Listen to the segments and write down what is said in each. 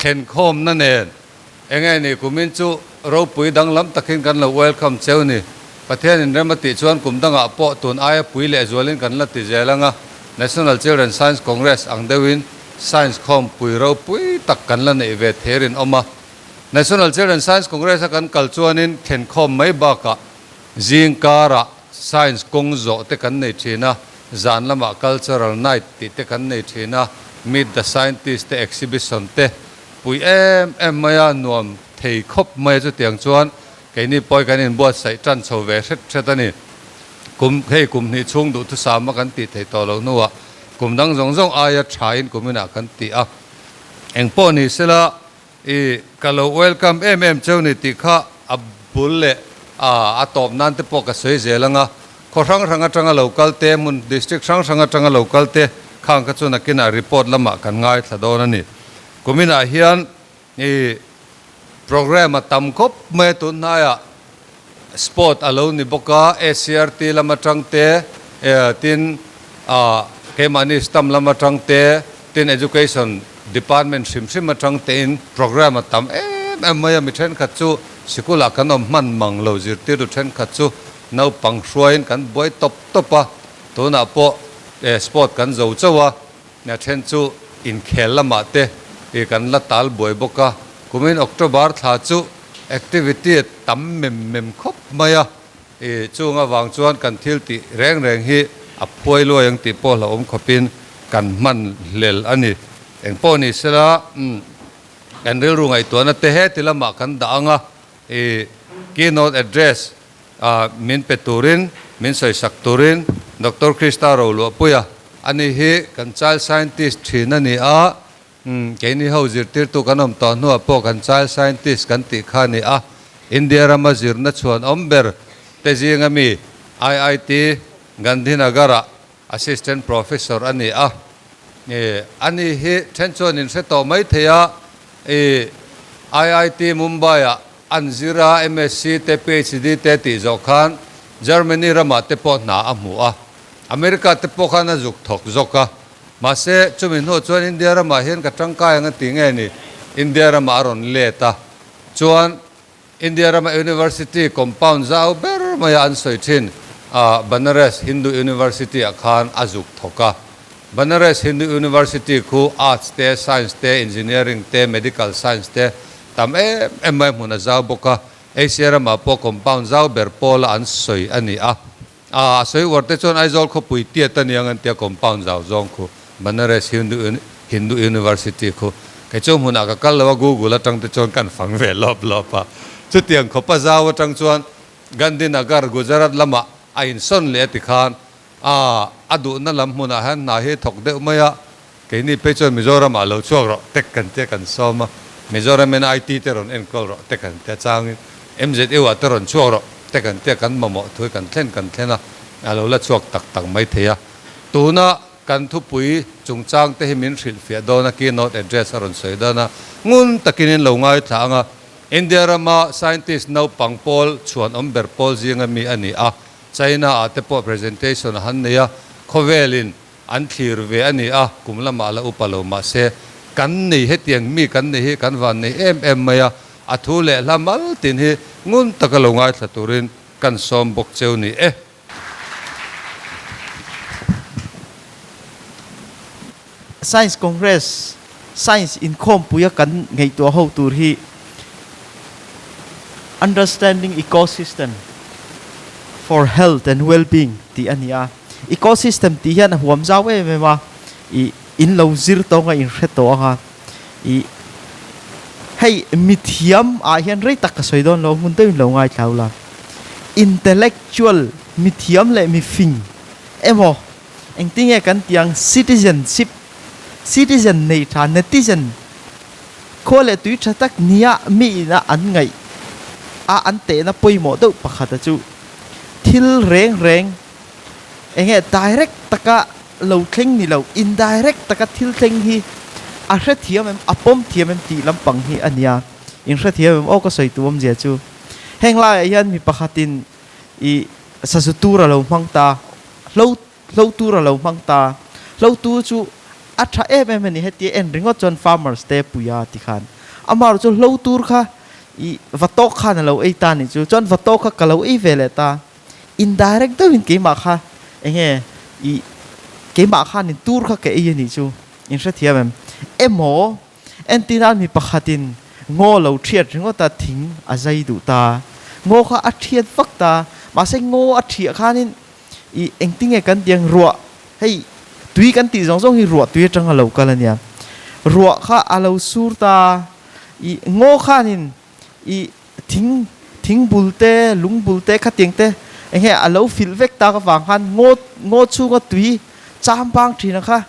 khen khom na nen engai ni kumin chu ro pui dang lam takin kan lo welcome cheu ni pathian in remati chuan kum danga po tun aya pui le zwalin kan la ti zelanga National Children Science Congress ang dewin science khom pui ro pui tak kan la nei ve therin oma National Children Science Congress kan kalchuanin khen khom mai ba ka jingkara science kongzo te kan nei thina zan lama cultural night ti te kan nei thina meet the scientist te exhibition te pui em maya nuam thei khop mai chu tiang chuan keini poi kanin buat sai tran chho ve thret ani kum ni chung du thu sama kan ti thei to lo nuwa kum dang zong zong aya thain kumina kan ti a engpo ni sela e kalo welcome cheu ni ti kha abulle atop nan te po ka soi zelanga khorang ranga tanga local te mun district ranga tanga local te khang ka chuna kina report lama kan ngai thadon ani kumina hian e program atam khop me tun naya sport alone ni boka SCRT lama tangte tin kemani STAM lama tangte tin education department sim tangte in program atam maya mi then khachu sikula kanom man mang lo zirti ru then khachu nau pang hruain kan boi topa tuna po sport kan zo chawa na then chu in khel lama te e kan la tal boi boka kumin October tha chu activity tam mem khop maya e chunga wang chuan kan thil ti reng hi apoi lo yang ti po la om khopin kan man lel ani engpo ni sela kan ril rungai to na te he tilama kan da anga e keynote address min peturin min soi sakturin Dr. Krista Rolo puya ani he kan child scientist thina ni a keini ho zirtir tu kanom to nu po kan child scientist kan ti khani a India rama zirna chuan omber te jingami IIT Gandhinagara assistant professor ani a ani he tension in seto mai theya IIT Mumbai anzira MSc te PhD te ti zokhan Germany rama te po na amu a America te po khana zuk thok zoka mase chumin ho chuan India rama hian ka tangkai anga tinge ni India rama aron leta chuan India rama University compound zau ber maya an soithin Banaras Hindu University akhan azuk thoka Banaras Hindu University khu arts te science te engineering te medical science te tam mai muna zau boka Asia rama po compound zau ber pola an soi ani a soi worte chon aizol kho pui tia tani angan tia compound zau zong khu Banaras Hindu University khu ke chom huna ka kalwa Google atang te chon kan phang ve lopa chu tiang khopa zau atang chuan Gandhinagar Gujarat lama ain son le ti khan adu na lam huna han na he thok de maya ke ni pe chon Mizoram alo chuak ro tek kan soma Mizoram en IT teron en kol ro tek kan te chang MZE wa teron chuak ro tek kan mamo thui kan thlen alo la chuak tak mai theya tuna kan thu pui chungchang te himin hril fia dona keynote address aron soidana ngun takinin lo ngai thanga India rama scientist no pangpol chuan omber pol jinga mi ani China ate po presentation han neya khovelin an thlir ve ani kumlama la upalo ma se kan nei hetiang mi kan nei kan van nei maya athule lamal tin hi ngun takalo ngai thaturin kan som bok cheu ni Science Congress Science in khom puya kan ngai to ho tur hi understanding ecosystem for health and well-being ti ania ecosystem ti hian huam zaw mema in lo zir to nga in reto nga hey mithiam hian rei tak ka soidon lo mun te lo ngai thaula intellectual mithiam le mi fing emo engting e kan tiang citizen nei tha netizen khole tu chatak nia mi na an ngai an te na poimo do pakhata chu thil reng enge direct taka lo thleng ni lo indirect taka thil thleng hi a hre thiam apom thiam ti lampang hi ania in hre thiam o ka soi tuam je chu hengla hian mi pakhatin I sasutura lo mangta lo tura lo mangta lo tu chu atha ni heti en ringot chon farmers te puya ti khan amar chu lo tur kha I vatok kha na lo ei ta ni chu chon vatok kha kalo ei vele ta indirect do in ke ma kha enge I ke ma kha ni tur kha ke ei ni chu in sha thiam emo entina mi pakhatin ngo lo thiat ngo ta thing azai du ta ngo kha a thiat vak ta ma se ngo a thia kha nin I engting e kan tiang ruwa hei tui kan ti zong zong hi ruwa tui tang lo kala nia ruwa kha alo sur ta I ngo kha nin I thing bulte lung bulte kha tiang te enge alo fil vek ta ka wang han ngo chu ngo tui cham bang thina kha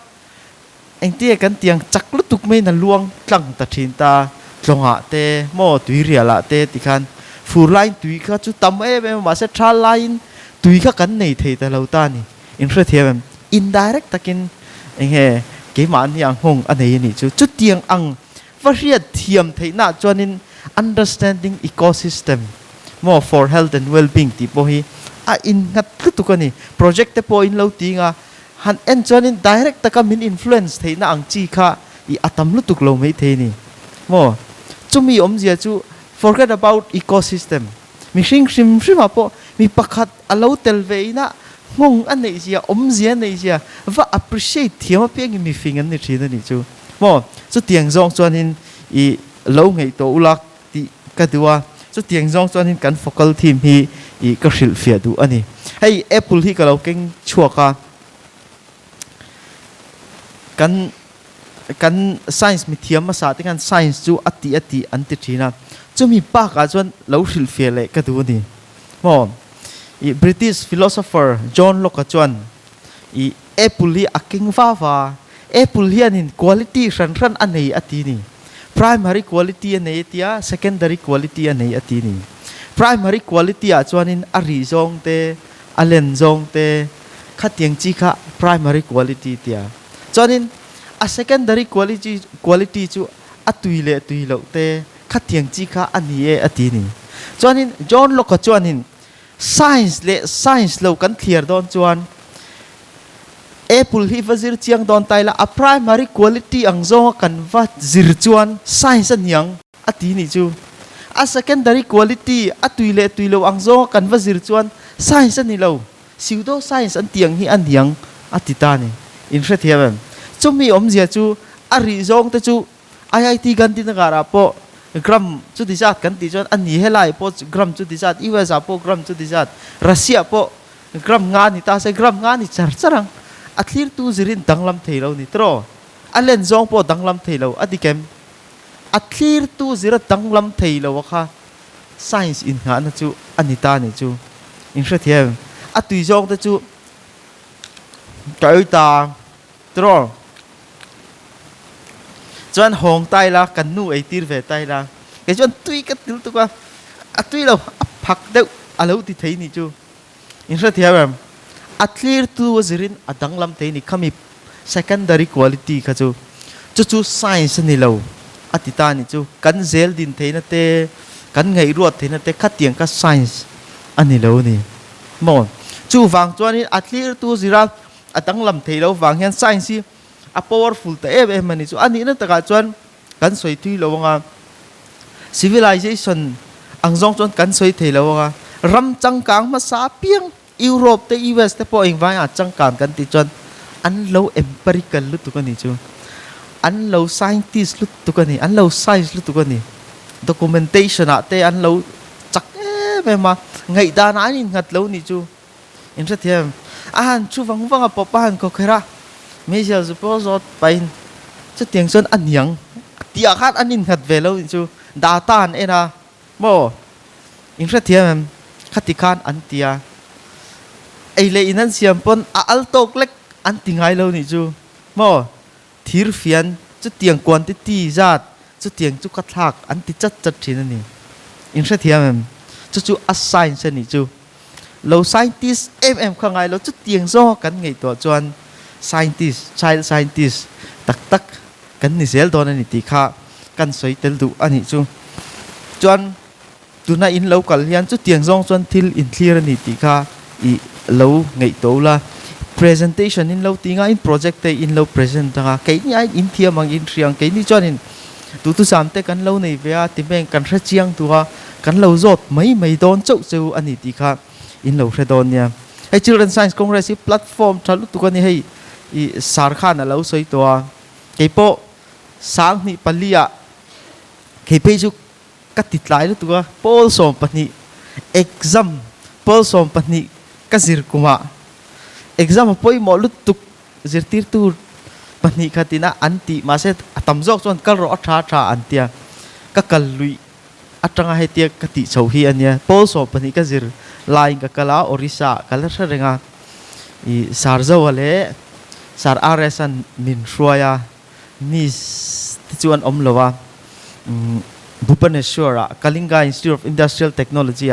engti e kan tiang chak lu tuk mai na luang tlang ta thin ta tlonga te mo tui riala te tikhan fur line tui kha chu tam e ma se tra line tui kha kan nei thei ta lo ta ni in sha thiam indirect takin enge ke man yang hong anei ni chu tiang ang va riat thiam thei na chuanin understanding ecosystem more for health and well-being ti po hi a in ngat tu ka ni project te po in lo tinga han en chuanin direct taka min influence thei na ang chi kha I atam lu tuk lo mai thei ni mo chumi om zia chu forget about ecosystem mi shrim po mi pakhat alo tel veina ngong an nei zia om zia nei zia va appreciate thiam peng mi fing an ni thina ni chu mo chu tiang zong chuanin I lo ngei to ulak ti ka duwa chu tiang zong chuanin kan focal theme hi I ka hril fia du ani hei apple hi ka lo keng chuaka kan science mi thiam ma sa te kan science chu ati an ti thina chumi pa ka chuan lo hril fia le ka du ni mo I British philosopher John Locke chuan I apple hi aking va apple hi anin quality ran anei ati ni primary quality anei tia secondary quality anei ati ni primary quality a chuanin a ri zong te a len zong te khatiang chi kha primary quality tia chuanin a secondary quality chu a tuile tuilo te khatiang chi kha ani e ati ni chuanin John Locke chuanin science lo kan clear don chuan apple hi vazir chiang don taila a primary quality ang zo kan va zir chuan science anyang ati ni chu a secondary quality a tuilo ang zo kan va zir chuan science ani lo pseudo science an tiang hi an yang ati ta ni in sha thiam chumi om zia chu a ri zong te chu IIT gan ti na gara po gram chu disat kan ti chuan ani helai po gram chu disat US po gram chu disat Russia po gram nga ni ta se gram nga ni charang atlir tu zirin danglam theilo ni tro alen zong po danglam theilo adikem atlir tu zira danglam theilo kha science in nga na chu anita ni chu in sha thiam atui zong te chu kai ta tro chuan hong tai la kan nu ei tir ve tai la ke chuan tui ka til tu ka atui lo phak deuh alo ti thei ni chu in sha thiam atlir tu zirin adanglam te ni khami secondary quality kha chu science ni lo atita ni chu kan zel din theina te kan ngai ruat theina te khatiang ka science ani lo ni mo chu wang chuan atlir tu zira adanglam theilo wang hian science a powerful ta em ani chu ani na taka chuan kan soi thui lo nga civilization ang zong chuan kan soi theilo nga ram changkang ma sa piang Europe te US te po ingwai a changkang kan ti chuan an lo empirical lu tu kan ni chu an lo scientist lu tu kan ni an lo science lu tu kan ni documentation a te an lo chak me ma ngai da na ni ngat lo ni chu in sa thiam an chu wang a popan ko khera me sia suppose pain chu tiang chuan an yang tia khat anin ngat ve lo ni chu data an ena mo in sa thiam khatikhan an tia ei le inan siam pon a altok lek an tingai lo ni chu mo thir fian chu tiang quantity zat chu tiang chu kathak an ti chat thin ani in sha thiam chu a science ani chu lo scientist khangai lo chu tiang zo kan ngei to chuan scientist child scientist tak kan ni zel don ani ti kha kan soi tel du ani chu chuan tuna in local hian chu tiang zong chuan thil in clear ani ti kha I lo ngei to la presentation in lo tinga in project te in lo present nga ke ni ai in thiam ang in triang ke ni chuan in tu sam te kan lo nei vea ti beng kan hra chiang tua kan lo zot mai don chau chau ani ti kha in lo hre don nia hey children science congress platform chalu tu kan hei i sar khan alo soi tua kepo sang ni palia kepe ju katit lai lu tua pol som pani exam pol som pani kazir kuma exam poi mo lu tuk zirtir tur pani khatina anti mase tamjok chon kal ro tha antia ka kalui atanga hetia kati chauhi ania pol so pani kazir lai ka kala orisa kala renga i sarzo wale sar aresan min shwaya ni tichuan omlowa Bhubaneswara Kalinga Institute of Industrial Technology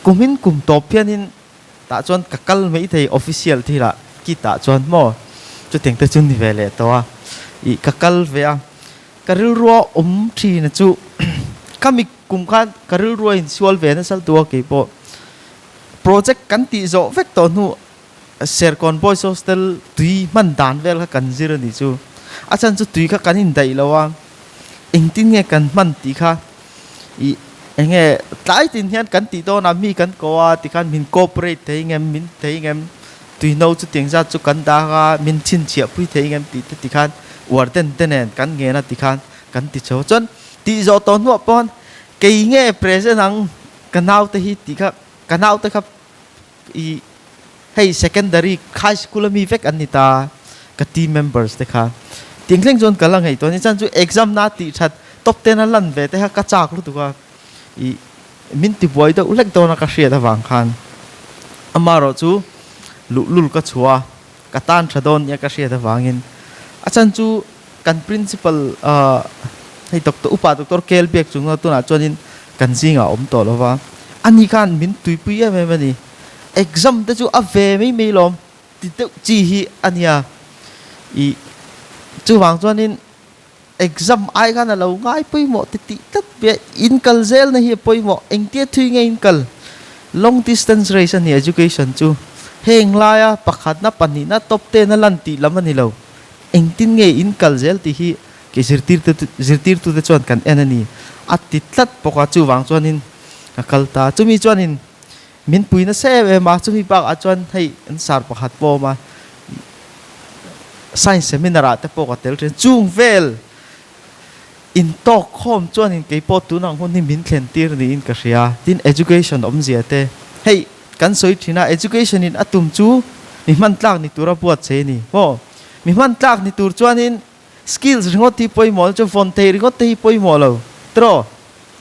kumin kum topianin ta chuan kakal mei thei official thira ki ta chuan mo chu teng te chun ni vele towa I kakal vea karil ro thi na chu kami kum khan karil ro in sual ve na sal tua ke po project kan ti zo vek to nu ser kon boys hostel tui man dan vel ka kan zira ni chu achan chu tui ka kan in dai lawa engtin nge kan man ti kha I enge tlai tin hian kan ti do na mi kan ko a ti kan min cooperate thei ngem min thei ngem tui no chu tiang za chu kan da ga min chin chia pui thei ngem ti khan warden tenen kan nge na ti khan kan ti cho chon ti zo to no pon ke nge present ang kanau te hi ti kha kanau te kha I hey secondary high school mi vek anita ka team members te kha tingling zon kalang hei to ni chan chu exam na ti that top 10 na lan ve te ha ka chak lu tu ka I min ti boy da ulek do na ka hria da wang khan amaro chu lul ka chua ka tan thadon ya ka hria da wangin achan chu kan principal hei doctor upa doctor kel bek chu na tu na chonin kan jinga om to lo wa ani khan min tui pui ya me mani exam te chu ave me lom ti te chi hi ania I chu wang chonin exam ai kan lo ngai pui mo ti tat be in kal zel na hi pui mo eng tia thui nge in kal long distance race ni education chu heng la ya pakhat na pani na top 10 na lan ti lam ani lo eng tin nge in kal zel ti hi ke zirtir tu te chon kan enani ati tlat poka chu wang chonin kalta chumi chonin min pui na se ve ma chumi pak a chon hei an sar pakhat po ma science seminar te poka tel chen chung vel in talk khom chuan in keipo tu nang hun ni min thlen tir ni in ka hria tin education om zia te hei kan soi thina education in atum chu mi man tlak ni tura buat che ni ho mi man tlak ni tur chuan in skills ringot ti poi mol chu phone te ringot te poi molo tro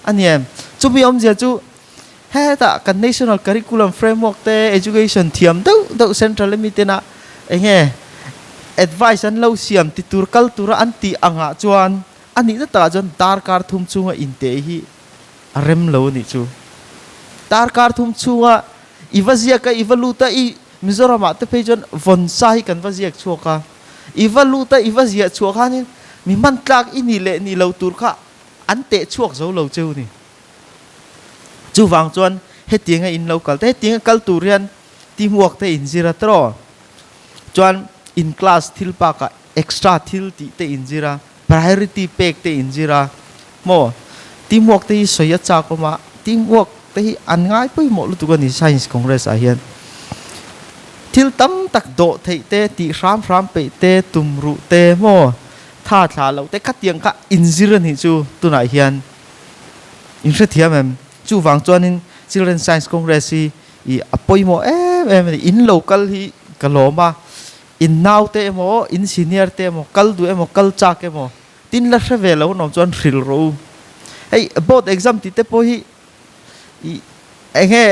aniem chu bi om zia chu he ta kan national curriculum framework te education thiam do central limit na enge advice an lo siam ti tur kal tura anti anga chuan ani na ta jon tar kar thum chunga inte hi rem lo ni chu tar kar thum chunga iwazia ka iwaluta I Mizoram te pe jon von sai kan wazia chuka iwaluta iwazia chuka ni mi man tlak ini le ni lo tur kha ante chuak zo lo cheu ni chu wang chuan he tinga in local te tinga kal turian teamwork te in zira tro chuan in class thil pa ka extra thil ti te in zira priority pek te injira mo teamwork te soya cha ko ma teamwork te an ngai pui mo lu tu ni science congress a hian thil tam tak do thei te ti ram pe te tumru te mo tha thla lo te ka tiang ka injira ni chu tu na hian in se thiam em chu wang chuan in children science congress I apoi mo in local hi kaloma in now te mo in senior te mo kal du mo kal cha ke mo tin la hre ve lo nom chuan hril ro hey board exam ti te po hi enge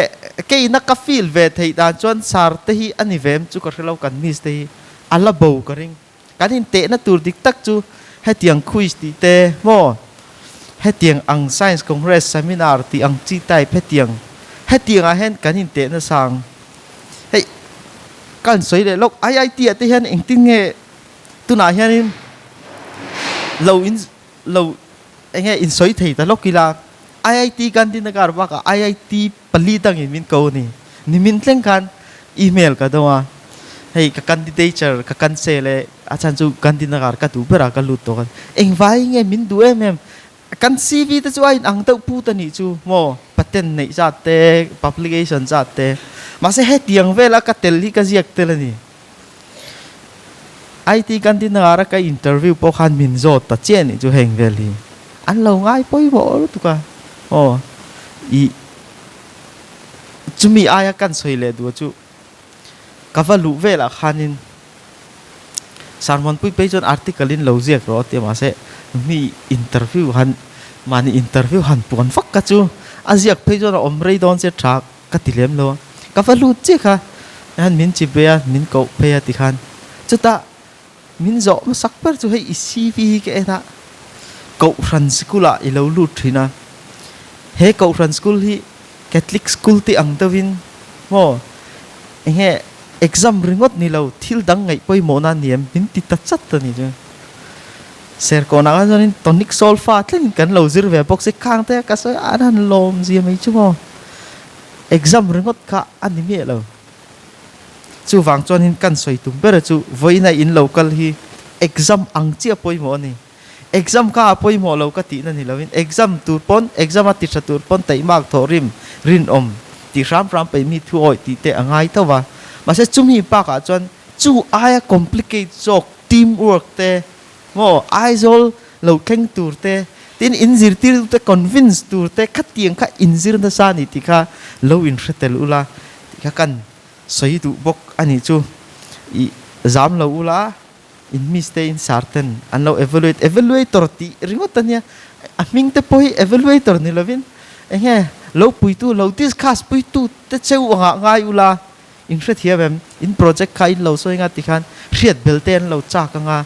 ke na ka feel ve thei dan chuan sar te hi ani vem chu ka hrelo kan mis te hi ala bo ka ring kan in te na tur dik tak chu he tiang quiz ti te mo he tiang ang science congress seminar ti ang chi tai he tiang a hen kan in te na sang hey kan soi le lok IIT ate hian engtin nge tuna hian in lo enge in soi thei ta lokila IIT kan din nagar ba ka IIT palitang in min ko ni min tleng kan email ka dawa hey ka candidature ka cancel achan chu candidate ka tu bera ka lut to kan eng vai nge min du em kan CV ta chu ai ang tau pu ta ni chu mo patent nei za te publication za te ma se he tiang vela ka tel hi ka ziak tel ni IT candidate ka interview po khan min zo ta chen ni chu heng vel hi an lo ngai poi bo tu ka i chumi aya kan soile du chu kavalu vela khanin sarmon pui pejon article in loziak ro te ma se mi interview han mani interview han pon fak ka chu aziak pejon omrei don se thak ka tilem lo kavalu che kha han min chi be min ko pe ti khan chuta min zo ma sak par chu hei cv ke eta ko ran skula i lo lu thina he ko ran school hi Catholic school ti ang tawin mo he exam ringot ni lo thil dang ngai poi mo na niam min ti ta chat ta ni ju ser ko na kan in tonic sulfa tlen kan lo zir ve box se khang te ka so an lom zi mai chu mo exam ringot ka ani me lo chu wang chon in kan soi tum ber chu voina in local hi exam ang chia poi mo ni exam ka poi mo lo ka ti na ni lovin exam tur pon exam ati sa tur pon tai mak thorim rin ti ram pe mi thu oi ti te angai tawa ma se chumi pa ka chon chu aya complicate jok teamwork te mo aizol lo keng tur te tin inzir tir te convince tur te khatiang kha inzir na sa ni ti kha lo in retel ula ti kha kan soi tu bok ani chu i zam lo ula in mistake in certain an lo evaluator ti ringot tanya aming te poi evaluator ni lovin he lo pui tu lo discuss pui tu te cheu nga ngai ula in thret hiam in project khai lo so nga ti khan riat belten lo cha ka nga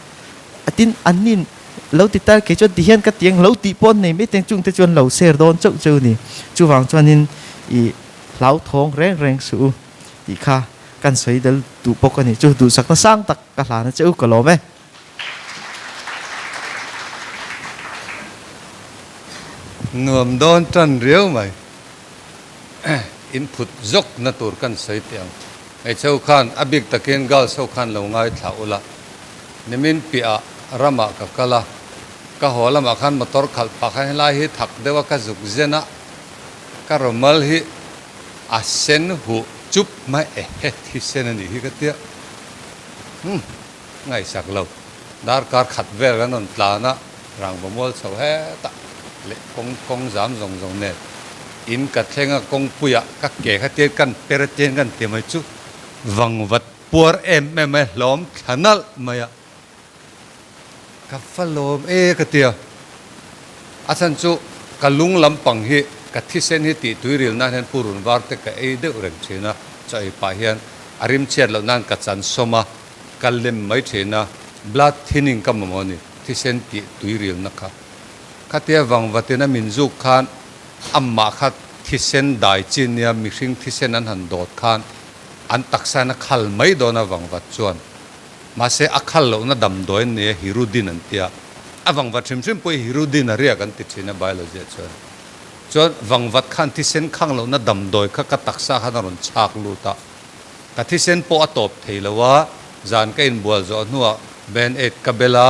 atin anin lo ti tar ke cho dihen ka tiang lo ti pon nei me teng chung te chon lo ser don chau chau ni chu wang chuanin i lau thong reng reng su ti kha kan soi dal tu pok ani chu du sak na sang tak ka hla na cheu ka lo me nuam don tran riau mai input zok na tur kan soi tiang ai chau khan abik takin gal so khan lo ngai thla ula nimin pia rama ka kala ka hola ma khan motor khal pa khan lai hi thak dewa ka zuk zena ka romal hi asen hu chup mai he thi sen ani hi ka tia ngai sak lo dar kar khat vel kan on tlana rang bomol so he ta le kong jam zong zong ne in ka thenga kong puya ka ke kha te kan peraten kan te mai chu wangwat por em me hlom thanal maya ka falom ka tia asan chu kalung lampang hi ka thisen hi ti tuiril na hen purun war te ka e de ureng china chai pa hian arim chet lo nan ka chan soma kalem mai thena blood thinning ka momoni thisen ti tuiril na kha khatia wangwatina minzu khan amma khat thisen dai chinia mihring thisen an han dot khan an taksana khal mai dona wangwat chuan mase akhal lo na dam doin ne hirudin an tia awangwat thim poi hirudin a ria kan ti thina biology chuan wangwat khan thisen khang lo na dam doi kha ka taksa khan ron chak lu ta ka thisen po atop theilowa zan ka in bual zo nuwa ben et kabela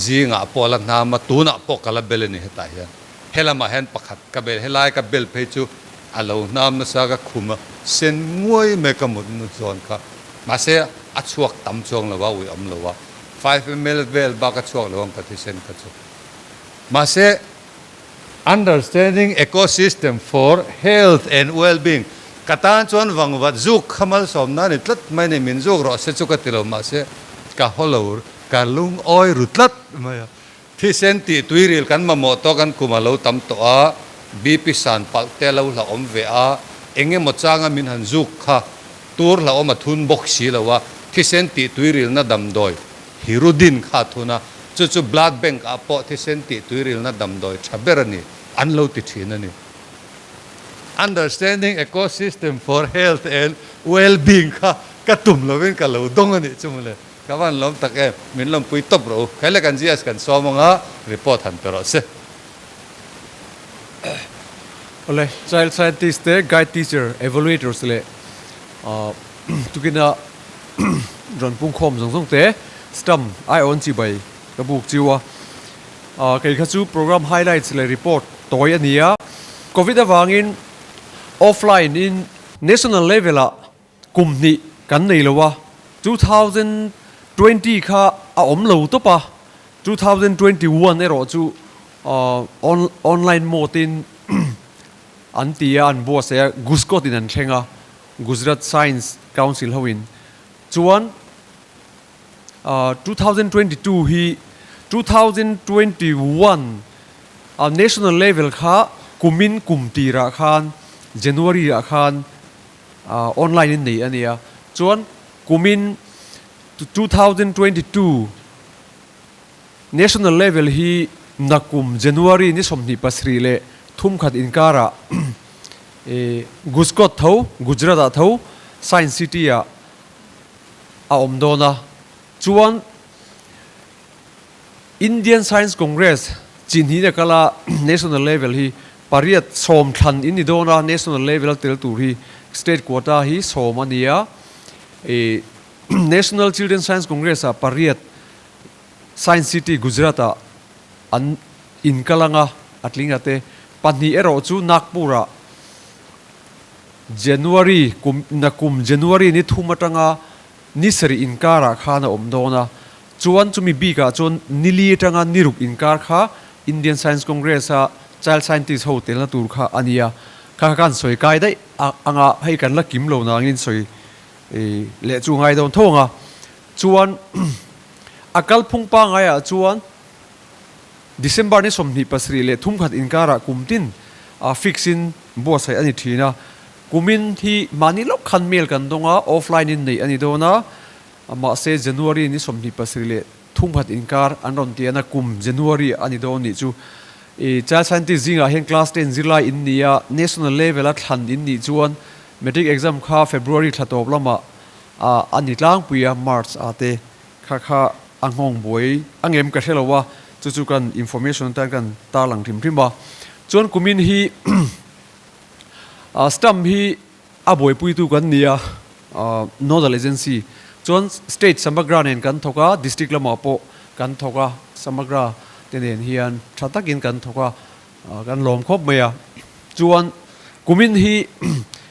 zinga pola na ma tuna po kala beleni heta hian helama hen pakhat kabel helai ka bel phechu alo nam na sa ka khuma sen ngoi me ka mut nu zon ka mase achuak tam chong lawa ui am lawa 5 ml vel ba ka chuak lawang ka thisen ka chu mase understanding ecosystem for health and well-being katan chon wangwat zuk khamal somna ni tlat mai ne min zuk ro se chu ka tilo mase ka holor ka lung oi rutlat maya thisen ti tuiril kan ma mo to kan kumalo tam to a bp san pal te lo la om ve a enge mo changa min han zuk kha tur la om thun bok si lawa thisen ti tuiril na dam doi hirudin kha thuna chu blood bank apo thisen ti tuiril na dam doi thaberani anlo ti thina ni understanding ecosystem for health and well-being kha katum lovin ka lo dongani chumule kawan lom tak min lom pui top ro khale kan jias kan somonga report han pero se ole child scientist guide teacher evaluators le tukina ron pung khom zong te STAM ai on chi bai ka buk chiwa kai kha chu program highlights le report toy ania covid awangin offline in national level a kumni kan nei lowa 2020 kha a om lo to pa 2021 ero chu online motin antia an bo se guskot in an thenga Gujarat Science Council hoin chuan 2022 hi 2021 national level kha kumin kumti ra khan January ra khan online in nei ania chuan kumin 2022 national level hi nakum January ni somni pasri le thum khat inkara guskot tho Gujarat tho Science City a omdona chuan Indian Science Congress chinhi na kala national level hi pariat som than in idona national level tel tur hi state quota hi somania National Children Science Congress a pariat Science City Gujarat a an in kalanga atlinga te pani ero chu Nagpura January nakum January ni thumatanga nisari inkara khana omdona chuan chumi bika chon nili tanga niruk inkar kha Indian Science Congress a child scientist hotel na tur kha ania kha kan soi kai dai anga hei kan la kim lo na ngin soi le chu ngai don thonga chuan akal phungpa ngaya chuan December ni somni pasri le thum khat inkara kumtin fixin bo sai ani thina kumin thi mani lok khan mel kan donga offline in nei ani dona ama se January ni somni pasri le thum khat inkar anron ti ana kum January ani don ni chu child scientist zinga hen class 10 July in nia national level at han in ni chuan metric exam kha February thatop lama ani tlang puya March ate kha angong boi angem ka thelowa chu kan information ta kan ta lang thim ba chuan kumin hi STAM hi aboi pui tu kan nia nodal agency chuan state samagra nen kan thoka district lama po kan thoka samagra tenen hian thatakin kan thoka kan lom khop maya chuan kumin hi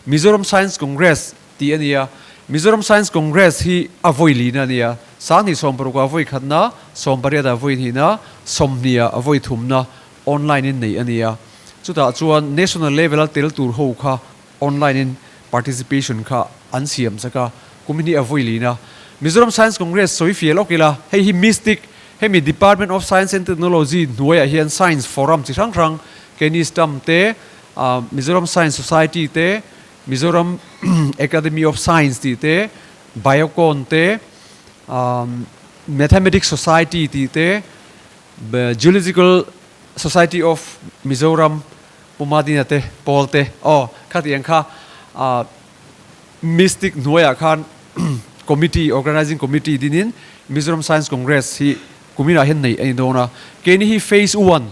Mizoram Science Congress ti ania Mizoram Science Congress hi avoi lina nia sani somproka avoi khatna somparia da avoi hina somnia avoi thumna online in nei ania chuta chuan national level tel tur ho kha online in participation kha ansiam saka kumini avoi lina Mizoram Science Congress soi fiel okila hei hi mystic hemi Department of Science and Technology nuaya hian science forum chi rang rang keni STAM te Mizoram Science Society te Mizoram Academy of Science ti te Biocon te Mathematics Society ti te Geological Society of Mizoram pumadina te polte khatiang kha mystic nuaya khan committee organizing committee dinin Mizoram Science Congress hi kumina hen nei ai dona keni hi phase 1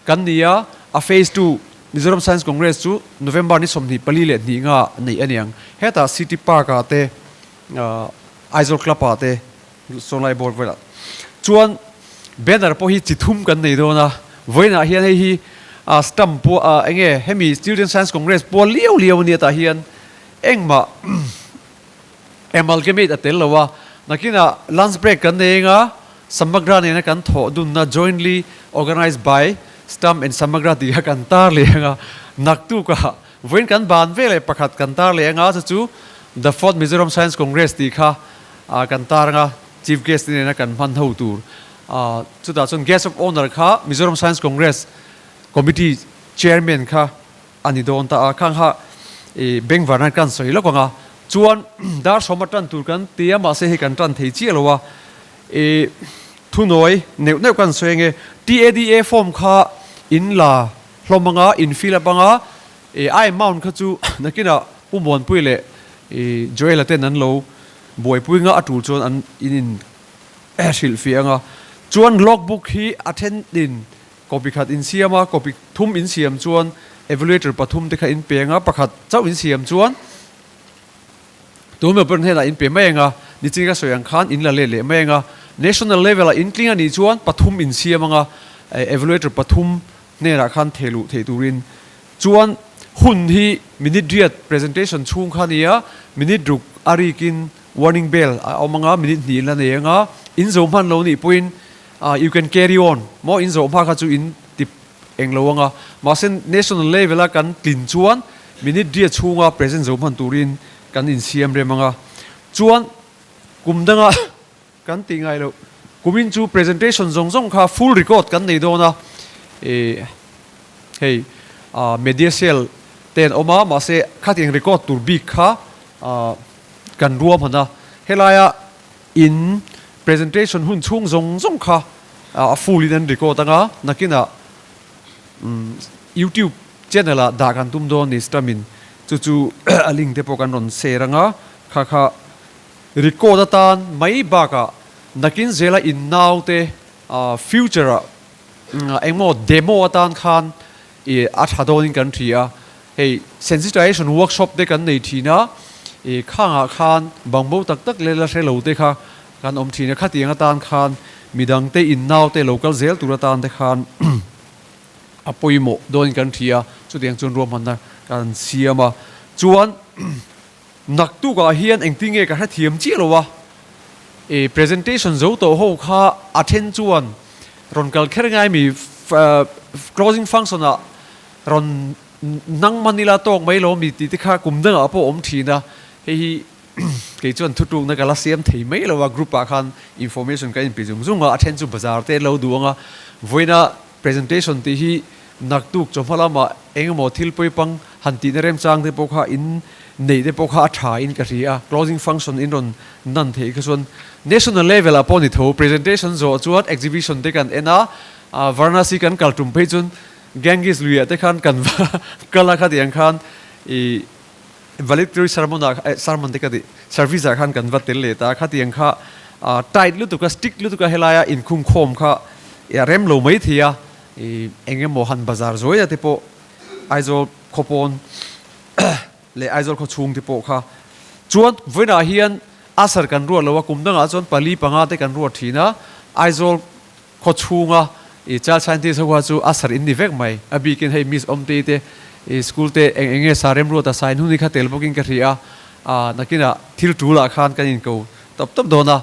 kan nia a phase 2 Mizoram Science Congress chu November ni somni pali le ni nga nei aniang heta city park ate Aizol club ate sonlai board vela chuan banner po hi chithum kan nei dona voina hian hi STAM po enge hemi Student Science Congress po liu ni ta hian engma amalgamate atel lawa nakina lunch break kan nenga samagra ne na kan tho dunna jointly organized by STAM and samagra ti kan tar lenga naktu ka voin kan ban vele pakhat kan tar lenga chu the 4th Mizoram Science Congress ti kha kan tar nga chief guest ne na kan man ho tur chu da chon guest of honor kha Mizoram Science Congress committee chairman kha ani don ta khang ha beng varna kan soi lokanga chuan dar somatan tur kan tia ma se hi kan tran thei chi lowa thunoi neu kan soenge TADA form kha in la hlomanga in fill upanga ai mount kha chu nakina pumon puile joel aten an lo boy puinga atul chon an in ashil fianga chuan logbook hi attend din copy khat in siama copy thum in siam chuan evaluator pathum te kha in penga pakhat chau in siam chuan tume pern hela in pe menga ni chinga soyang khan in la le menga national level a in klinga ni chuan pathum in siamanga evaluator pathum ne ra khan theturin chuan hun hi minute riat presentation chung khania minute ruk arikin warning bell amanga minute ni la nenga in zo man lo ni point you can carry on mo in zo pha kha chu in tip englowanga masen national level a kan tlin chuan minute dia chunga present zo man turin kan in siam re manga chuan kumdanga kan tingai lo kumin chu presentation zong kha full record kan nei dona hey medicinal ten oma ma se khating record tur big kha kan ruam hana helaya in presentation hun chung zong kha full in record anga nakina YouTube channel a da kan tum don ni stamin chu a link te pokan ron seranga kha record atan mai baka nakin zela in now te future engmo demo atan khan a thadon kan thia hey sensitization workshop te kan nei thina khanga khan bangbo tak lela selo te kha kan om thina khatianga tan khan midang te in now te local zel turatan te khan apoimo don kan thia chu tiang chun rom han na kan siama chuan naktu ka hian engtinge ka thiam chi lowa presentation zo to ho kha attend chuan ron kal kher ngai mi closing function a ron nang manila tok mai lo mi ti kha kumdang a po om thina hi ke chuan thutuk na kala siam thei mai lowa group a khan information ka in pizung zunga attend chu bazar te lo duanga voina presentation ti hi naktuk chomhalama engmo thilpoi pang hanti nerem chang te pokha in nei de pokha tha in ka ria closing function in ron nan thei khason national level upon it ho presentation zo chuat exhibition te kan ena varnasi kan kaltum pe chun gangis luya te khan kan kala kha diang khan voluntary sermon te ka di service a khan kan vatel le ta kha diang kha tight lu tu ka stick lu tu ka helaya in khum khom kha ya rem lo mai thia enge mohan bazar zoya te po aizol khopon le aizol kho chung te po kha chuan voina hian asar kan ro lawa kumdanga chon pali panga te kan ro thina aizol kho chunga cha scientist ho chu asar in vek mai abi kin hei miss omte te school te enge sarem ro ta sign huni kha tel booking ka ria nakina thil tula khan kan in ko top dona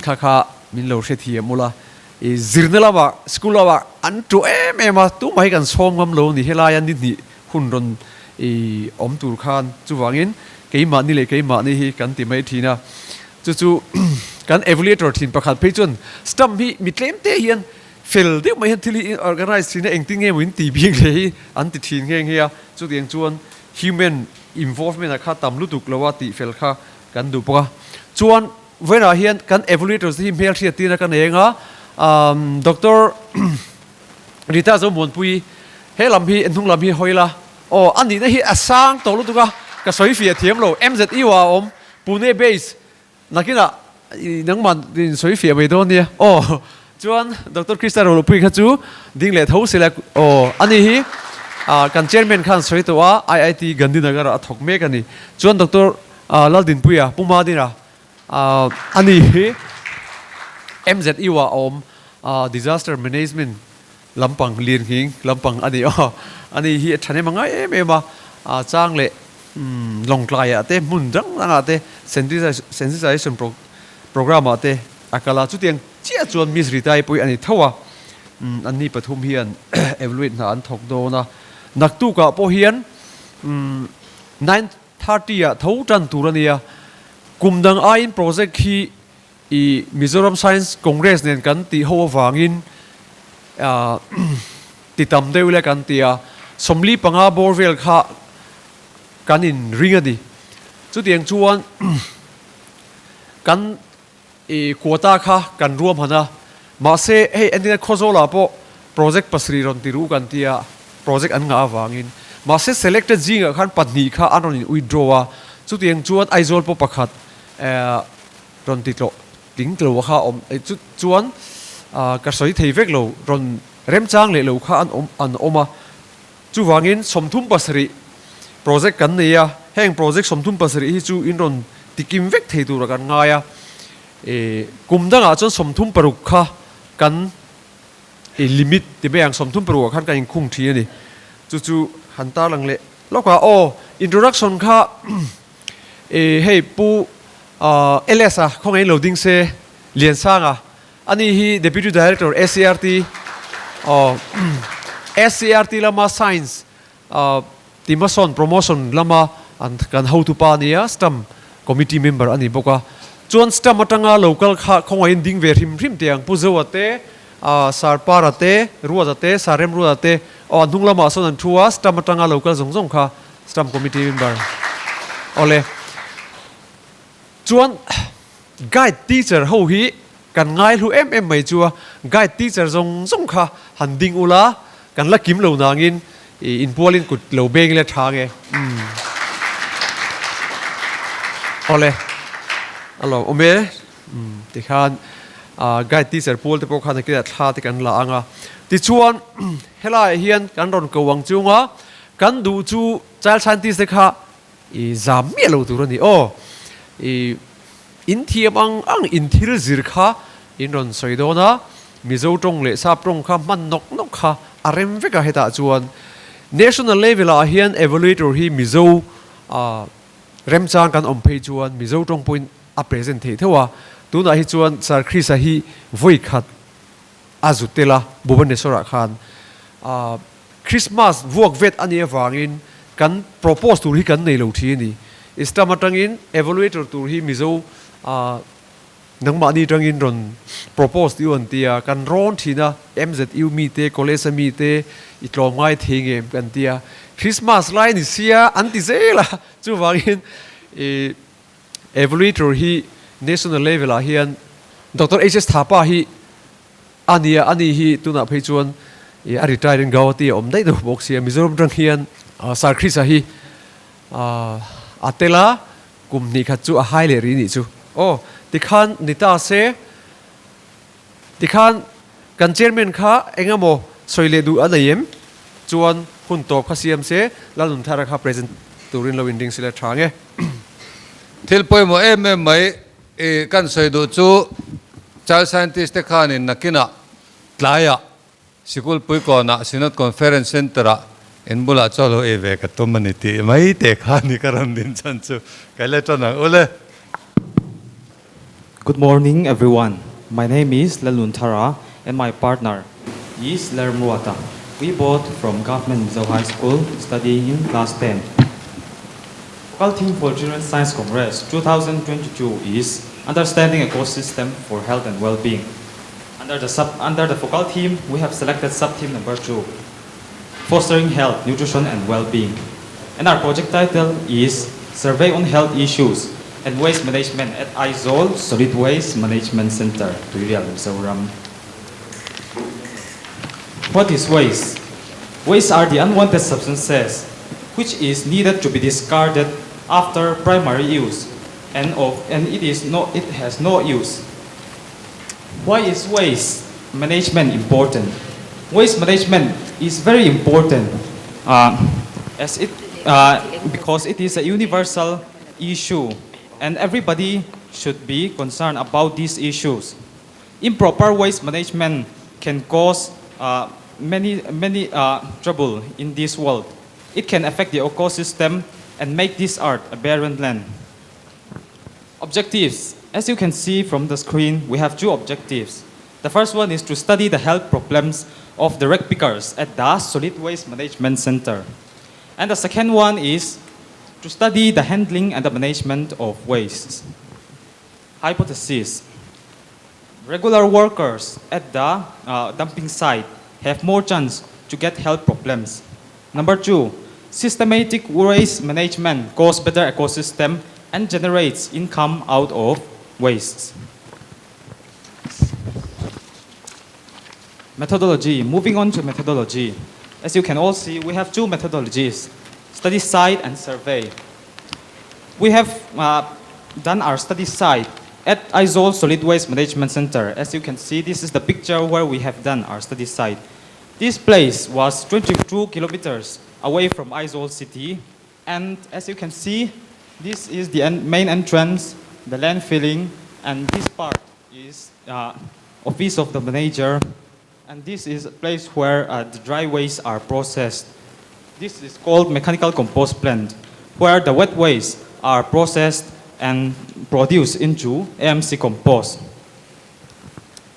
kha min lo she thi mula zirnelawa skulawa antu ema tu mai kan somgam lo ni helaya ni hunron om tur khan chuwangin keima ni le keima ni hi kan ti mai thina chu kan evaluator thin pakhat pechun STAM hi mitlem te hian fel de mai thili organize thina engting em win ti bing le an ti thin ngeng hia chu tiang chuan human involvement a kha tamlu tuk lawa ti fel kha kan du pa chuan vena hian kan evaluators hi mel thia tina kan enga Dr. Rita zo mon pui he lam hi enthung lam hi hoila ani na hi asang to lu tuka ka soi fia thiam lo MZE wa om Pune base nakina nang man din soi fia be don nia chuan Dr. Krista ro pui kha chu ding le tho sela ani hi kan chairman khan soi to wa IIT Gandhinagar a thok me kani chuan Dr. Laldin puya puma dina ani hi MZE wa om disaster management lampang lien hing lampang ani hi thane manga ema chang le long klai ate mun dang ate sensitization program ate akala chu tiang chia chuan miss ritai pui ani thowa ani pathum hian evaluate na an thok do na naktu ka po hian 9:30 a tho tan turania kumdang ain project hi Mizoram Science Congress nen kan ti ho wangin ti tam deule kan tia somli panga borvel kha kan in ringadi chu tiang chuan kan quota kha kan ruam hana ma se hey endina khozola po project pasri ron ti ru kan tia project an nga wangin ma se selected jinga khan patni kha anon in withdraw chu tiang chuan aizol po pakhat ron ti to ting lo kha om chuan ka soi thei vek lo ron rem chang le lo kha an oma chu wangin somthum pasri project kan neya heng project somthum pasri hi chu in ron tikim vek thei tur kan ngaya kumdanga chon somthum paruk kha kan limit ti bang somthum paruk khan kan khung thi ani chu hantar langle loka introduction kha hey pu LS khong ai loading se lian sanga ani hi deputy director SCRT SCRT lama science timason promotion lama an kan how to pa nia STAM committee member ani boka chuan STAM atanga local kha khong ai ding ver him tiang puzawate sarparate ruate sarem ruate anung lama son an thua STAM atanga local zongjong kha STAM committee member ole chuan guide teacher ho hi kan ngai lu mai chua guide teacher zong kha handing ula kan la kim lo nangin in polin kut lo beng le thange ole alo ome ti khan guide teacher pol te po khan ki tha te kan la anga ti chuan helai hian kan ron ko wang chunga kan du chu child scientist te kha zam me lo tu ro ni in thiam ang in thil zir kha in ron soidona mizo tong le sap tong kha man nok kha arem veka heta chuan national level a hian evaluator hi mizo rem chang kan om phei chuan mizo tong point a present the thewa tuna hi chuan sar khrisa hi voi khat azutela bhubaneswara khan Christmas vuak vet ani awangin kan propose tur hi kan nei lo thi ni istamatangin evaluator tur hi mizo nangma ni tangin ron propose ti on tia kan ron thina MZU mi te college mi te itlom ngai thenge kan tia Christmas line ni sia anti zela chu wangin evaluator hi national level a hian Dr. HS Thapa hi ani hi tuna phei chuan a retiring gawati om dai do boxia Mizoram tang hian sarkrisa hi atela kumni kha chu a hai le ri ni chu tikhan nita se tikhan kan chairman kha engamo soile du anayem chuan hun top kha siam se lalun thara kha present turin lo winding sila thange thil poi mo mai kan soidu chu child scientist te khan in nakina tlaya sikul pui ko na sinot conference center a en bula cholo ve ka tomani ti mai te khani karam din chan chu kaile tona ole. Good morning, everyone. My name is Laluntara, and my partner is Rainwater. We both from Government Mizo High School, studying in class 10. Focal theme for Children's Science Congress 2022 is Understanding Ecosystem for Health and Well-being. Under the focal theme, we have selected sub-theme number 2, Fostering Health, Nutrition, and Well-being. And our project title is Survey on Health Issues and Waste Management at Aizol Solid Waste Management Center, Mizoram. What is waste? Waste are the unwanted substances which is needed to be discarded after primary use, and it has no use. Why is waste management important? Waste management is very important because it is a universal issue, and everybody should be concerned about these issues. Improper waste management can cause many trouble in this world. It can affect the ecosystem and make this earth a barren land. Objectives. As you can see from the screen, we have 2 objectives. The first one is to study the health problems of the rag pickers at the Solid Waste Management Center. And the second one is to study the handling and the management of waste. Hypothesis. Regular workers at the dumping site have more chance to get health problems. Number 2, systematic waste management causes better ecosystem and generates income out of waste. Methodology. Moving on to methodology. As you can all see, we have 2 methodologies, study site and survey. We have done our study site at Aizol Solid Waste Management Center. As you can see, this is the picture where we have done our study site. This place was 22 kilometers away from Aizol city, and as you can see, This is the main entrance, the land filling, and this part is office of the manager, and this is a place where the dry wastes are processed. This is called mechanical compost plant, where the wet wastes are processed and produced into AMC compost.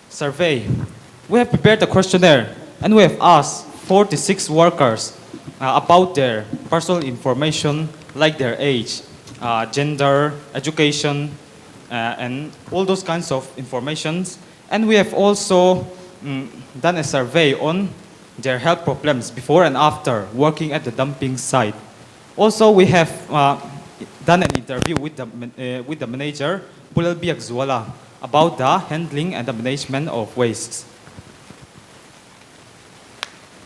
Survey. We have prepared a questionnaire and we have asked 46 workers about their personal information like their age, gender, education, and all those kinds of informations. And we have also done a survey on their health problems before and after working at the dumping site. Also, we have done an interview with the manager, Pulal Biagzuala, about the handling and the management of wastes.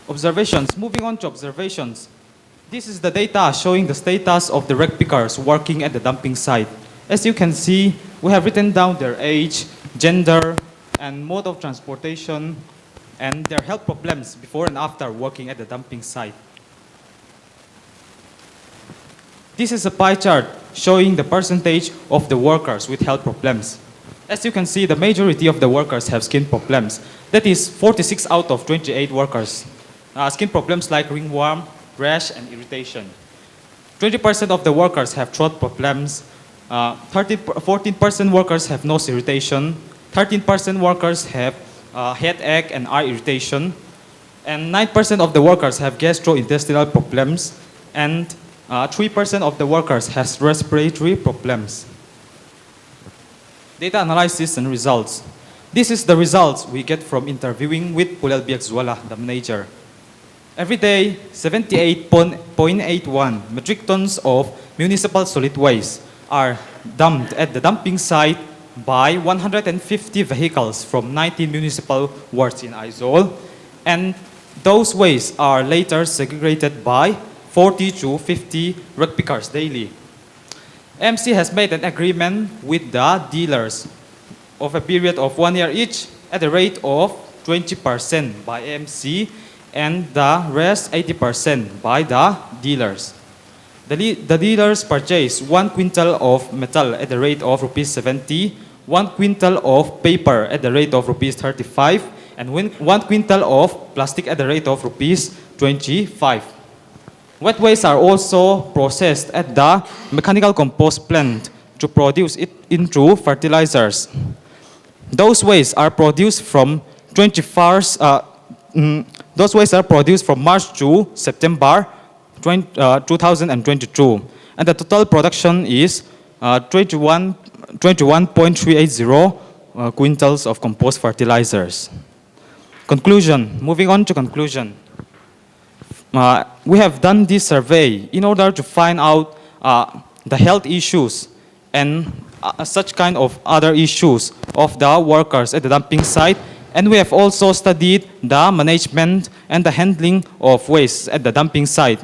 Observations. Moving on to observations. This is the data showing the status of the rec pickers working at the dumping site. As you can see, we have written down their age, gender, and mode of transportation, and their health problems before and after working at the dumping site. This is a pie chart showing the percentage of the workers with health problems. As you can see, the majority of the workers have skin problems. That is 46 out of 28 workers. Skin problems like ringworm, rash, and irritation. 20% of the workers have throat problems. 14% workers have nose irritation. 13% workers have headache and eye irritation. And 9% of the workers have gastrointestinal problems. And 3% of the workers has respiratory problems. Data analysis and results. This is the results we get from interviewing with Pulal Biagzuala, the manager. Every day, 78.81 metric tons of municipal solid waste are dumped at the dumping site by 150 vehicles from 19 municipal wards in Aizawl, and those wastes are later segregated by 40 to 50 rec pickers daily. MC has made an agreement with the dealers of a period of 1 year each at a rate of 20% by MC and the rest 80% by the dealers. The dealers purchase 1 quintal of metal at the rate of rupees 70, 1 quintal of paper at the rate of rupees 35, and 1 quintal of plastic at the rate of rupees 25. Wet wastes are also processed at the mechanical compost plant to produce it into fertilizers. Those wastes are produced from March to September 2022, and the total production is 21.380 quintals of compost fertilizers. Conclusion. Moving on to conclusion. We have done this survey in order to find out the health issues and such kind of other issues of the workers at the dumping site, and we have also studied the management and the handling of waste at the dumping site.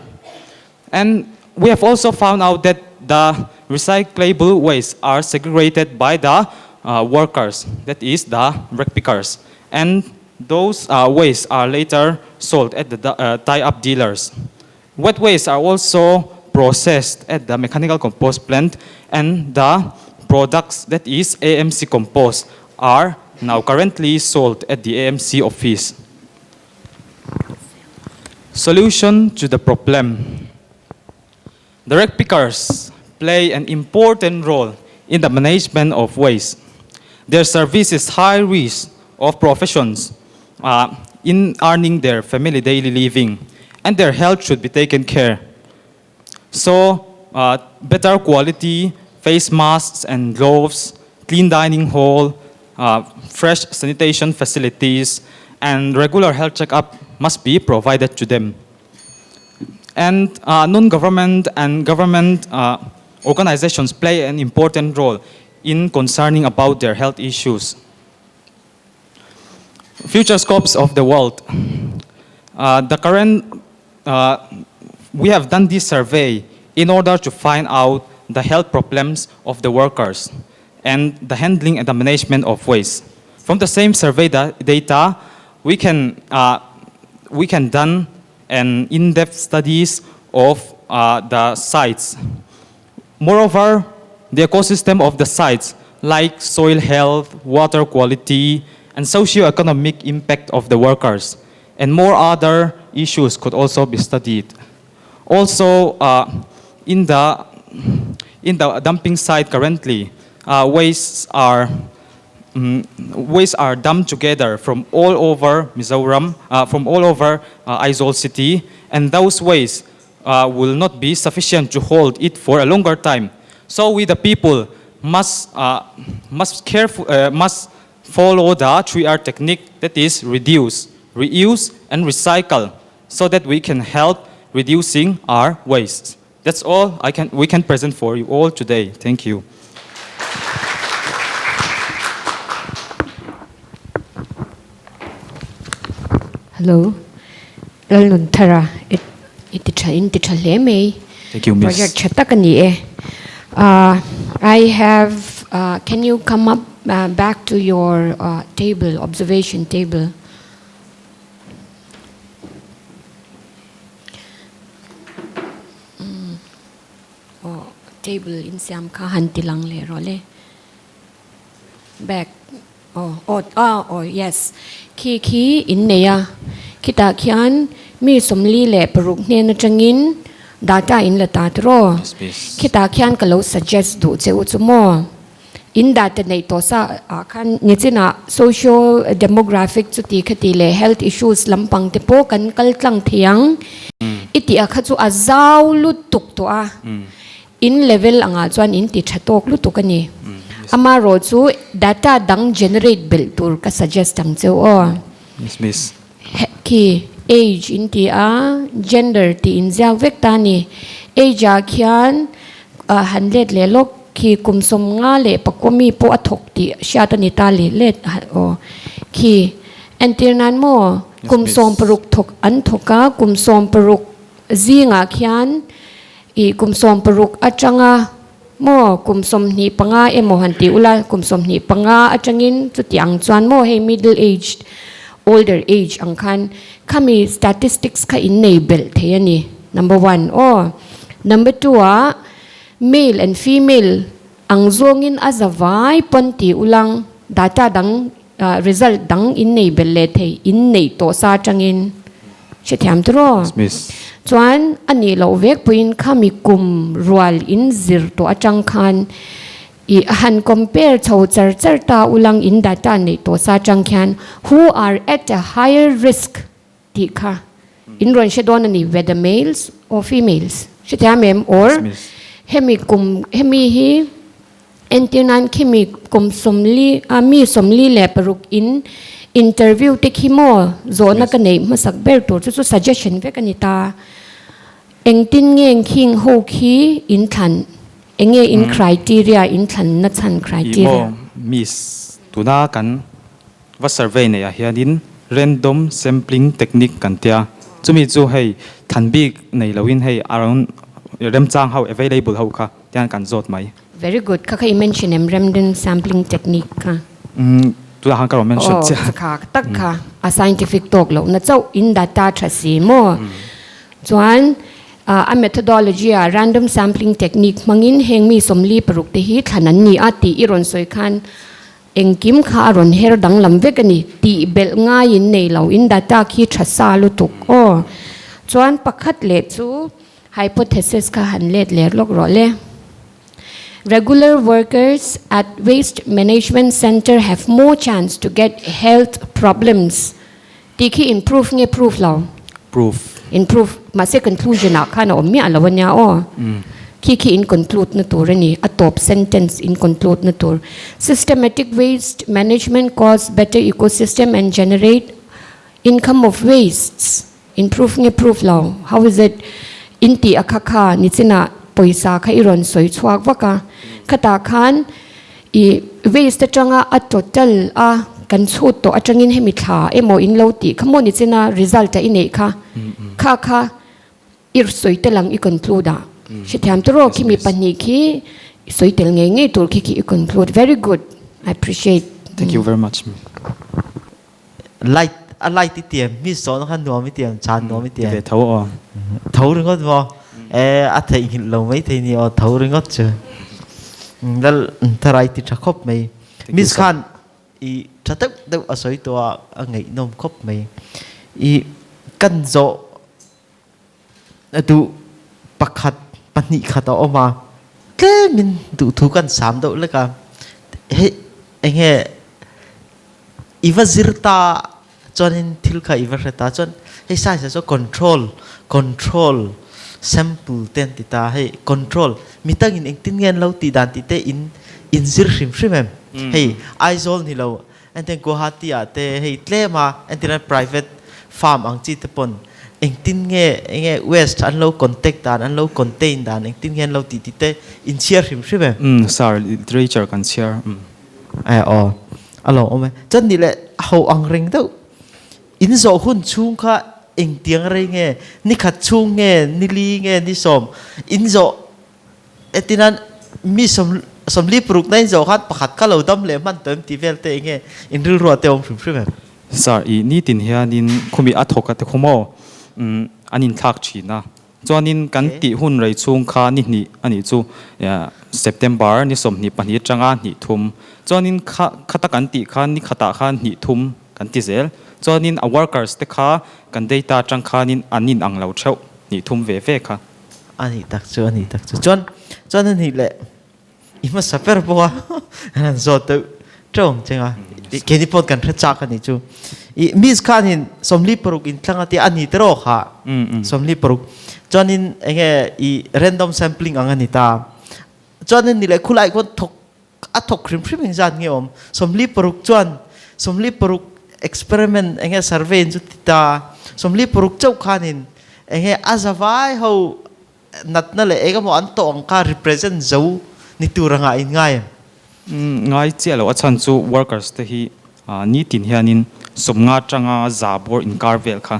And we have also found out that the recyclable waste are segregated by the workers, that is the rec pickers, and those wastes are later sold at the tie-up dealers. Wet wastes are also processed at the mechanical compost plant, and the products, that is AMC compost, are now currently sold at the AMC office. Solution to the problem. The rec pickers play an important role in the management of waste. Their service is high risk of professions in earning their family daily living, and their health should be taken care. So, better quality face masks and gloves, clean dining hall, fresh sanitation facilities, and regular health checkup must be provided to them. And non-government and government organizations play an important role in concerning about their health issues. Future scopes of the world. We have done this survey in order to find out the health problems of the workers and the handling and the management of waste. From the same survey data, we can done an in-depth studies of the sites. Moreover, the ecosystem of the sites, like soil health, water quality, and socio-economic impact of the workers, and more other issues could also be studied. Also, in the dumping site currently, wastes are dumped together from all over Mizoram, from all over Aizawl city, and those wastes will not be sufficient to hold it for a longer time. So we the people must follow the 3R technique, that is reduce, reuse, and recycle, so that we can help reducing our waste. That's all we can present for you all today. Thank you. Hello, Laluntara. Thank you, Miss. I have. Can you come up back to your table, observation table? Oh, table in Siam ka hantilang le role. Back. Oh, yes. Ki in neya. Kita kian mi somli le peruk ne na changin data in la tatro. Kita kian kalau suggest do che utumo. In data nei to sa kan nichina social demographic chuti khati le health issues lampang te po kan kaltlang thiang iti akhachu azaw lutuk to a in level anga chuan in ti thatok lutuk ani ama ro chu data dang generate bel tur ka suggest ang cheu o Miss. Ki age in ti a gender ti in zia vekta ni age a khian 100 le lok ki kumsom nga le pakomi po athok ti siata ni ta le let o ki entirnan mo kumsom peruk thok an thoka kumsom peruk zinga khian I kumsom peruk achanga mo kumsom ni panga emo hanti ula kumsom ni panga achangin chutiang chuan mo he middle aged older age angkhan kami statistics ka enable theyani number 1 number 2 male and female ang zongin azawai ponti ulang data dang result dang enable le thei in nei to sa changin chithiam tro Miss. chuan ani lo vek puin khami kum rual in zir to achang khan I han compare chho char char ta ulang in data nei to sa chang khan who are at a higher risk ti kha in ron shedon ani whether males or females chithiam or hemi hi entinan kimi kum somli ami somli le peruk in interview te khimo zona ka nei masak ber to chu suggestion ve kanita engtin ngeng king ho khi in than enge in criteria in than na chan criteria Miss tuna kan va survey ne hianin random sampling technique kan tia chumi chu hei thanbi nei lawin hei around rem chang how available how kha tian kan zot mai very good kaka mention random sampling technique ka tu hang ka mention cha kha tak kha a scientific talk lo na chau in data thasi mo chuan a methodology a random sampling technique mangin hengmi somli peruk te hi thanan ni ati iron soi khan engkim kha ron her dang lam vekani ti bel nga in nei lo in data khi thasa lu tuk chuan pakhat le chu hypothesis ka hanlet ler lok ro le regular workers at waste management center have more chance to get health problems tiki improve nge proof law improve ma se conclusion a kana ommi alawanya ki in conclude na tur ni a top sentence in conclude na tur systematic waste management cause better ecosystem and generate income of wastes improve nge proof law how is it inti akakha nichina poisa kha iron soi chuak waka khata khan I waste changa a total a kan chhut to atangin hemi thla emo in lo ti khamoni china result ta ine kha ir soitelang I conclude she tham tro kimi pani ki soitel nge tur ki conclude very good I appreciate thank you very much light ti tiam mi son khan no mi tiam chan no mi tiam ve thau thau ring ko à thấy lâu mấy thấy nhiều thấu rồi ngót chưa là thay thì chắc khóc mày Miss Khan i chắc tất đâu ở soi tua ngày nôm khóc mày i căn dọ tu pakhat pani khata oma ke min tu thu kan sam do la ka he enge iwa zirta chonin thil kha iwa reta chon he sai sa so control sample ten ti ta he control mitang in tin ngen lo ti dan ti te in zir shrim shrimem hey aizol ni lo and then Guwahati te hey tlema and then private farm ang chi te pon eng tin nge west an lo contact dan an lo contain dan eng tin ngen lo ti ti te in share shrim shrimem sir literature kan share ai alo ome chan ni le ho ang ring do in zo hun chung kha eng tiang re nge ni khat chung nge ni li nge ni som in zo etinan mi som li pruk nai zo khat pakhat ka lo dam le man tem ti vel te nge in ru ro te om shrim shrim sir i ni tin hianin khumi athok ate khumo anin thak china chuanin kan ti hun rei chung kha ni ani chu September ni som ni pani changa ni thum chuanin khata kan ti khan ni khata khan ni thum kan ti zel chuanin a workers te kha kan data chang khanin anin ang lo theu ni thum ve ve kha ani tak chu chuan ni le ima saper boa an zo te trong chenga ke ni pot kan thra cha kan ni chu i Miss Khan in somli poruk in tlanga ti ani tero kha somli poruk chuanin enge i random sampling angani ta chuanin ni le khulai ko thok khrim khrim zan nge om somli poruk experiment enge survey in chu ta somli poruk chau khanin enge azawai ho natna le ega mo an to angka represent zo ni turanga in ngai chelo achan chu workers te hi ni tin hianin somnga changa zabor in carvel kha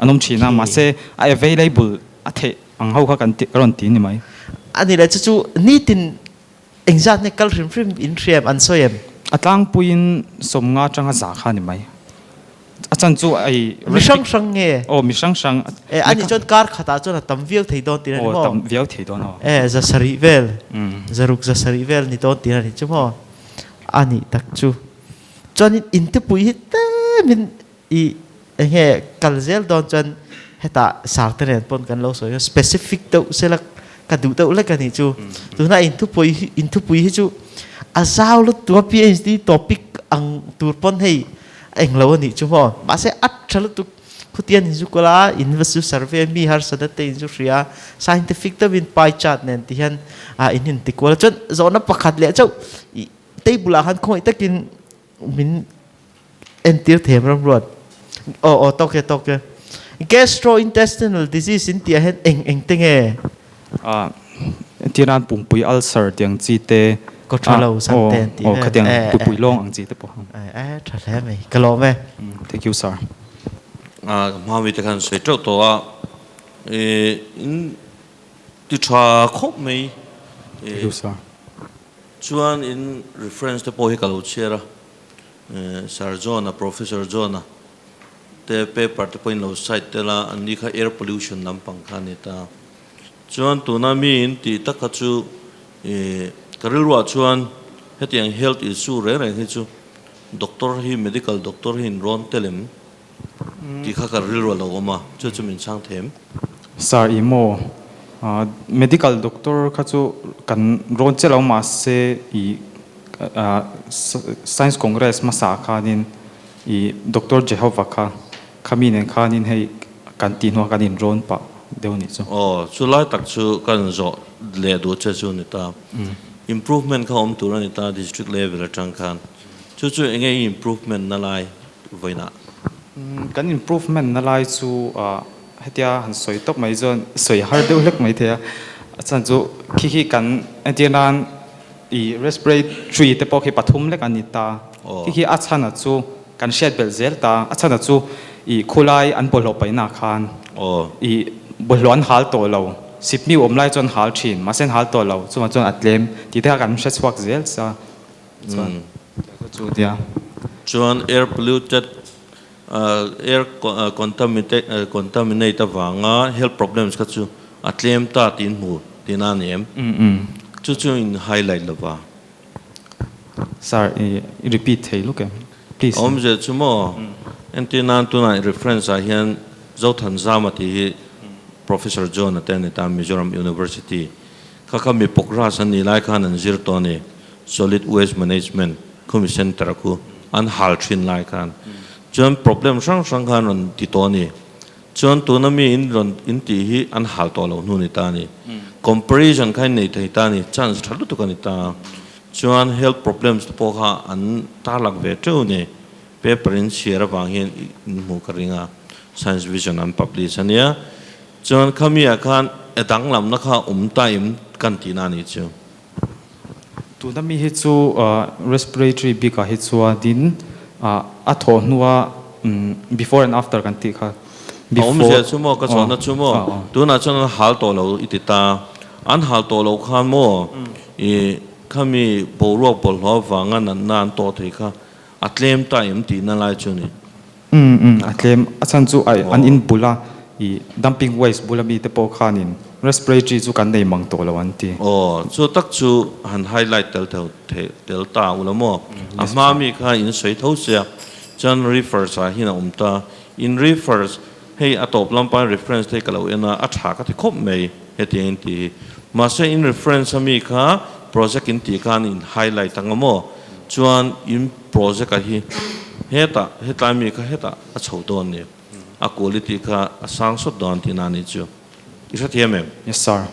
anom china ma se available athe ang ho kha kan ti ron ti ni mai ani le chu ni tin engzat ne kal rim in triam an soyem atlang puin somnga changa za kha ni mai achan chu ai mi sang nge mi sang ani chon kar khata chon tam viau thei don tin ni mo tam viau thei don za sarivel zaruk za sarivel ni don tin ni chu mo ani tak chu chon in te pui te min I enge kalzel don chon heta sarteren pon kan lo so specific to selak kadu to la kan ni chu tu na in tu pui hi chu azaw lu tu PhD topic ang tur pon hei eng lo ni chu mo ma se at chalu tu khutian ju kola investor survey mi har sadate in ju ria scientific to win pie chart nen ti han in ti kola chon zona pakhat le chau table han khoi takin min entir them ram rot toke gastrointestinal disease in ti hen eng tenge tiran pungpui ulcer tiang chi te ko thalo san ten ti khatiang pupui long ang chi te po thale me kalo me thank you sir ma vi te kan sei to in ti tha khop me thank you sir chuan in reference te po hi kalo chera Sir John Professor John te paper te point lo site te la ani kha air pollution nam pang kha ni ta chuan tuna mi in ti taka chu karilwa chuan hetiang health issue re hi chu doctor hi medical doctor hi ron telem ti kha karilwa lo ma chu min chang them sir imo medical doctor kha chu kan ron chelo ma se I science congress ma sa khanin I Dr. Jehovah kha khaminen khanin hei kan ti no kanin ron pa deuni chu chu lai tak chu kan zo le do che chu ni ta improvement kha om tur ni ta district level atang khan chu enge improvement na lai voina kan improvement na lai chu hetia han soi top mai zon soi har deu lek mai thea achan chu khi kan atianan I respiratory te pokhi pathum lek anita khi achana chu kan shed bel zel ta achana chu I khulai an bolo paina khan I bolon hal to lo sipmi omlai chon hal thin masen hal to lo chuma chon atlem ti ta kan shed swak zel sa chu dia chuan air polluted air contaminated wanga health problems ka chu atlem ta tin mu tinaniem chu in highlight lova Sir, repeat hey, look, please. je chumo entinan tuna reference a hian zothan zamati Professor John attended at Mizoram University. Kakami pokras an nilai khan an zirtoni solid waste management commission taraku an haltrin lai khan. John problem sang khan on titoni. John tunami in tihi an haltolo nunitani. Comparison kind ni tani chance thalu to kanita. John health problems to poha an talak vetuni paper in share bangin mukaringa science vision and publication ya. John kami akan edang lam nakha time kantina ni chu. To the me hitsu respiratory bika hitsua din atho nuwa before and after kantika. Before chumo ka chona chumo tu na chona hal to lo itita an hal to lo khan mo e kami boro bol ho wanga nan to thika atlem time ti na lai chuni atlem achan chu ai an in bula I dumping waste bulami te po khanin respiratory chu kan nei mang to lawan ti chu tak chu han highlight tel ta ulamo ama mi kha in soi tho sia chan refers a hina umta in refers hey atop lampa reference te kalo ena atha ka te khop mei hetien ti ma se in reference ami kha project in ti kan in highlight angamo chuan in project a hi heta mi kha heta a chhodon ni a quality ka asang so don tinani chu isa thiam yes sir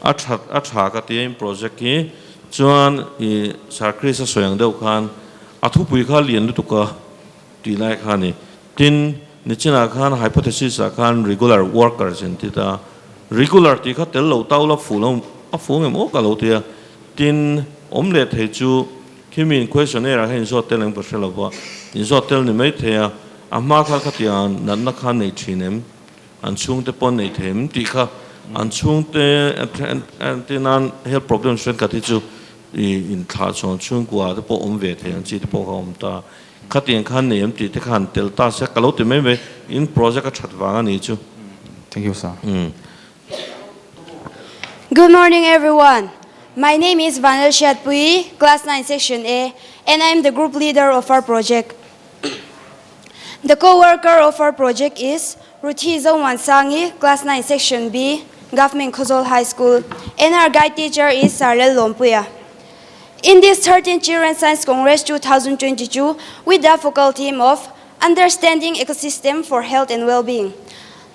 a tha ka team project ki chuan I sarkri sa soyang deu khan athu pui kha lian lu tuka ti lai khani tin nichina khan hypothesis a khan regular workers in tita regular ti kha tel lo taw la fulom a fungem o ka lo tia tin omlet he chu kimin questionnaire a hen so teleng paselo ba in so tel ni mai thea amma kha khatian nan na khan nei thinem an chung te pon nei them ti kha an chung te antinan health problems fen ka ti chu in tha chon chung kwa te po om ve the an chi te po ka om ta khatian khan nei am ti te khan tel ta se kalo te me in project ka thatwa ni chu thank you sir Good morning everyone. My name is Vanel Shatpui, class 9 section A, and I am the group leader of our project. The co-worker of our project is Rutizo Wansangi, class 9 section B, Government Khozol High School, and our guide teacher is Sarlel Lompuya. In this 13th Children's Science Congress 2022, with the focal theme of Understanding Ecosystem for Health and Well-being.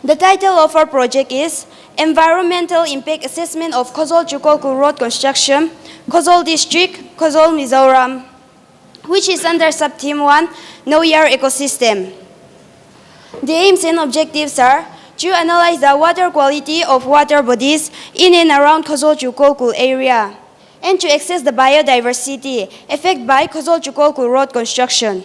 The title of our project is Environmental Impact Assessment of Khozol Chukolku Road Construction, Khozol District, Khozol Mizoram, which is under sub-theme 1, Know Your Ecosystem. The aims and objectives are to analyze the water quality of water bodies in and around Khozol Chukolku area, and to assess the biodiversity affected by Khozol Chukolku Road construction.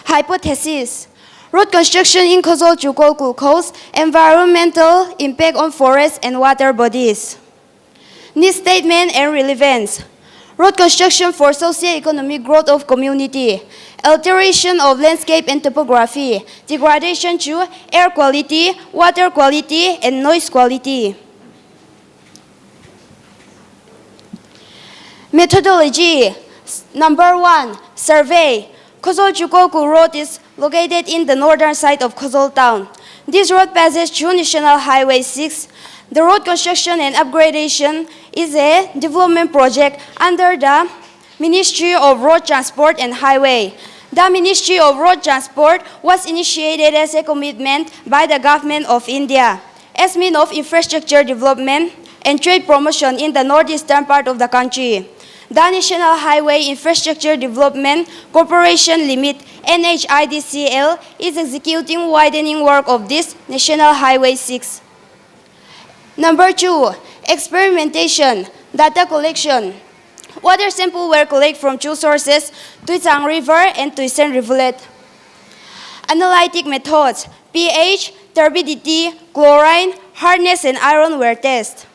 Hypothesis: road construction in Khozol Chukolku causes environmental impact on forests and water bodies. Need statement and relevance: road construction for socio-economic growth of community, alteration of landscape and topography, degradation to air quality, water quality, and noise quality. Methodology: number 1, survey. Khozol Chukolku Road is located in the northern side of Khozol town. This road passes through National Highway 6. The road construction and upgradation is a development project under the Ministry of Road Transport and Highway. The Ministry of Road Transport was initiated as a commitment by the Government of India as means of infrastructure development and trade promotion in the northeastern part of the country. The National Highway Infrastructure Development Corporation Limit NHIDCL is executing widening work of this National Highway 6. Number 2, experimentation, data collection. Water samples were collected from two sources, Tuitsang River and Tuisen Rivulet. Analytic methods, pH, turbidity, chlorine, hardness, and iron were tested.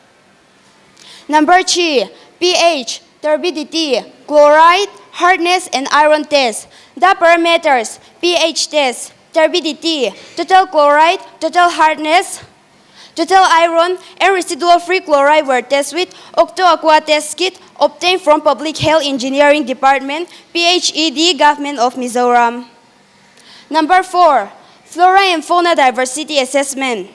Number 3, pH, turbidity, chloride, hardness, and iron test. The parameters: pH test, turbidity, total chloride, total hardness, Total iron and residual free chloride were tested with Octo-Aqua test kit obtained from Public Health Engineering Department, PHED, Government of Mizoram. Number 4, Flora and Fauna Diversity Assessment.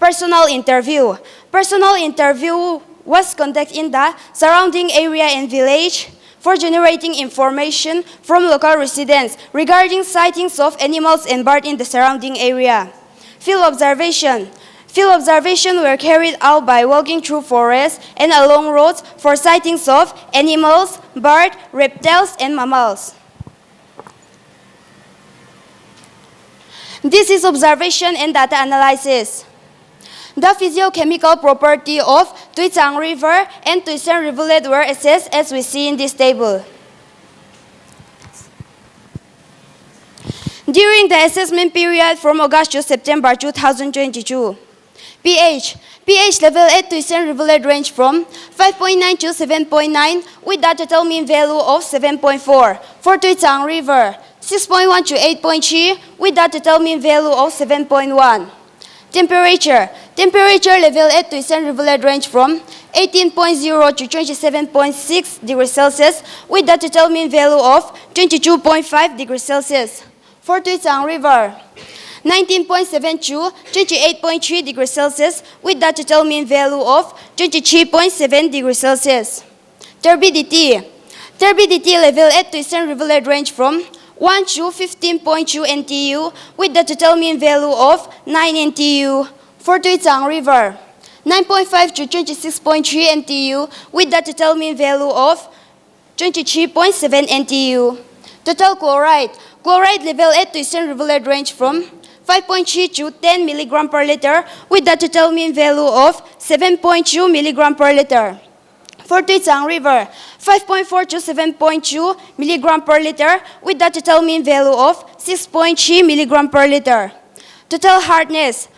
Personal interview. Personal interview was conducted in the surrounding area and village for generating information from local residents regarding sightings of animals and birds in the surrounding area. Field observation. Field observation were carried out by walking through forests and along roads for sightings of animals, birds, reptiles, and mammals. This is observation and data analysis. The physiochemical property of Tuitsang River and Tuitsang Rivulet were assessed as we see in this table. During the assessment period from August to September 2022, pH level at Tuitsang Rivulet range from 5.9 to 7.9 with the total mean value of 7.4. For Tuitsang River, 6.1 to 8.3 with the total mean value of 7.1. Temperature level at Tuitsang Rivulet range from 18.0 to 27.6 degrees Celsius with the total mean value of 22.5 degrees Celsius. For Tuitsang River, 19.7 to 28.3 degrees Celsius with the total mean value of 23.7 degrees Celsius. Turbidity level at Tuitsang Rivulet range from 1 to 15.2 NTU with the total mean value of 9 NTU. For Tuitsang River, 9.5 to 26.3 NTU with the total mean value of 23.7 NTU. Total chloride level at Tuitsang Rivulet range from 5.3 to 10 mg per liter with the total mean value of 7.2 mg per liter. For Tuitsang River, 5.4 to 7.2 mg per liter with the total mean value of 6.3 mg per liter. Total hardness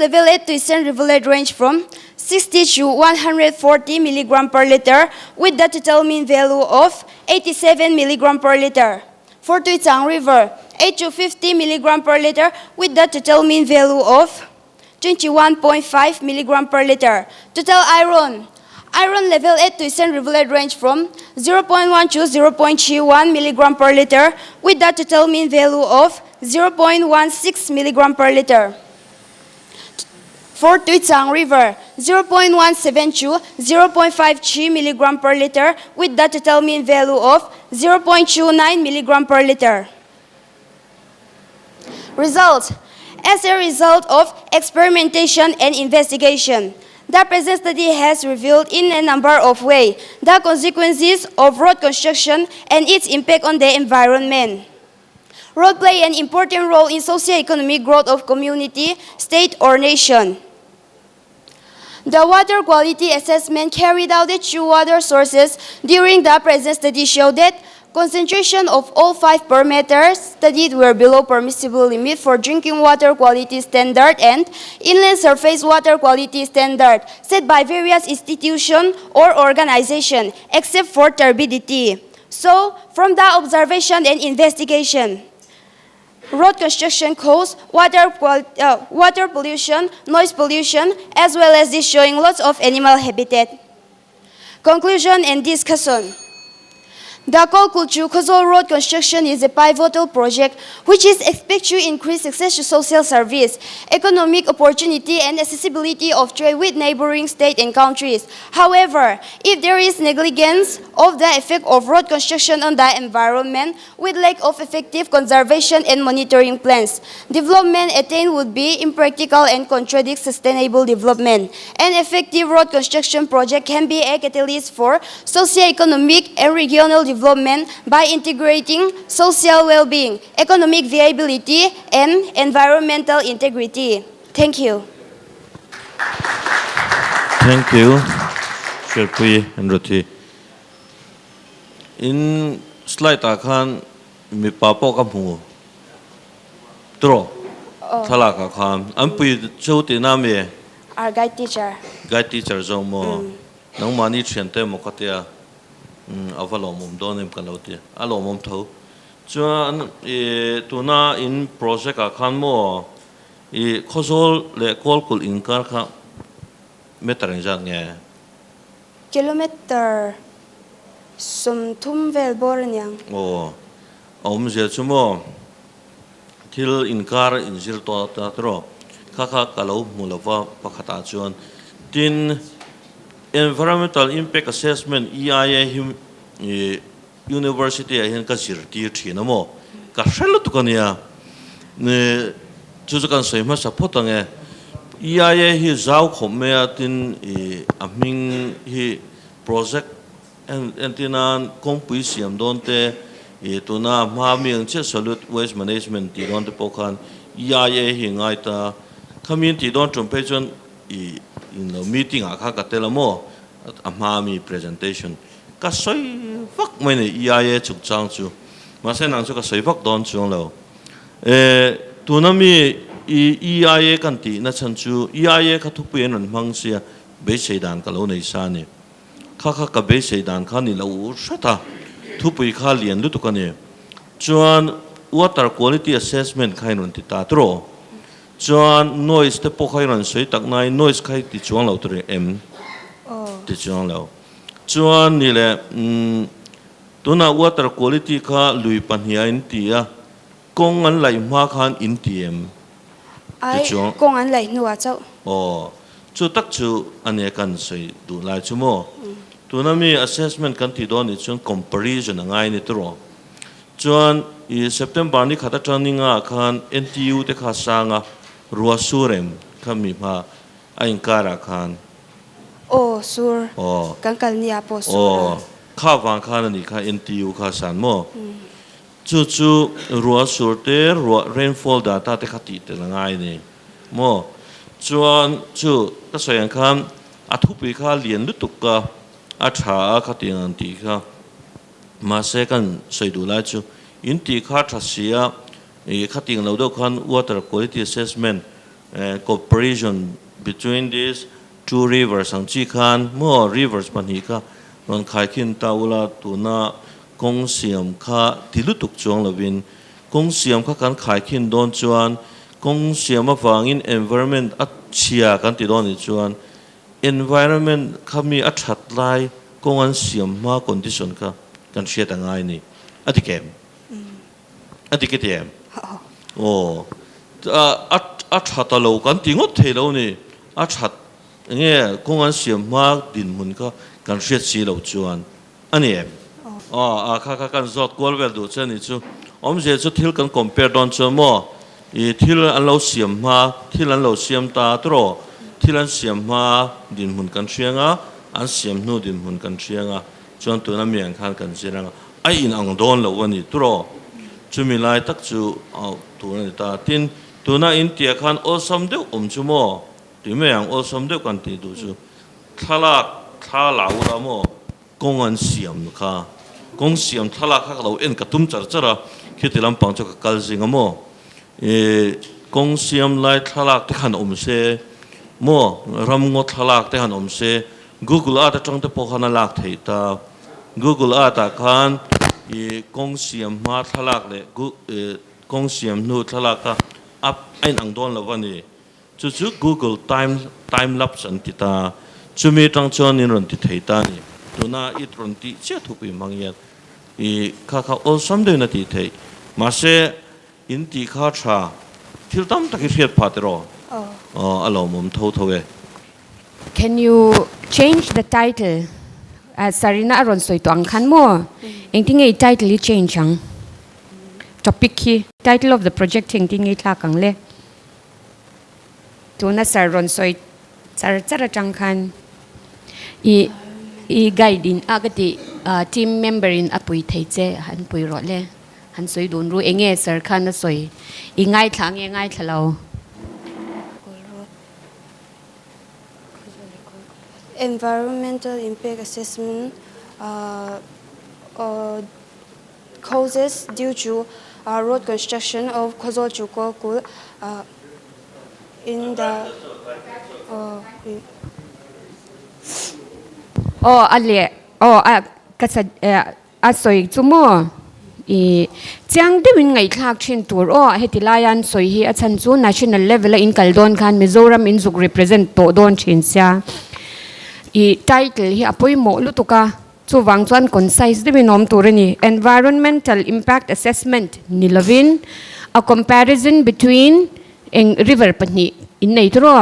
level at Tuitsang Rivulet range from 60 to 140 mg per liter with the total mean value of 87 mg per liter. For Tuitsang River, 8 to 50 mg per liter with the total mean value of 21.5 mg per liter. Total iron level at Tuitsang Rivulet range from 0.1 to 0.31 mg per liter with the total mean value of 0.16 mg per liter. For Tuitsang River, 0.17 to 0.53 mg per liter with the total mean value of 0.29 mg per liter. Results. As a result of experimentation and investigation, the present study has revealed in a number of ways the consequences of road construction and its impact on the environment. Roads play an important role in socio-economic growth of community, state, or nation. The water quality assessment carried out at two water sources during the present study showed that concentration of all 5 parameters studied were below permissible limit for drinking water quality standard and inland surface water quality standard set by various institutions or organizations, except for turbidity. So, from the observation and investigation, road construction caused water pollution, noise pollution, as well as destroying lots of animal habitat. Conclusion and discussion. The Kulchu-Kozol Road construction is a pivotal project which is expected to increase access to social service, economic opportunity, and accessibility of trade with neighboring states and countries. However, if there is negligence of the effect of road construction on the environment with lack of effective conservation and monitoring plans, development attained would be impractical and contradict sustainable development. An effective road construction project can be a catalyst for socio-economic and regional development by integrating social well-being, economic viability, and environmental integrity. Thank you. Thank you, Sherpui and Ruti. In slide akan mi papo kamu tro thalaka kan ampui choti nami Our guide teacher. guide teacher zomo nang mani chente mo katia avalomum donim kalauti alomum tho chuan tuna in project akan mo khosol le kol kul inkar kha meter jang nge kilometer sum thum vel bor nyang o je chumo thil inkar injir to ta tro kha kalau mulova pakhata chuan tin environmental impact assessment EIA university a hian ka zir ti thina mo ka hrel tu kania ne chu kan soima support ange EIA hi zau khom me atin aming hi project and tinan kongpui siam donte tuna ma miang che solute waste management ti don te pokhan EIA hi ngai ta community don trompe chon in the meeting akha ka telamo amami presentation ka soi vak mene EIA chuk chang chu ma se nang chu ka soi vak don chung lo tunami EIA kan ti na chan chu EIA ka thu pen ran mang sia be seidan ka lo nei sa ni kha ka be seidan kha ni lo sata thu pui kha lian lu tu ka ni chuan water quality assessment khain ron ti ta tro chuan noise te po khai ran soi tak nai noise khai ti chuang lo tre em ti chuang lo chuan ni le tuna water quality kha lui pan hi in ti a kong an lai ma khan in ti em ai kong an lai nuwa chau chu tak chu ane kan soi du lai chu mo tuna mi assessment kan ti don ni chuan comparison angai ni tro chuan September ni khata training a khan NTU te kha sanga Reusable kami ma ain kara khan sur kan kal nia po sur kha wang khan ni kha NTU kha san mo chu Reusable te rainfall data te khati te langai ni mo chuan chu ta soyan khan athupi kha lian lu tukka a tha khati an ti kha ma se kan soidu la chu in ti kha thasia cutting lo do khan water quality assessment cooperation between these two rivers ang chi khan mo rivers pan hi ka ron khai khin taula tuna kong siam kha tilu tuk chong lovin kong siam kha kan khai khin don chuan kong siam awangin environment at chia kan ti don ni chuan environment khami a that lai kong an siam ma condition ka kan hriat angai ni atikem atiketem a that lo kan tingot thelo ni a that nge kong an siam ma din mun ka kan hriat si lo chuan ani em kha kan zot kwal vel du chen ni chu je chu thil kan compare don chu mo thil an lo siam ma thil an lo siam ta tro thil an siam ma din mun kan hrianga an siam nu din mun kan hrianga chuan tu na miang khan kan ziranga ai in ang don lo ani tro chumi lai tak chu tu na ta tin tu na in tia khan osam de chu mo ti me ang osam de kan ti du chu thala la mo kong an siam kha kong siam thala kha lo en ka tum char chara khitilam pang chu ka kal jinga mo kong siam lai thala te khan se mo ram ngo thala te han se Google ata chang te po khana lak thei ta Google ata khan kong siam ma thalak le kong siam nu thalaka up ain ang don lo wani chu Google time lapse an ti ta chumi tang chon in ron ti thei ta ni tuna it ron ti che thu pi mangyat kha all sam de na ti thei ma se in ti kha tha thil tam ta ki fiat phatero alo mom tho Can you change the title? Sarina aron soi tuang khan mo. Engting ei title change ang. Topic ki title of the project engting ei tla kang le. Tuna saron soi chara chang khan. I guide in agati team member in apui thei che han pui ro le. Han soi don ru enge sar khan na soi. I ngai thlang e ngai thalo. Environmental impact assessment causes due to road construction of Khozol Chukokul in the ale kasad asoi chumo chiang de win ngai thak thin tur o hetilayan soi hi a chan chu national level in kaldon khan Mizoram in zuk represent to don thin sia title hi apoi mo lutuka chu wang chuan concise de binom turani environmental impact assessment nilovin a comparison between river pani in nei tro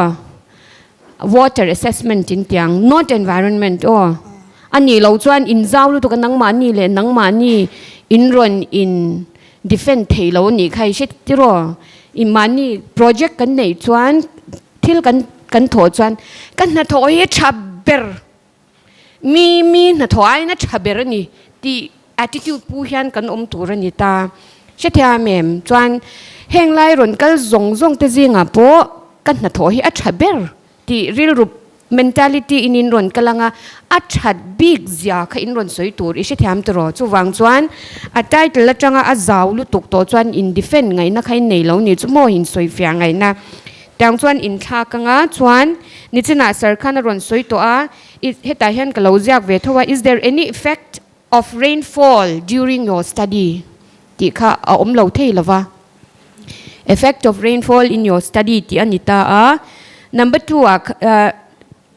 water assessment in tiang not environment ani lo chuan in zau lu to kan nang mani le nang mani in ron in defend thelo ni khai shet tiro I mani project kan nei chuan thil kan tho chuan kan na tho he chaber mi na tho ai na chaber ni ti attitude pu hian kan tur ani ta shetia mem chuan heng lai ron kal zong te zinga po kan na tho hi a chaber ti real rup mentality in ron kalanga a chat big zia kha in ron soi tur ise thiam tro chu wang chuan a title la tanga a zaw lu tuk to chuan in defend ngai na khai nei lo ni chu mo hin soi fia ngai na tang chuan in tha kanga chuan ni china sar khan ron soi to a heta hian ka lo ziak ve thowa is there any effect of rainfall during your study ti kha a om lo thei lawa effect of rainfall in your study ti anita a number 2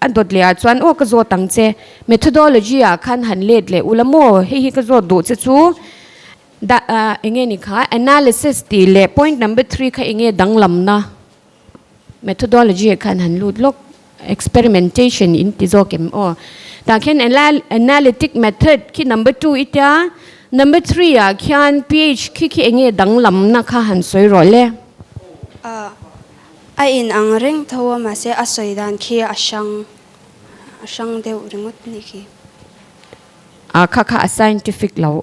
adot le chuan ka zo tang che methodology a khan han let le ulamo hi ka zo do che chu da enge ni kha analysis ti le point number 3 kha enge danglam na methodology khan han lut lok experimentation in ti zo kem ta khen analytic method ki number 2 ita number 3 a khan ph ki enge danglam na kha han soi ro le a in ang reng thawa ma se a soidan khi asang deu ringot ni khi kha scientific law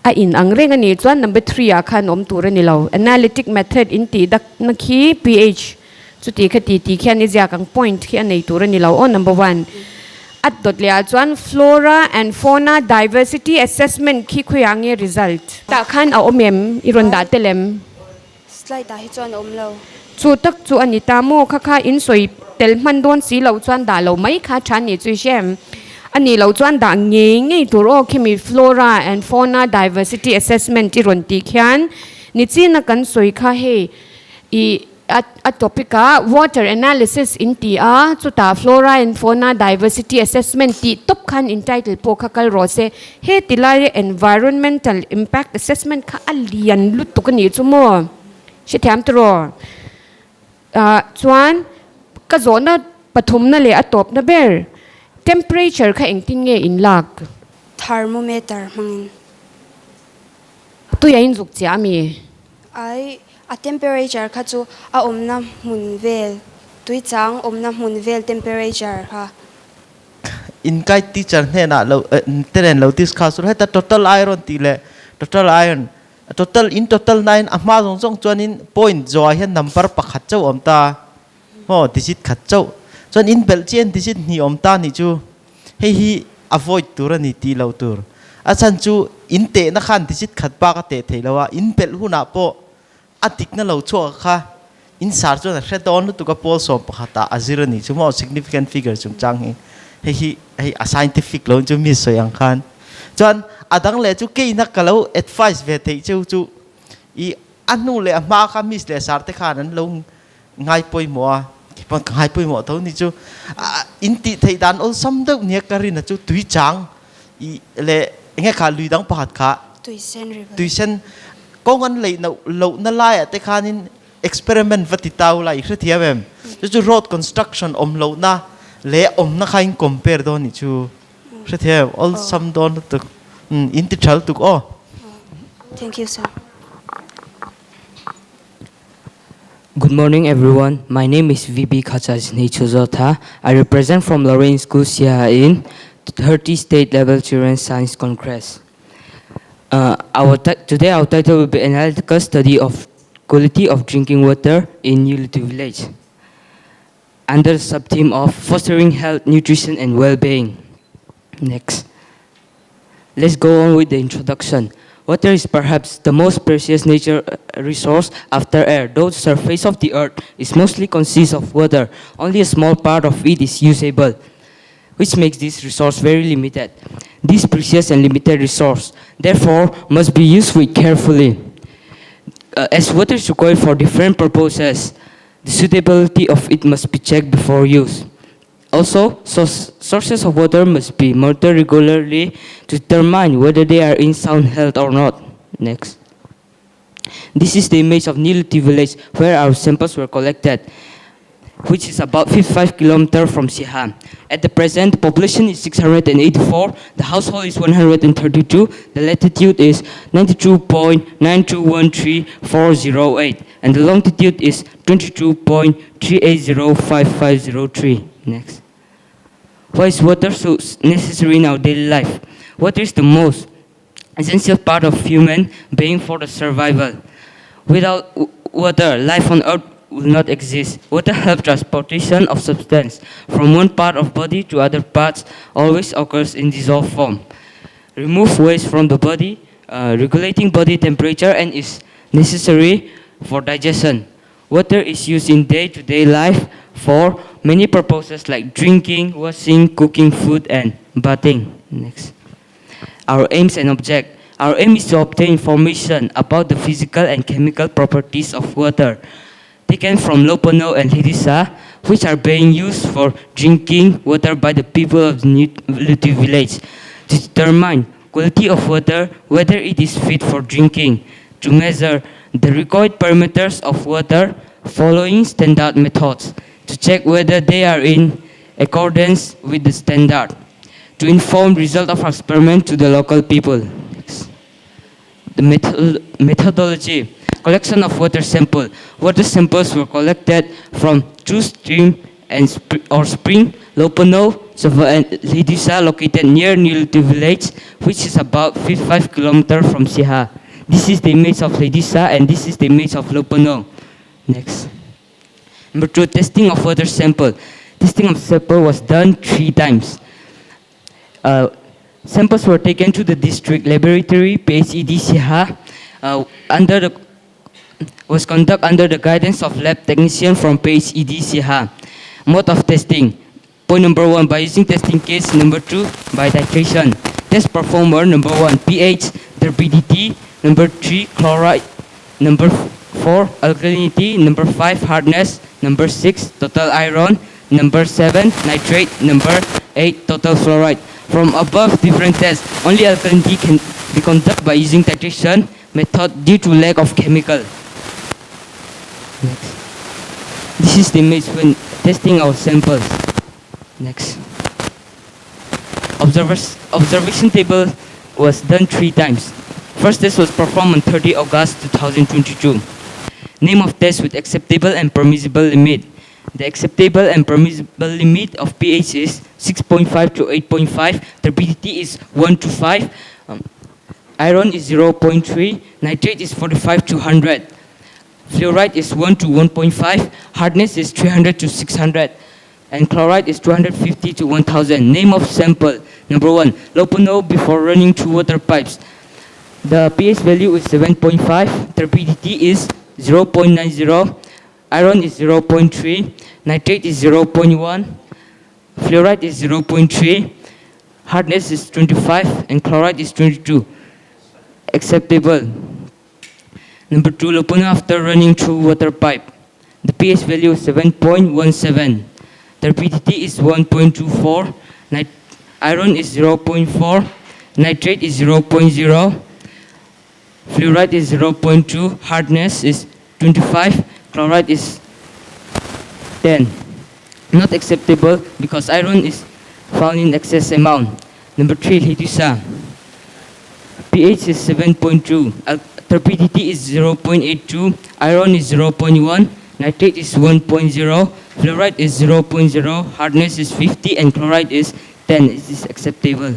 a in ang reng ani chuan number 3 a khan om tur ani lo analytic method in ti dak na khi ph chu ti kha ti khian izia kang point khi anei tur ani lo number 1 at dot le chuan flora and fauna diversity assessment khi khuyang result ta khan a omem iron da telem slide ta hi chuan om lo chu tak chu anita mo kha in soi tel man don si lo chuan da lo mai kha than ni chu shem ani lo chuan da nge tur khimi flora and fauna diversity assessment I ron ti khian ni china kan soi kha he a topica water analysis in ti a chu ta flora and fauna diversity assessment ti top khan in title po kha kal ro se he tilai environmental impact assessment kha alian lut tu kan ni chu mo she tham tro chuan ka zona pathum na le atop na ber temperature kha engtin nge in lak thermometer mangin tu ya in zuk cha mi ai a temperature kha chu a omna mun vel tui chang omna mun vel temperature ha in kai teacher ne na lo teren lo tis kha sur heta total iron ti le total iron total in total 9 ama jong chuan in point zo hian number pakhat chau om ta digit khat chau chuan in bel chen digit ni om ta ni chu hi avoid tur ani ti lo tur a chan chu in te na khan digit khat pa ka te theilawa in bel huna po atik na lo chu kha in sar chu na hre don tu ka pol som pakhata azir ani chu mo significant figure chung chang hi a scientific lo chu mi so yang khan chuan adang le chu ke na kalo advice ve thei chu I anu le ma kha mis le sar te khan an lo ngai poi mo pon ngai poi mo tho ni chu in ti thei dan ol sam deuh ne karin chu tui chang I le nge kha lui dang pahat kha tuition kong an le lo na lai te khan in experiment vati tau lai hre thiamem chu road construction om lo na le om na khain compare do ni chu hre thiam all sam don tu in ti chal tuk thank you sir. Good morning, everyone. My name is VB Khachajnechuzotha. I represent from Lorraine School here in 30 State Level Children's Science Congress. Today our title will be Analytical Study of Quality of Drinking Water in Uliti Village, under the sub-theme of Fostering Health, Nutrition and Well-being. Next. Let's go on with the introduction. Water is perhaps the most precious nature resource after air. Though the surface of the earth is mostly consists of water, only a small part of it is usable. which makes this resource very limited. This precious and limited resource, therefore, must be used with carefully. As water is required for different purposes, the suitability of it must be checked before use. Also, sources of water must be monitored regularly to determine whether they are in sound health or not. Next. This is the image of Niloti village where our samples were collected, which is about 55 kilometers from Siha. At the present, the population is 684, the household is 132, the latitude is 92.9213408, and the longitude is 22.3805503. Next. Why is water so necessary in our daily life? Water is the most essential part of human being for the survival. Without water, life on earth will not exist. Water helps transportation of substance from one part of body to other parts always occurs in dissolved form. Remove waste from the body, regulating body temperature, and is necessary for digestion. Water is used in day-to-day life for many purposes like drinking, washing, cooking food, and bathing. Next. Our aims and object. Our aim is to obtain information about the physical and chemical properties of water taken from Lopono and Hidisa, which are being used for drinking water by the people of the Niloti village, to determine quality of water, whether it is fit for drinking, to measure the required parameters of water following standard methods, to check whether they are in accordance with the standard, to inform result of experiment to the local people. The methodology. Collection of water sample. Water samples were collected from two stream and spring, Lopono, Sava, and Hidisa, located near Niloti village, which is about 55 kilometers from Siha. This is the image of Hidisa, and this is the image of Lopono. Next. Number 2, testing of water sample. Testing of sample was done 3 times. Samples were taken to the district laboratory, PHED Siha, was conducted under the guidance of lab technician from PHED Siha. Mode of testing. Point number 1, by using testing kits. Number 2, by titration. Test performed were number 1, pH, turbidity. Number 3, chloride. Number 4, alkalinity. Number 5, hardness. Number 6, total iron. Number 7, nitrate. Number 8, total fluoride. From above different tests, only alkalinity can be conducted by using titration method due to lack of chemical. Next. This is the image when testing our samples. Next. Observation table was done 3 times. First test was performed on 30 August 2022. Name of test with acceptable and permissible limit. The acceptable and permissible limit of pH is 6.5 to 8.5. Turbidity is 1 to 5. Iron is 0.3. Nitrate is 45 to 100. Fluoride is 1 to 1.5. Hardness is 300 to 600. And chloride is 250 to 1000. Name of sample. Number 1, Lopono before running through water pipes. The pH value is 7.5. Turbidity is 0.90. Iron is 0.3. Nitrate is 0.1. Fluoride is 0.3. Hardness is 25. And chloride is 22. Acceptable. Number 2, Lopono after running through water pipe. The pH value is 7.17. Turbidity is 1.24. Iron is 0.4. Nitrate is 0.0. Fluoride is 0.2. Hardness is 25. Chloride is 10. Not acceptable because iron is found in excess amount. Number 3, Hidisa. pH is 7.2. Turbidity is 0.82. Iron is 0.1. Nitrate is 1.0. Fluoride is 0.0. Hardness is 50 and chloride is 10. This is acceptable.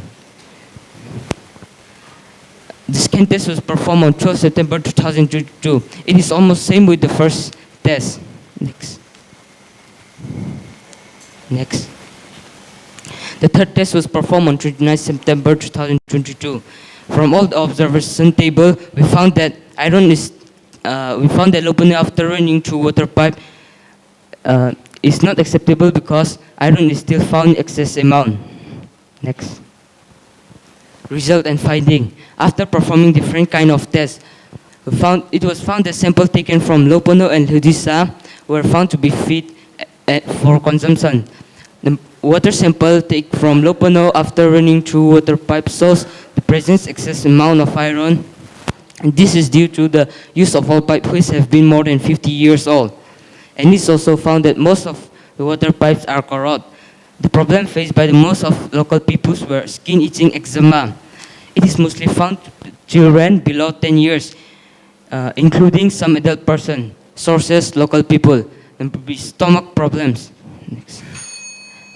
The scan test was performed on 12 September 2022. It is almost same with the first test. Next. The third test was performed on 29 September 2022. From all the observation table, we found that Lopono after running through water pipe is not acceptable because Iron is still found in excess amount. Next. Result and finding. After performing different kind of tests, it was found that samples taken from Lopono and Ludisa were found to be fit for consumption. The water sample taken from Lopono after running through water pipe shows the presence excess amount of iron. And this is due to the use of all pipes which have been more than 50 years old. And it's also found that most of the water pipes are corroded. The problem faced by the most of local peoples were skin itching eczema. It is mostly found to children below 10 years, including some adult person, sources, local people, and stomach problems. Next.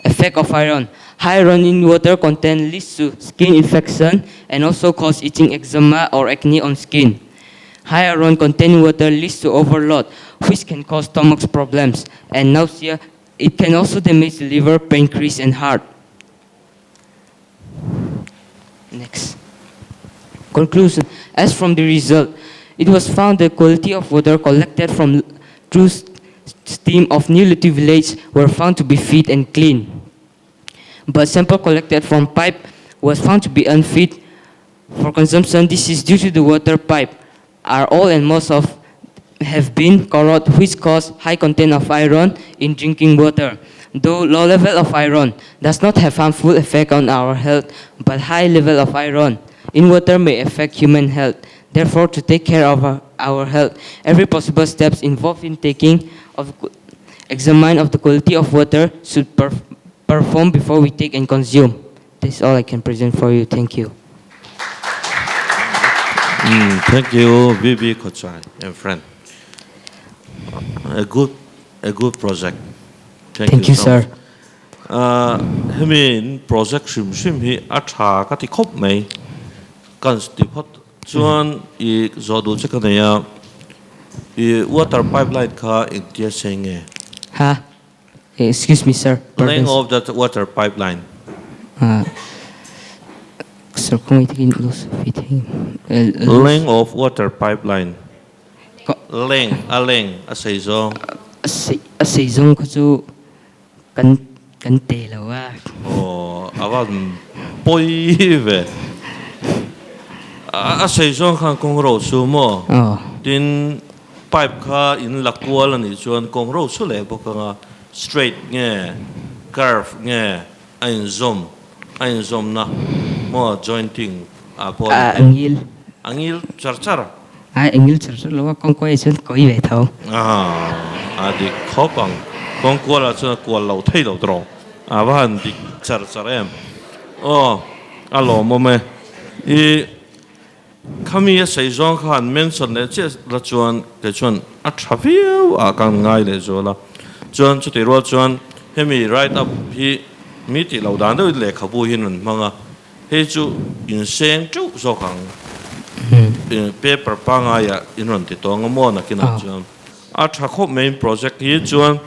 Effect of iron. High iron in water content leads to skin infection and also cause itching eczema or acne on skin. High iron content in water leads to overload, which can cause stomach problems and nausea. It can also damage the liver, pancreas, and heart. Next. Conclusion. As from the result, it was found the quality of water collected from through stream of Nility village were found to be fit and clean. But sample collected from pipe was found to be unfit for consumption. This is due to the water pipe are all and most of have been corroded, which cause high content of iron in drinking water. Though low level of iron does not have harmful effect on our health, but high level of iron in water may affect human health. Therefore, to take care of our health, every possible steps involved in examine of the quality of water should perform before we take and consume. This is all I can present for you. Thank you. Thank you, Bibi Kochai and friend. A good project. Thank you, sir. I mean, project shim hi acha ka ti khop mai kan sti phot chuan I zodu che kan ya I water pipeline kha India senge. Ha? Excuse me, sir. Length of that water pipeline. Sir, kung itikin lose fitting. Length of water pipeline. Length, a season. A season ko chu kan te lawa. Oh, awan poi ve. A season khan kong ro su mo. Oh. Tin pipe kha in lakwal ani chuan kong ro su le bo ka straight nge curve nge ein zom na mo jointing a po. Angil char. Angil char lawa kong ko isun ko I ve thau. Di khopang kong ko la chu ko lo thei lo tro. Awan di char em. Oh, alo mo me. I kami a season khan mention le che la chuan ke chuan a thaviu a kan ngai le zo la chuan chu ti ro chuan hemi right up hi mi ti lo dan do le khabu hin manga he chu in seng chu so khang paper panga ya in ron ti tong mo na kina chuan a tha kho main project hi chuan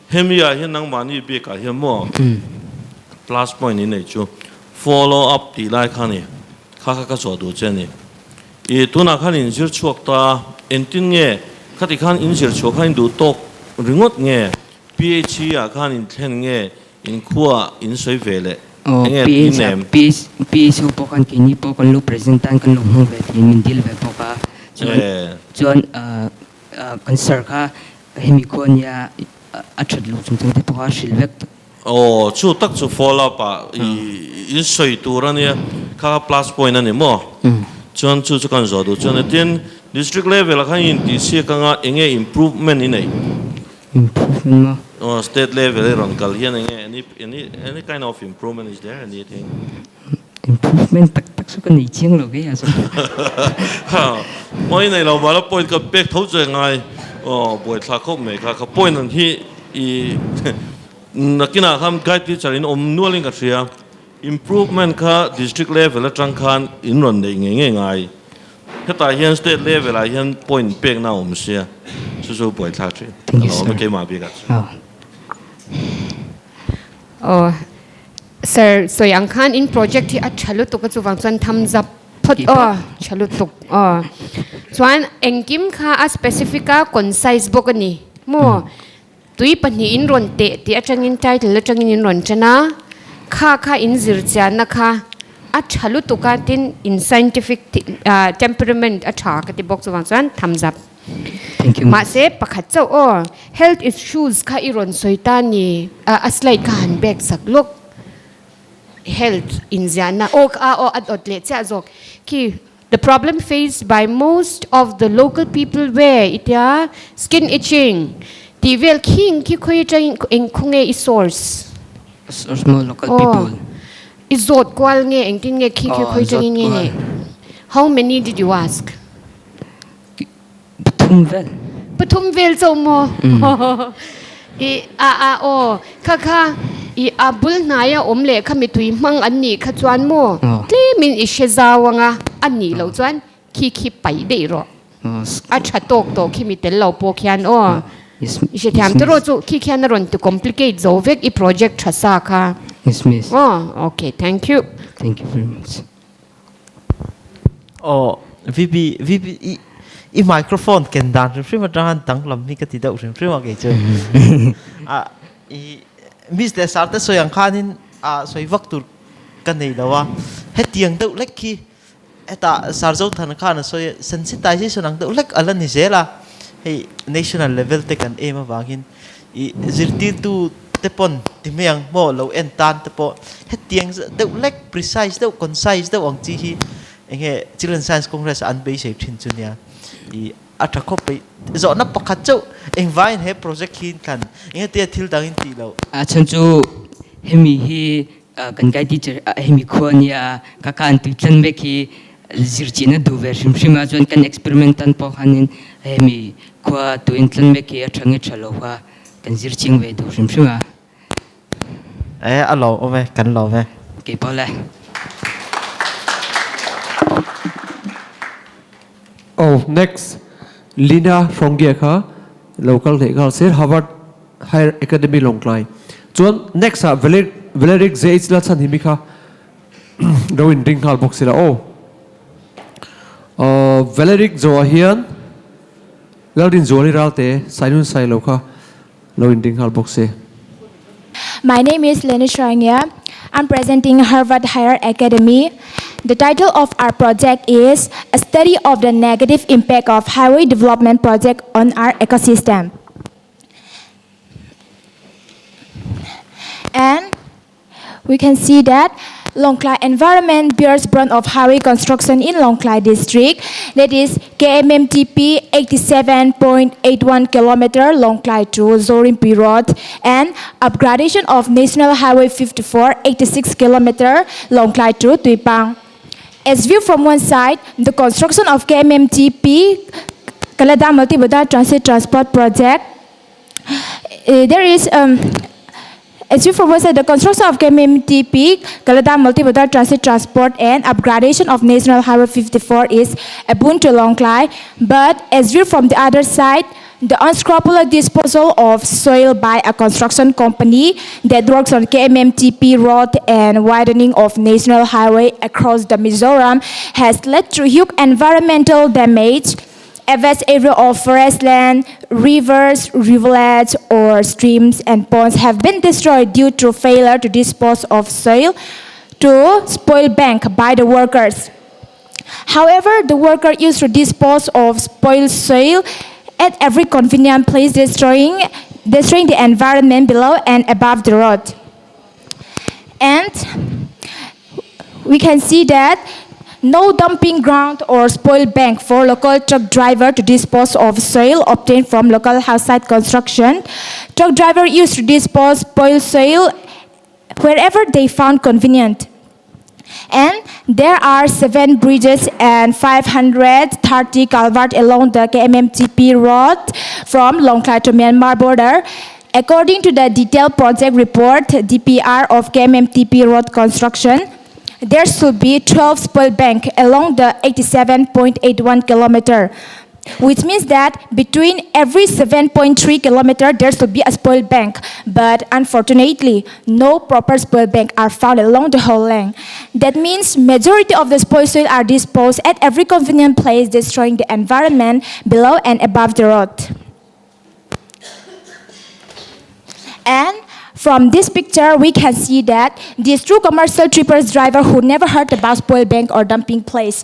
hemi a hin nang mani be ka hi mo plus point in nei chu follow up ti lai khani kha so do chen ni I tuna khan in sir chuak ta entin nge khati khan in sir chuak khan du tok ringot nge PH a khan in thlen nge in khuwa in soi vele PH po kan kini po kan lu presentan kan lu mu ve tin dil ve po ka chuan kan sir kha hemi kon ya a that lu chung te po ka silvek oh chu tak chu follow pa in soi turan ya kha plus point ani mo chuan chu kan zo do chuan tin district level khan in DC ka nga enge improvement in nei improvement oh state level ron kal hian enge any kind of improvement is there anything improvement tak su kan nei chiang lo ge ya so ha moi nei lo ba la point ka pek thau che ngai oh boi thla khop me kha point an hi I nakina kham guide teacher in nualing ka thria improvement ka district level atang khan in ron nei nge ngai heta hian state level a hian point pek na sia su boi thla thri me ke ma bi ka oh sir so yang khan in project hi a chalu to ka chu wang chuan thumbs up phot chalu tuk chuan engkim kha a specific concise bokani mo tui pani in ron te atangin title atangin in ron chana kha in zircha na kha a chalu tukatin in scientific temperament a tha ka ti bok chuwang chuan thumbs up. Thank you. Ma se pakhat chau o health issues kha iron soitani a slide ka han back sak lok health in ziana o adotle cha zok ki the problem faced by most of the local people where it are skin itching ti vel king ki khoi tang eng khunge is source Small local people. izot kwal nge eng tin nge ki khoi tang nge how many did you ask Patum vel so mo kha I abul naya omle kamitui mang ani kha chuan mo tle min I shezawanga ani lo chuan ki pai de ro a thatok to ki mi tel lo po khian o je thiam to ro chu ki khian ron to complicate zo vek I project thasa kha Yes, miss. Okay, thank you. Thank you very much. VP I microphone can dan free ma dan tang lam mi ka ti dau free ma ke chu Miss the Sarta so yang khanin so vak tur kan nei lawa hetiang dau lek ki eta sarzo than khan so sensitization ang dau lek alan ni zela hey national level te kan ema wangin I zirti tu tepon timyang mo lo entan tepo hetiang dau lek precise dau concise dau ang chi hi enge children science congress an be shape thin chunia I atakop zo na pakhat chau invite he project hin kan enge te thil dangin ti lo Chanchu hemi hi kan kai teacher hemi khonia kakan tu tlan me ki zirchina du ver shima jon kan experimentan po hanin hemi khwa tu in tlan me ki athange chalowa kan zirching ve du shima alo ome kan lo me ke pole Oh, next, Lina from Giaka, local legal said Harvard Higher Academy Long Clay. So next, Valeric Zaitz Latsan Himika, Rowan Drinkal Boxilla. Valeric Zoahian, Lardin Zoli Ralte, Sinun Siloka, Rowan Drinkal Boxe. My name is Lena Shrangya. I'm presenting Harvard Higher Academy. The title of our project is A Study of the Negative Impact of Highway Development Project on Our Ecosystem. And we can see that Longklai environment bears brunt of highway construction in Longklai district, that is KMMTP 87.81 kilometer Longklai to Zorimpi Road, and upgradation of National Highway 54 86 kilometer Longklai to Tuipang. As viewed from one side, the construction of KMMTP Kalada Multimodal Transit Transport Project, there is as you from the construction of KMMTP, Kalada Multimodal Transit Transport and upgradation of National Highway 54 is a boon to Longklai. But as viewed from the other side, the unscrupulous disposal of soil by a construction company that works on KMMTP road and widening of National Highway across the Mizoram has led to huge environmental damage. A vast area of forest land, rivers, rivulets, or streams and ponds have been destroyed due to failure to dispose of soil to spoil bank by the workers. However, the worker used to dispose of spoiled soil at every convenient place, destroying the environment below and above the road. And we can see that no dumping ground or spoil bank for local truck driver to dispose of soil obtained from local house site construction. Truck driver used to dispose spoil soil wherever they found convenient. And there are 7 bridges and 530 culverts along the KMMTP road from Longklai to Myanmar border. According to the detailed project report, DPR of KMMTP road construction, there should be 12 spoil bank along the 87.81 kilometer, which means that between every 7.3 kilometer there should be a spoil bank. But unfortunately, no proper spoil bank are found along the whole length. That means majority of the spoil soil are disposed at every convenient place, destroying the environment below and above the road. From this picture, we can see that these two commercial trippers driver who never heard about spoil bank or dumping place.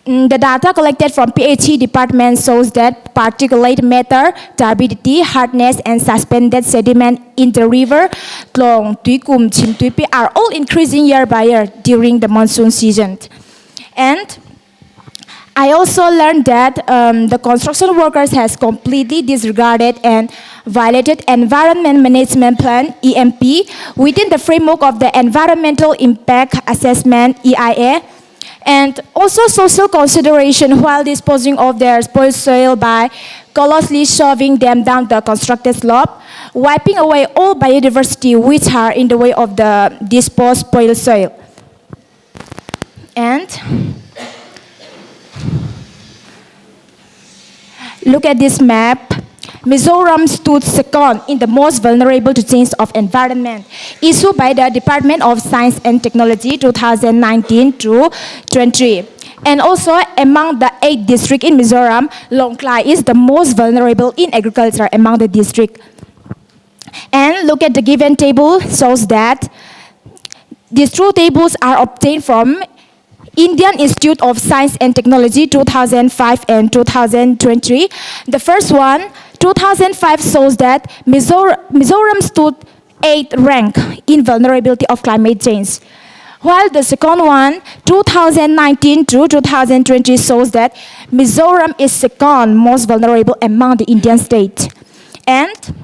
The data collected from PhD department shows that particulate matter, turbidity, hardness, and suspended sediment in the river Klong, Tuikum, Chim Tuipi are all increasing year by year during the monsoon season. And I also learned that the construction workers has completely disregarded and violated Environment Management Plan (EMP) within the framework of the Environmental Impact Assessment (EIA), and also social consideration while disposing of their spoiled soil by callously shoving them down the constructed slope, wiping away all biodiversity which are in the way of the disposed spoiled soil. And look at this map. Mizoram stood second in the most vulnerable to change of environment, issued by the Department of Science and Technology 2019-23. And also among the 8 districts in Mizoram, Longklai is the most vulnerable in agriculture among the districts. And look at the given table, shows that these two tables are obtained from Indian Institute of Science and Technology 2005 and 2023. The first one, 2005, shows that Mizoram stood 8th rank in vulnerability of climate change. While the second one, 2019 to 2020, shows that Mizoram is second most vulnerable among the Indian states. And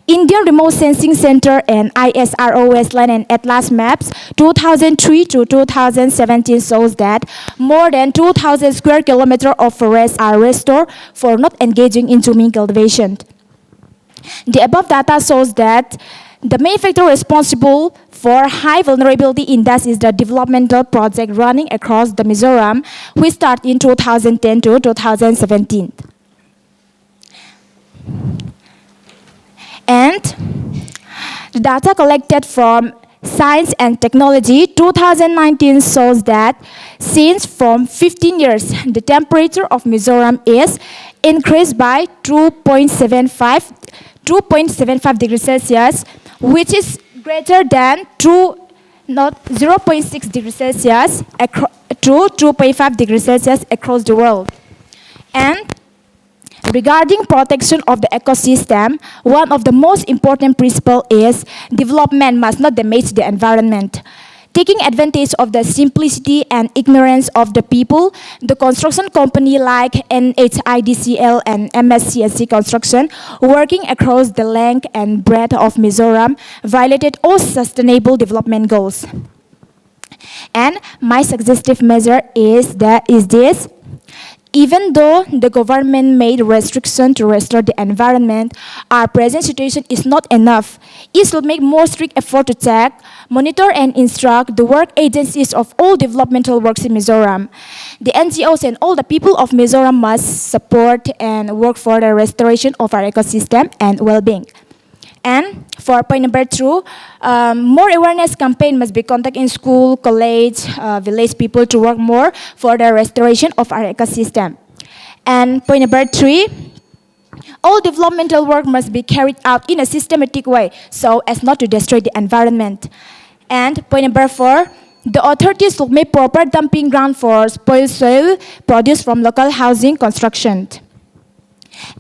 Indian Remote Sensing Center and ISRO Wasteland and Atlas Maps 2003 to 2017 shows that more than 2,000 square kilometers of forests are restored for not engaging in zooming cultivation. The above data shows that the main factor responsible for high vulnerability index is the developmental project running across the Mizoram, which started in 2010 to 2017. And the data collected from Science and Technology 2019 shows that since from 15 years, the temperature of Mizoram is increased by 2.75 degrees Celsius, which is greater than 0.6 degrees Celsius to 2.5 degrees Celsius across the world. And regarding protection of the ecosystem, one of the most important principles is development must not damage the environment. Taking advantage of the simplicity and ignorance of the people, the construction company like NHIDCL and MSCSC Construction, working across the length and breadth of Mizoram, violated all sustainable development goals. And my suggestive measure is this. Even though the government made restrictions to restore the environment, our present situation is not enough. It should make more strict effort to check, monitor and instruct the work agencies of all developmental works in Mizoram. The NGOs and all the people of Mizoram must support and work for the restoration of our ecosystem and well-being. And for point number 2, more awareness campaign must be conducted in school, college, village people to work more for the restoration of our ecosystem. And point number 3, all developmental work must be carried out in a systematic way so as not to destroy the environment. And point number 4, the authorities will make proper dumping ground for spoiled soil produced from local housing construction.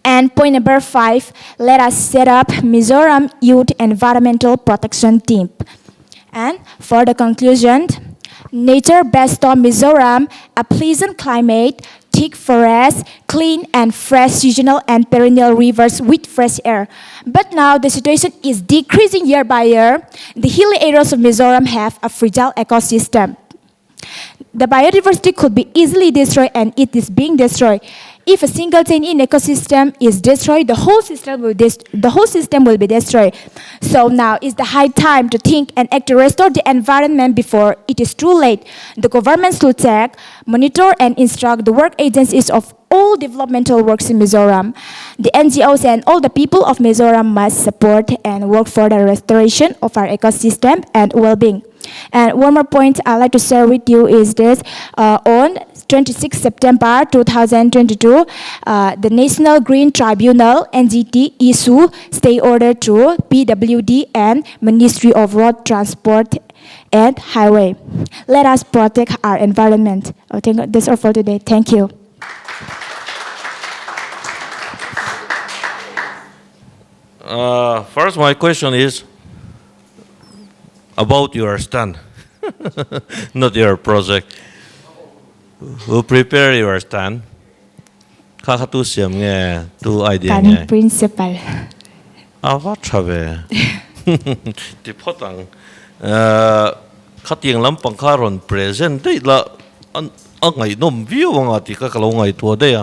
And point number 5, let us set up Mizoram Youth Environmental Protection Team. And for the conclusion, nature bestowed Mizoram a pleasant climate, thick forests, clean and fresh seasonal and perennial rivers with fresh air. But now the situation is decreasing year by year. The hilly areas of Mizoram have a fragile ecosystem. The biodiversity could be easily destroyed, and it is being destroyed. If a single chain in ecosystem is destroyed, the whole system will be destroyed. So now is the high time to think and act to restore the environment before it is too late. The governments should check, monitor and instruct the work agencies of all developmental works in Mizoram. The NGOs and all the people of Mizoram must support and work for the restoration of our ecosystem and well-being. And one more point I'd like to share with you is this. On 26 September 2022, the National Green Tribunal, NGT, issued stay order to PWD and Ministry of Road Transport and Highway. Let us protect our environment. That's all for today. Thank you. First, my question is about your stand, not your project. Who prepare your stand? Kakatu siam nge, tu idea nge. Principal. What have? Di potang. Katiang lampang karon present day la ang ngay nom view ang ati kakalaw ngay tuwa day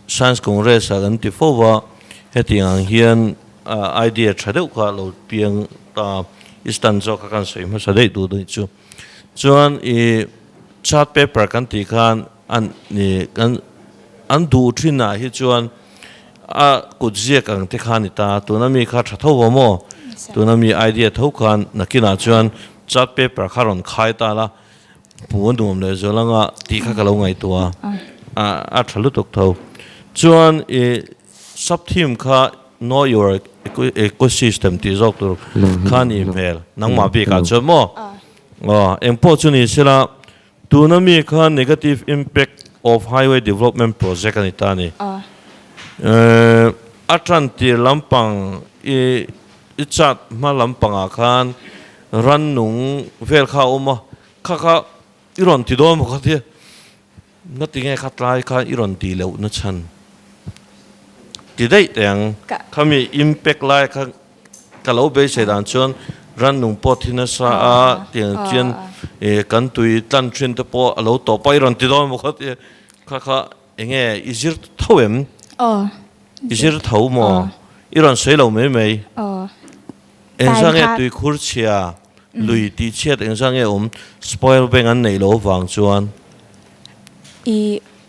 Science Congress ang tifowa heti ang hiyan idea chadaw ka lo piang istanzo kakan sa ima sa day do chu chuan chart paper kan ti kan an du thina hi chuan kudzia kang te khan ta tu na mi kha thathaw mo tu na mi idea thau khan nakina chuan chart paper kharon khai ta la puandum le zolanga ti kha kalo ngai tua thalu tok thau chuan sub team kha know your ecosystem ti zok tur khan email nang ma bi ka chu mo empo chuni sila tu na mi kha negative impact of highway development project ani ta ni Atlanti lampang chat ma lampang akan ran nung vel kha oma kha iron ti do mo kha ti nothing e khatlai kha iron ti lo na chan ti dei teng khami impact lai kha kalo be se dan chon ran nung pothina sa a tiang chen kan tui tan trin te po alo to pa iron ti do mo kha ti kha enge izir thawem isir thau mo iron selo me me engsange tui khurchia lui ti chet engsange spoil beng an nei lo wang chuan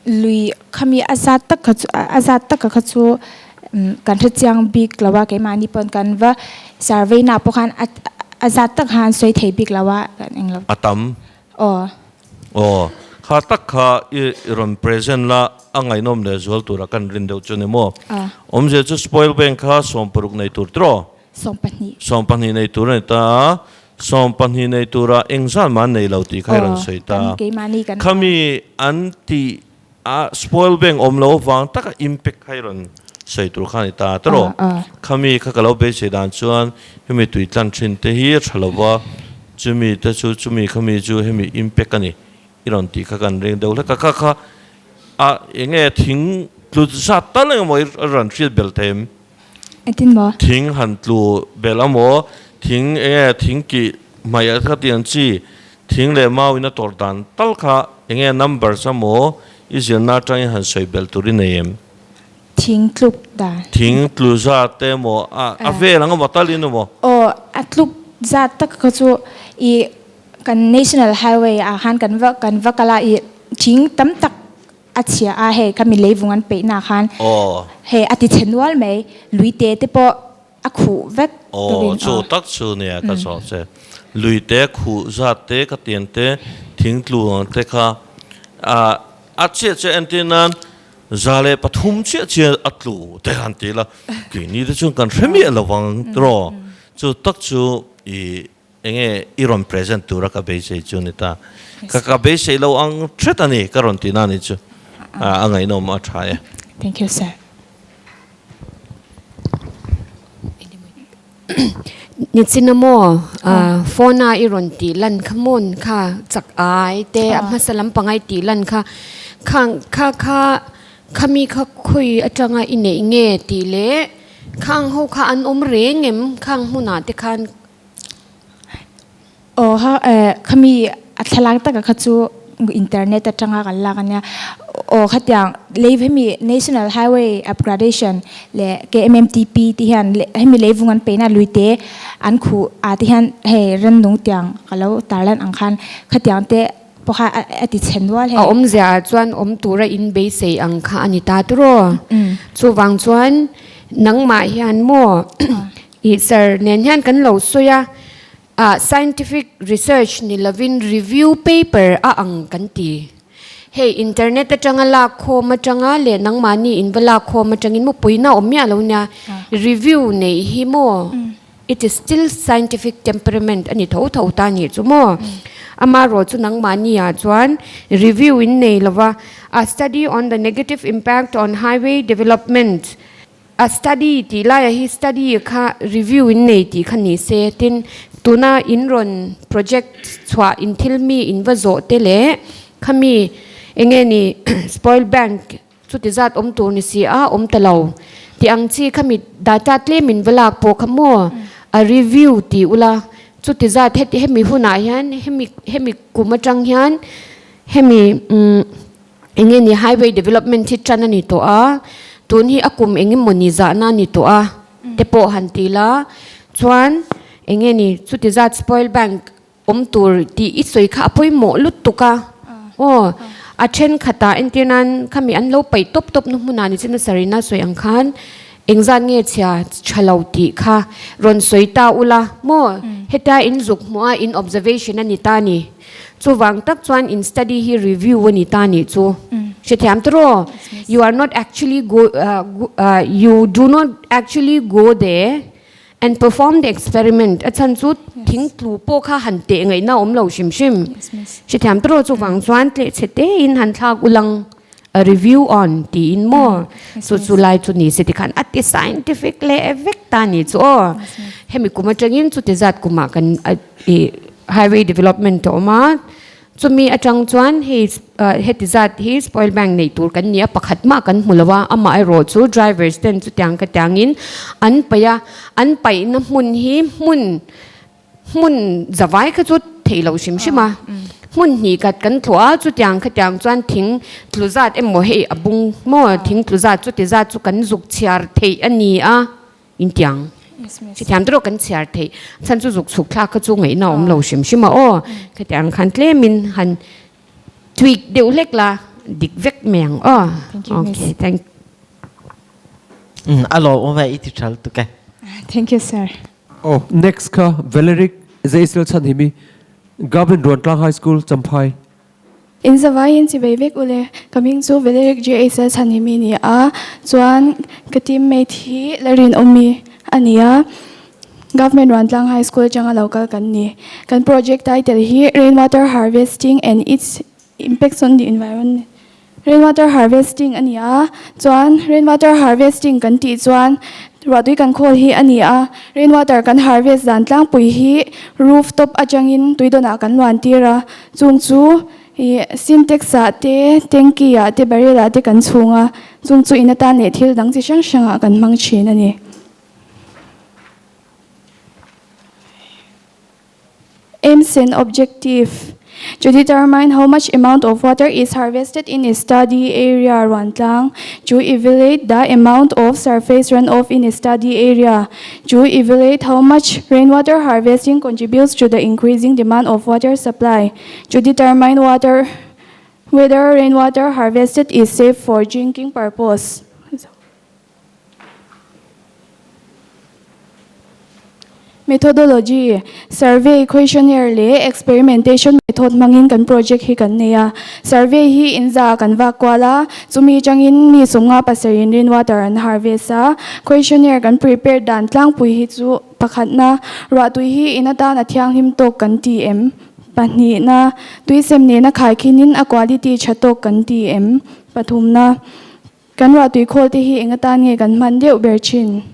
lui khami azat tak ka chu kan thachang big lawa ke mani pon kan va survey na pokhan azat tak han soi thei big lawa kan englo atam kha tak kha iron present la angai nom le zol tura kan rin deu chune mo omje chu spoil bank kha som paruk nei tur tro som pani nei tur ne ta som pani nei tura engsan man nei lo ti khairon sei ta khami anti spoil bank om lo wang taka impact khairon sei tur khani ta tro khami kha kalo be se dan chuan hemi tui tlan thin te hi thalowa chumi ta chu chumi khami chu hemi impact ani iron ti kha kan reng deu la kha enge thing tlu sa taleng mo ran field bel them atin mo thing han tlu belamo thing thing ki maya kha tian chi thing le mau ina tor dan tal kha enge number samo is na tang han soi bel turi nem thing tluk da thing tlu za te mo a ve lang mo talin mo atluk za tak kha chu I kan national highway han kan va kala I thing tam tak achia he kami leivungan pe na khan he ati chenwal me luite te po akhu vek chu tak chu ne ka so se luite khu za te ka tien te thing tlu te kha che antinan zale pathum che atlu te han ti la ki ni de chung kan remi lawang tro chu tak chu enge iron present tura ka be se chu ni ta ka be se lo ang tretani karon ti na ni chu angai no ma try thank you sir Nicinamo phona iron ti lan khamon kha chak ai te amasalam pangai ti lan kha kha khami kha khoi atanga ine inge ti le khang ho kha an rengem khang huna te khan khami athalang ta ka chu internet atanga kala kanya khatyang leivhemi national highway upgradation le KMMTP ti han hemi leivungan peina luite an khu ati han he randung tyang kalau tarlan angkhan khatyang te pokha ati chenwal he om zia chuan om tura in be sei ang kha ani ta tro chu wang chuan nang ma hian mo I sir nen hian kan lo soya scientific research ni lovin review paper a ang kan ti hey internet atanga la kho ma tanga le nang mani in bala kho ma tangin mo puina omya lo nya review nei hi mo it is still scientific temperament ani tho tho ta ni chu mo ama ro chu nang mani ya chuan review in nei lova a study on the negative impact on highway development a study ti la hi study kha review in nei ti khani se tin tuna inron project chwa in thilmi in vazo tele khami engeni spoil bank chuti zat om tur ni si a om talo ti angchi khami data claim in velak po khamo a review ti ula chuti zat hemi huna hian hemi kumatang hian hemi engeni highway development hi chanani to a tun hi akum engem moni za na ni to a tepo hantila chuan engeni chuti zat spoil bank om tur ti isoi kha apoi mo lutuka a then khata entenan khami an lo pai top top nu huna ni china sarina soi ang khan engzan nge chia chalauti kha ron soita ula mo heta in zuk mo in observation ani tani chu wang tak chuan in study hi review ani tani chu shetham tro you are not actually you do not actually go there and perform the experiment achan chu thing tlu po kha hante ngai na om lo shim shi tham tro chu wang chuan tle chete in han thak ulang a review on ti in more so chu lai chu ni se ti khan at scientific le evek ta ni chu hemi kuma changin chu te zat kuma kan highway development to ma chu mi atang chuan he zat he spoil bank nei tur kan nia pakhat ma kan hulawa ama ai ro chu drivers ten chu tyang ka tyangin an pai na mun hi mun zawai ka chu theilo shima mun ni kat kan thua chu tyang ka tyang chuan thing tluzat emo he abung mo thing tluzat chu te za chu kan zuk chiar thei ani a in tyang chi thiam tro kan chiar thei chan chu zuk suk thla ka chu ngai na om lo shima ka tyang khan tle min han tweak deu lek la dik vek meng okay thank alo ova iti chal tu ka thank you sir Next ka Valeric Zaisel Chanhimi Gavin Rontlang High School Champhai In Zavayan si Vivek ule kaming zu Valeric J.A. Chanhimi ni a chuan ka teammate hi larin omi ania Government Rontlang High School changa local kan ni kan project title hi rainwater harvesting and its impacts on the environment rainwater harvesting ania chuan rainwater harvesting kan ti chuan rodui kan khol hi ania rainwater kan harvest dan tlang pui hi rooftop achangin tuidona kan luan tira chungchu syntax te tanki te barrel te kan chunga chungchu inata ne thil dang chi sang sanga kan mang chin ani aims and objective to determine how much amount of water is harvested in a study area Rontlang, to evaluate the amount of surface runoff in a study area, to evaluate how much rainwater harvesting contributes to the increasing demand of water supply, to determine whether rainwater harvested is safe for drinking purpose. Methodology survey questionnaire le experimentation method mangin kan project hi kan neya survey hi inza kan vakwala chumi changin mi sunga pasarin rainwater and harvest questionnaire kan prepare dan tlang pui hi chu pakhatna ra tu hi inata na thiang him to kan tm pani na tuisem ne na khai khinin a quality chatok kan tm pathumna kan ra tu khol ti hi ingata nge kan man deu berchin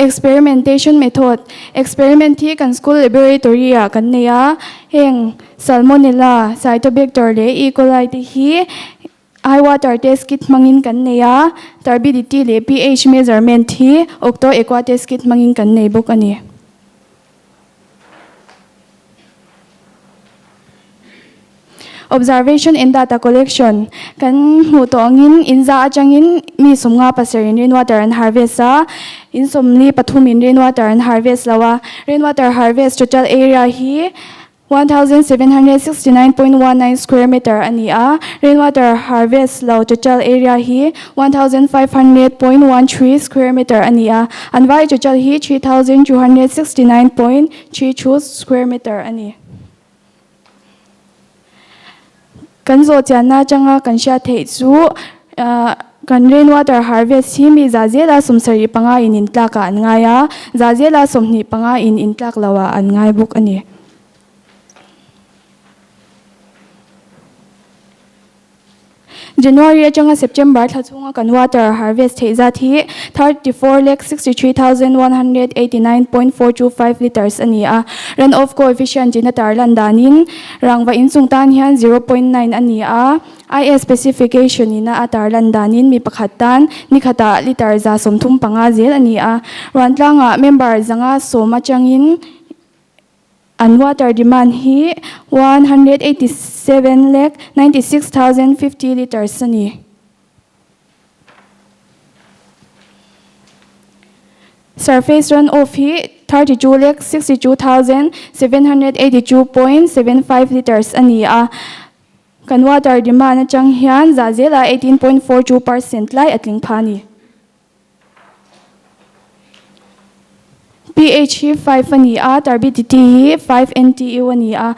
experimentation method experiment hi kan school laboratory kan neya heng salmonella cytobacter le e coli ti hi eye water test kit mangin kan neya turbidity le pH measurement hi octo aqua test kit mangin kan nei bok ani observation and data collection. Kan hutongin inza achangin mi sumnga paserin rainwater and harvest sa in somli pathumin rainwater and harvest lawa. Rainwater harvest total area hi 1,769.19 square meter ania. Rainwater harvest law total area hi 1,500.13 square meter ania. Anwai total hi 3,269.32 square meter ani. Kan zo tiana changa kan sha thei chu kan rainwater harvest hi mi zazela sumsari panga in intlaka an ngaya zazela somni panga in intlak lawa an ngai buk ani. January achanga September thachunga kan water harvest theiza thi 34,63,189.425 liters ania. Runoff coefficient in tarlan danin rangwa insung tan hian 0.9 ania. IS specification ina atarlan danin mi pakhatan nikhata liter za somthum panga zel ania. Rantlanga member zanga soma changin and water demand hi 187,96,050 liters ani. Surface runoff hi 32,62,782.75 liters ani a. Kan water demand chang hian zazela 18.42% lai atling phani. pH 5 ania, turbidity 5 NTU ania.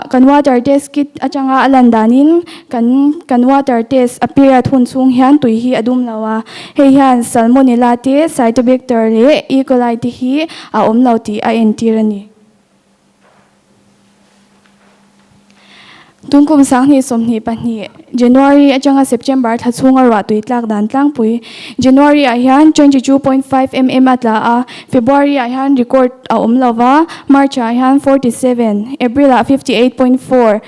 Kan water test kit achanga alandanin kan water test appear thun chung hian tui hi adum lawa. Hei hian salmonella te cytobacter le E. coli te hi a omlo ti a entirani. Tungkum sangni somni pani January achanga September thachunga ra tuitlak dan tlang pui. January a hian 22.5 mm atla a. February a hian record a omlova. March a hian 47. April a 58.4.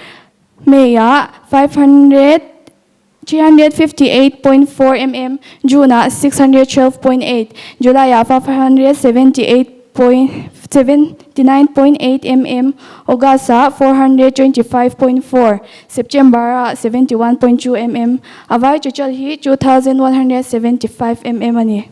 May a 358.4 mm. June a 612.8. July a 579.8 mm. August 425.4. September 71.2 mm. Avai total hi 2,175 mm ani.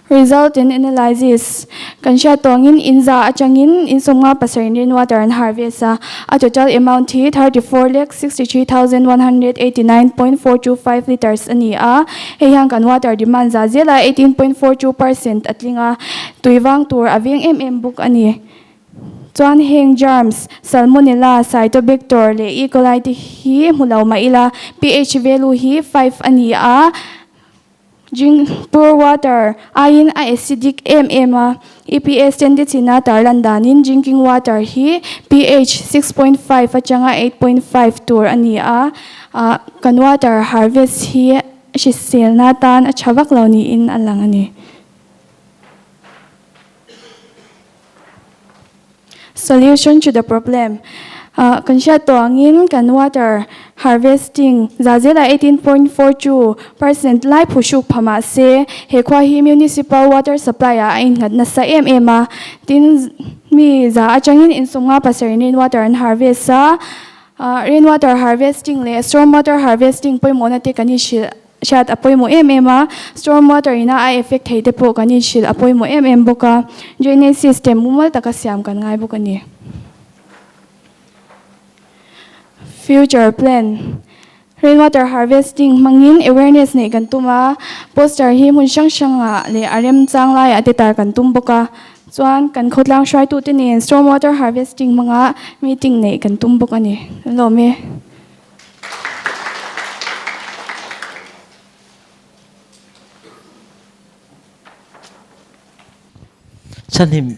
Result in analysis. Kansha tongin inza achangin insonga pasarin rainwater and harvest a total amount hi 34,63,189.425 liters ani a. Heyang kan water demand za zela 18.42% atlinga tuiwang tur aving book ani. Chuan heng germs salmonella cytobacter le E. coli ti hi mulaw maila pH value hi 5 ani a. Drink pure water ayin a acidic EPS tendency na tarlandanin drinking water hi pH 6.5 achanga 8.5 tur ani a. Kan water harvest hi shisel na tan achawak law ni in alang ani. Solution to the problem. Kansha toangin kan water harvesting zazela 18.42% lai pushuk phama se hekwa hi municipal water supply a in ngat na sa tin mi za achangin insonga pasarin rainwater and harvest sa rainwater harvesting le stormwater harvesting poimona te kani shil shat apoimo stormwater ina a effect heite po kani shil apoimo boka drainage system mumal takasyam kan ngai bokani. Future plan. Rainwater harvesting mangin awareness ne kantuma poster hi mun shanga le arem changlai atetar kantum boka chuan kan khotlang shrai tu tin stormwater harvesting manga meeting ne kantum boka ni lome. Chanim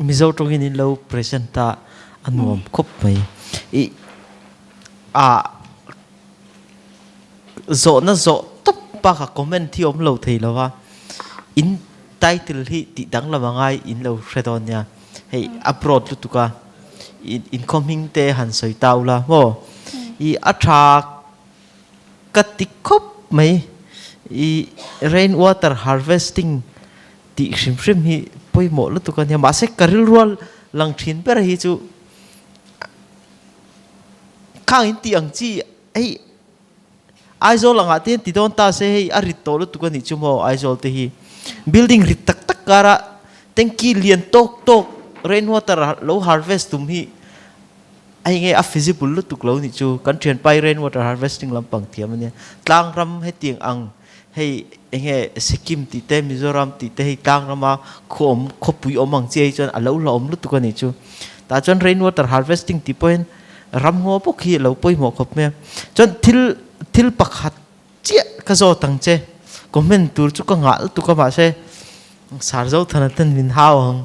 Mizoram in low presenta anuam kop mai zo na zo top pa ka comment thi om lo thei lawa in title hi ti dang la mangai in lo hredonia hei upload lu tuka incoming te han soi taula mo I atha katikop mai I rainwater harvesting ti shrim hi poi mo lu tuka nia ma se karil rol lang thin per hi chu khang in ti ang chi ei aizol langa ten ti don ta se hei arit to lu tu kan ni chu mo aizol te hi building rit tak tak kara tengki lian tok tok rainwater lo harvest tum hi ai nge a feasible lu tuk lo ni chu kan thian pai rainwater harvesting lampang thiam ania tlang ram he tiang ang hei nge Sikkim ti te Mizoram ti te hei tlang rama khom khopui omang che chon alo lo om lu tuk ani chu ta chon rainwater harvesting ti point ram ngo po khi lo poi mo khop me chon thil pakhat che ka zo tang che comment tur chu ka ngal tu ka ma se sar zo thanatan min hao hang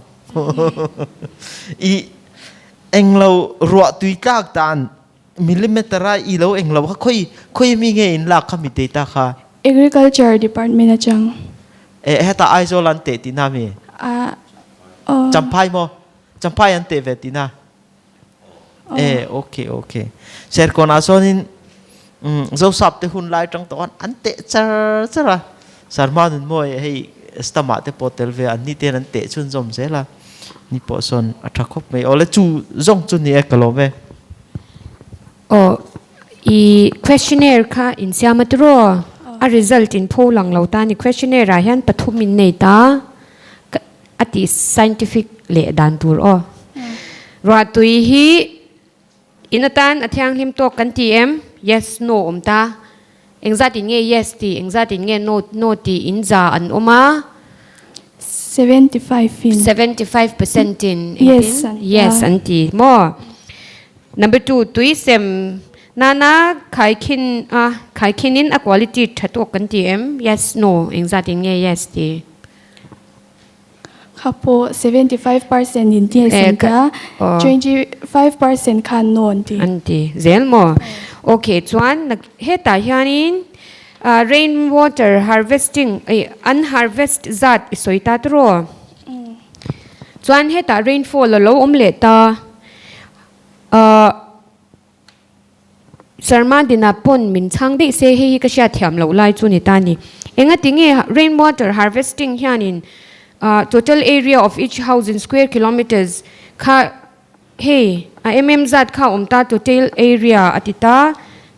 i englo ro tui tak tan millimeter i lo englo khoi mi nge in la khami te ta kha agriculture department achang heta aizolan te ti na mi champai mo champai an te ve ti na okay ser kona sonin zo sap te hun lai tang ton an te chara sarman mo hei stama te potel ve an ni te an te chun zom se la ni po son athakop me ole chu zong chu ni ekalome i questionnaire kha in siamatro a result in polang lo ta ni questionnaire ra hian pathumin nei ta ati scientific le dan tur ra tui hi inatan athyang him to kan ti em yes no ta engzat in nge yes ti engzat in nge no ti in za an oma 75% in yes anti more number 2 tui sem nana khai kin in a quality thato kan ti em yes no engzat in nge yes ti Kapo 75% in tia senta 25% kan non ti anti zel mo okay chuan heta hianin rainwater harvesting unharvest zat isoita tro chuan heta rainfall lo omle ta sarma dina pon min chang de se hi ka sha thiam lo lai chu ni ta ni enga tinge rainwater harvesting hianin total area of each house in square kilometers kha hey mm zat kha omta total area atita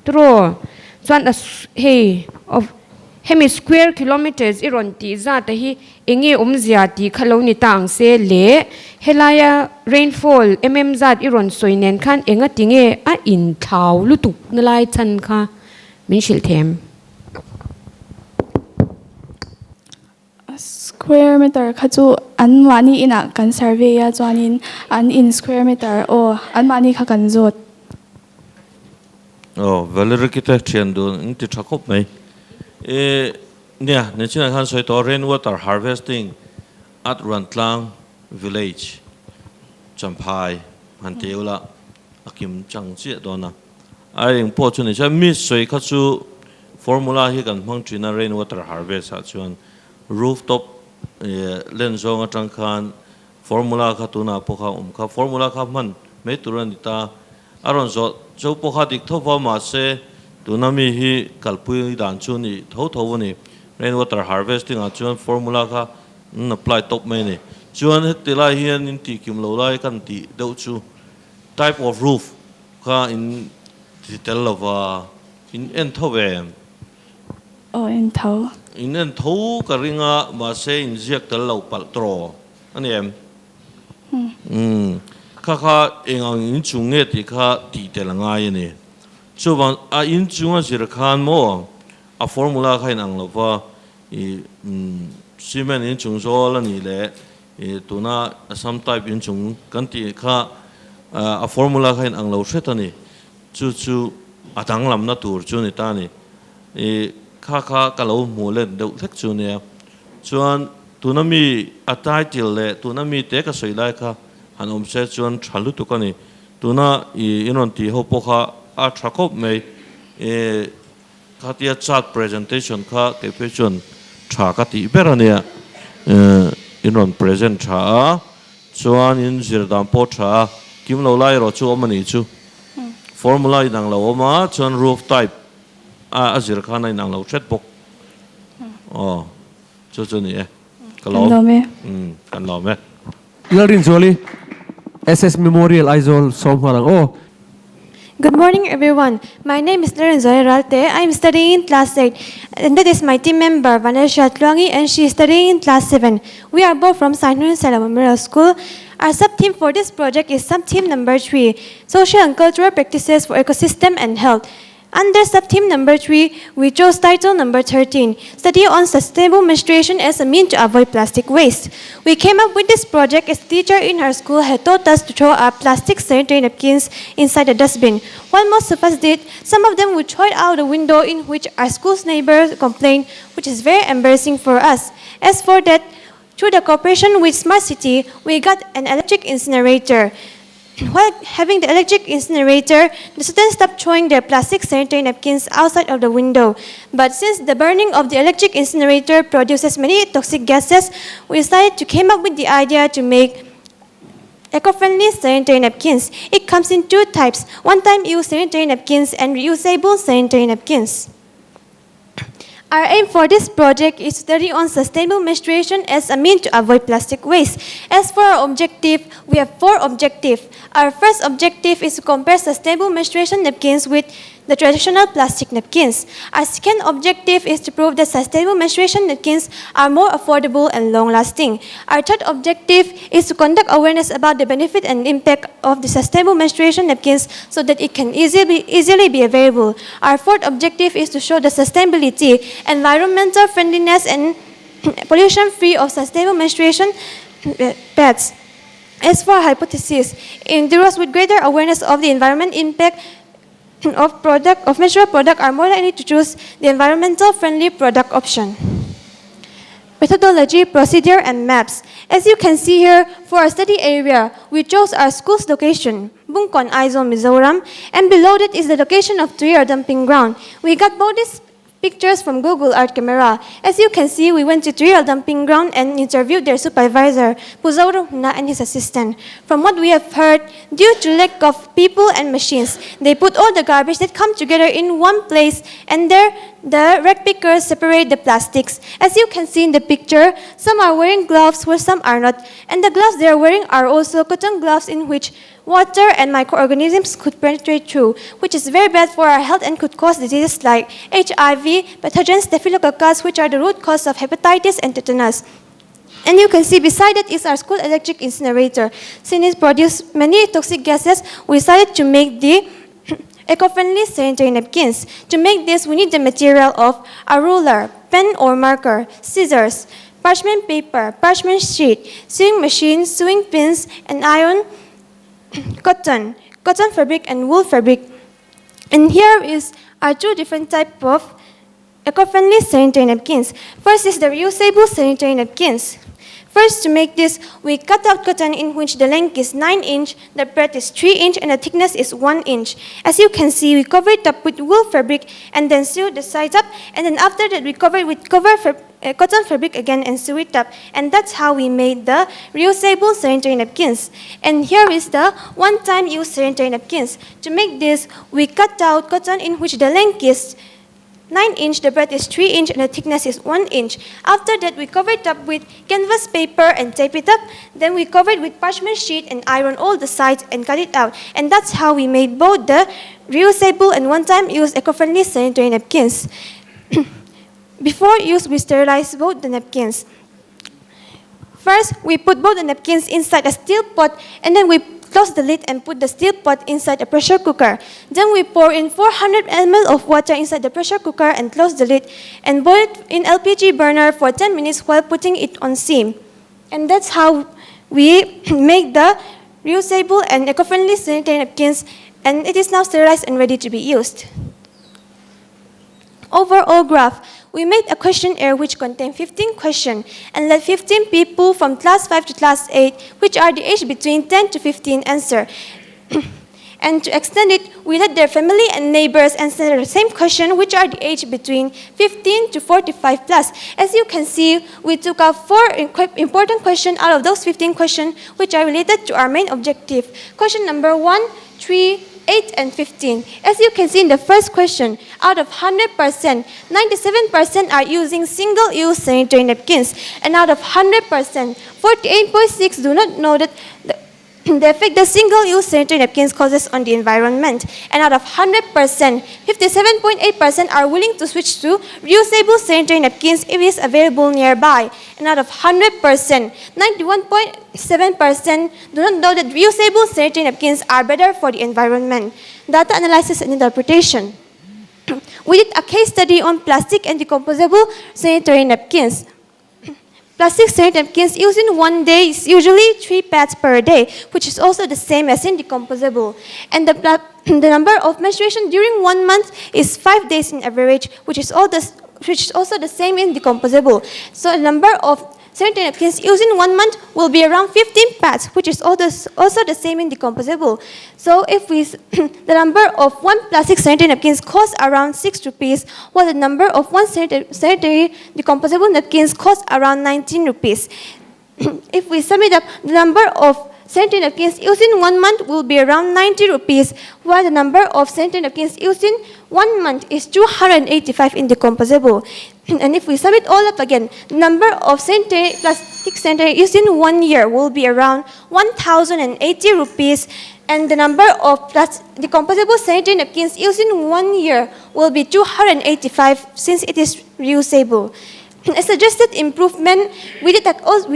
tro chuan hey of hemi square kilometers iron ti za ta hi enge omzia ti khalo ni tang se le helaya rainfall mm zat iron soinen khan enga tinge a in thau lutuk nalai chan kha min shil them square meter khachu an mani ina kan survey ya chuanin an in square meter an mani kha kan zot Valerie kita thian do inti thakop mai nia National khan soi to rainwater harvesting at Rantlang village champai hanteula akim changchi dona ai po chu ni cha mi soi khachu formula hi kan mang trina rainwater harvest a chuan rooftop lenzong atang khan formula kha tuna pokha kha formula kha man me turanita aron zo pokha dik thowa ma se tunami hi kalpui dan chu ni tho ni rainwater harvesting a chuan formula kha apply top me ni chuan hetila hian in ti kim lo lai kan ti deuh chu type of roof kha in titel lova in en thowem in en tho ka ringa ma se in ziak tel lo pal tro ani em kha engang in chunge ti kha ti tel ngai ni chuwan a in chunga sir khan mo a formula kha in ang lova I cement in chung zo la ni le tuna some type in chung kan ti kha a formula kha in ang lo thretani chu atang lam na tur chu ni ta ni kha ka lo mu le deuh thek chu ne chuan tunami atai til le tunami te ka soi lai kha hanom se chuan thalu tu ka ni tuna inon ti ho po kha a thakop me khatia chat presentation kha ke pe chun tha ka ti berania inon present tha chuan in zirdam po tha kim lo lai ro chu omani chu formula idang lo ma chuan roof type azir khana inang lo thret bok chu ni kan lo me Larin zoli SS Memorial Aizol Somharang. Oh, Good morning, everyone. My name is Lorenzo Ralte. I'm studying in class 8, and that is my team member, Vanessa Tluangi, and she is studying in class 7. We are both from St. Nutritional Memorial School. Our sub-theme for this project is sub-theme number 3, Social and Cultural Practices for Ecosystem and Health. Under sub-theme number 3, we chose title number 13, Study on Sustainable Menstruation as a Means to Avoid Plastic Waste. We came up with this project as a teacher in her school had taught us to throw our plastic sanitary napkins inside the dustbin. While most of us did, some of them would throw it out the window, in which our school's neighbors complained, which is very embarrassing for us. As for that, through the cooperation with Smart City, we got an electric incinerator. While having the electric incinerator, the students stopped throwing their plastic sanitary napkins outside of the window. But since the burning of the electric incinerator produces many toxic gases, we decided to come up with the idea to make eco-friendly sanitary napkins. It comes in two types, one-time use sanitary napkins and reusable sanitary napkins. Our aim for this project is to study on sustainable menstruation as a means to avoid plastic waste. As for our objective, we have 4 objectives. Our first objective is to compare sustainable menstruation napkins with the traditional plastic napkins. Our second objective is to prove that sustainable menstruation napkins are more affordable and long-lasting. Our third objective is to conduct awareness about the benefit and impact of the sustainable menstruation napkins so that it can easily be available. Our fourth objective is to show the sustainability, environmental friendliness, and pollution-free of sustainable menstruation pads. As for our hypothesis, individuals with greater awareness of the environment impact of menstrual product are more likely to choose the environmental friendly product option. Methodology, procedure, and maps. As you can see here, for our study area, we chose our school's location, Bungkon Aizol, Mizoram, and below that is the location of 3-year dumping ground. We got both these pictures from Google Art Camera. As you can see, we went to 3-year dumping ground and interviewed their supervisor, Puzauro Huna, and his assistant. From what we have heard, due to lack of people and machines, they put all the garbage that come together in one place, and there the rag pickers separate the plastics. As you can see in the picture, some are wearing gloves where some are not, and the gloves they are wearing are also cotton gloves in which water and microorganisms could penetrate through, which is very bad for our health and could cause diseases like HIV, pathogens, staphylococcus, which are the root cause of hepatitis and tetanus. And you can see beside it is our school electric incinerator. Since it produces many toxic gases, we decided to make the eco-friendly sanitary napkins. To make this, we need the material of a ruler, pen or marker, scissors, parchment paper, parchment sheet, sewing machine, sewing pins, and iron, cotton fabric, and wool fabric. And here is our 2 different types of eco-friendly sanitary napkins. First is the reusable sanitary napkins. First, to make this, we cut out cotton in which the length is 9 inch, the breadth is 3 inch, and the thickness is 1 inch. As you can see, we cover it up with wool fabric and then sew the sides up, and then after that we cover it with cotton fabric again and sew it up. And that's how we made the reusable sanitary napkins. And here is the one-time use sanitary napkins. To make this, we cut out cotton in which the length is 9 inch, the breadth is 3 inch, and the thickness is 1 inch. After that, we cover it up with canvas paper and tape it up. Then we cover it with parchment sheet and iron all the sides and cut it out. And that's how we made both the reusable and one-time use eco-friendly sanitary napkins. Before use, we sterilize both the napkins. First, we put both the napkins inside a steel pot, and then we close the lid and put the steel pot inside a pressure cooker. Then we pour in 400 ml of water inside the pressure cooker and close the lid and boil it in LPG burner for 10 minutes while putting it on steam. And that's how we make the reusable and eco-friendly sanitary napkins, and it is now sterilized and ready to be used. Overall graph. We made a questionnaire which contained 15 questions and let 15 people from class 5 to class 8, which are the age between 10 to 15, answer. And to extend it, we let their family and neighbors answer the same question, which are the age between 15 to 45 plus. As you can see, we took out 4 important questions out of those 15 questions, which are related to our main objective. Question number 1, 3, 8, and 15. As you can see in the first question, out of 100%, 97% are using single-use sanitary napkins. And out of 100%, 48.6% do not know that the effect the single-use sanitary napkins causes on the environment. And out of 100%, 57.8% are willing to switch to reusable sanitary napkins if it is available nearby. And out of 100%, 91.7% do not know that reusable sanitary napkins are better for the environment. Data analysis and interpretation. We did a case study on plastic and decomposable sanitary napkins. Plastic sanitary napkins used in one day is usually 3 pads per day, which is also the same as in decomposable. And the number of menstruation during 1 month is 5 days in average, which is also the same in decomposable. So the number of sanitary napkins used in 1 month will be around 15 pads, which is also the same in decomposable. So if the number of 1 plastic sanitary napkins costs around 6 rupees, while the number of 1 sanitary decomposable napkins costs around 19 rupees. If we sum it up, the number of sanitary napkins used in 1 month will be around 90 rupees, while the number of sanitary napkins used in 1 month is 285 in decomposable. And if we sum it all up again, the number of plastic sanitary used in 1 year will be around 1,080 rupees, and the number of decomposable sanitary napkins used in 1 year will be 285 since it is reusable. A suggested improvement, we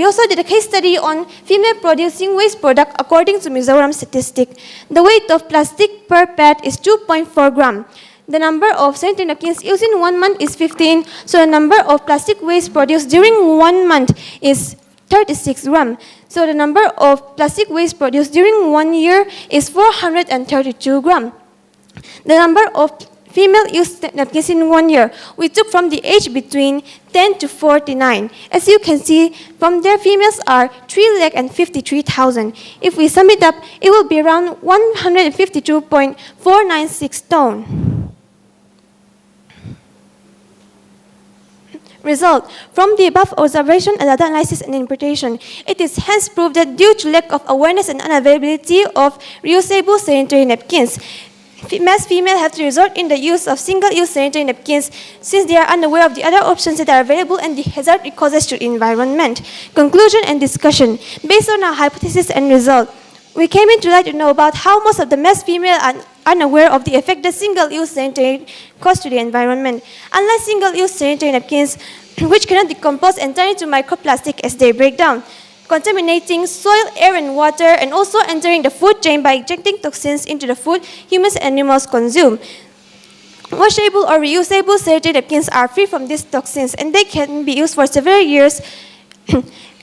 also did a case study on female producing waste product according to Mizoram statistic. The weight of plastic per pad is 2.4 gram. The number of sanitary napkins used in 1 month is 15, so the number of plastic waste produced during 1 month is 36 gram. So the number of plastic waste produced during 1 year is 432 gram. The number of female used napkins in 1 year, we took from the age between 10 to 49. As you can see, from there females are 353,000. If we sum it up, it will be around 152.496 ton. Result, from the above observation and data analysis and interpretation, it is hence proved that due to lack of awareness and unavailability of reusable sanitary napkins, mass females have to resort in the use of single-use sanitary napkins since they are unaware of the other options that are available and the hazard it causes to the environment. Conclusion and discussion. Based on our hypothesis and result, we came in to let you know about how most of the mass females are unaware of the effect that single-use sanitary cause to the environment. Unlike single-use sanitary napkins, which cannot decompose and turn into microplastic as they break down, contaminating soil, air, and water, and also entering the food chain by injecting toxins into the food humans and animals consume. Washable or reusable sanitary napkins are free from these toxins, and they can be used for several years.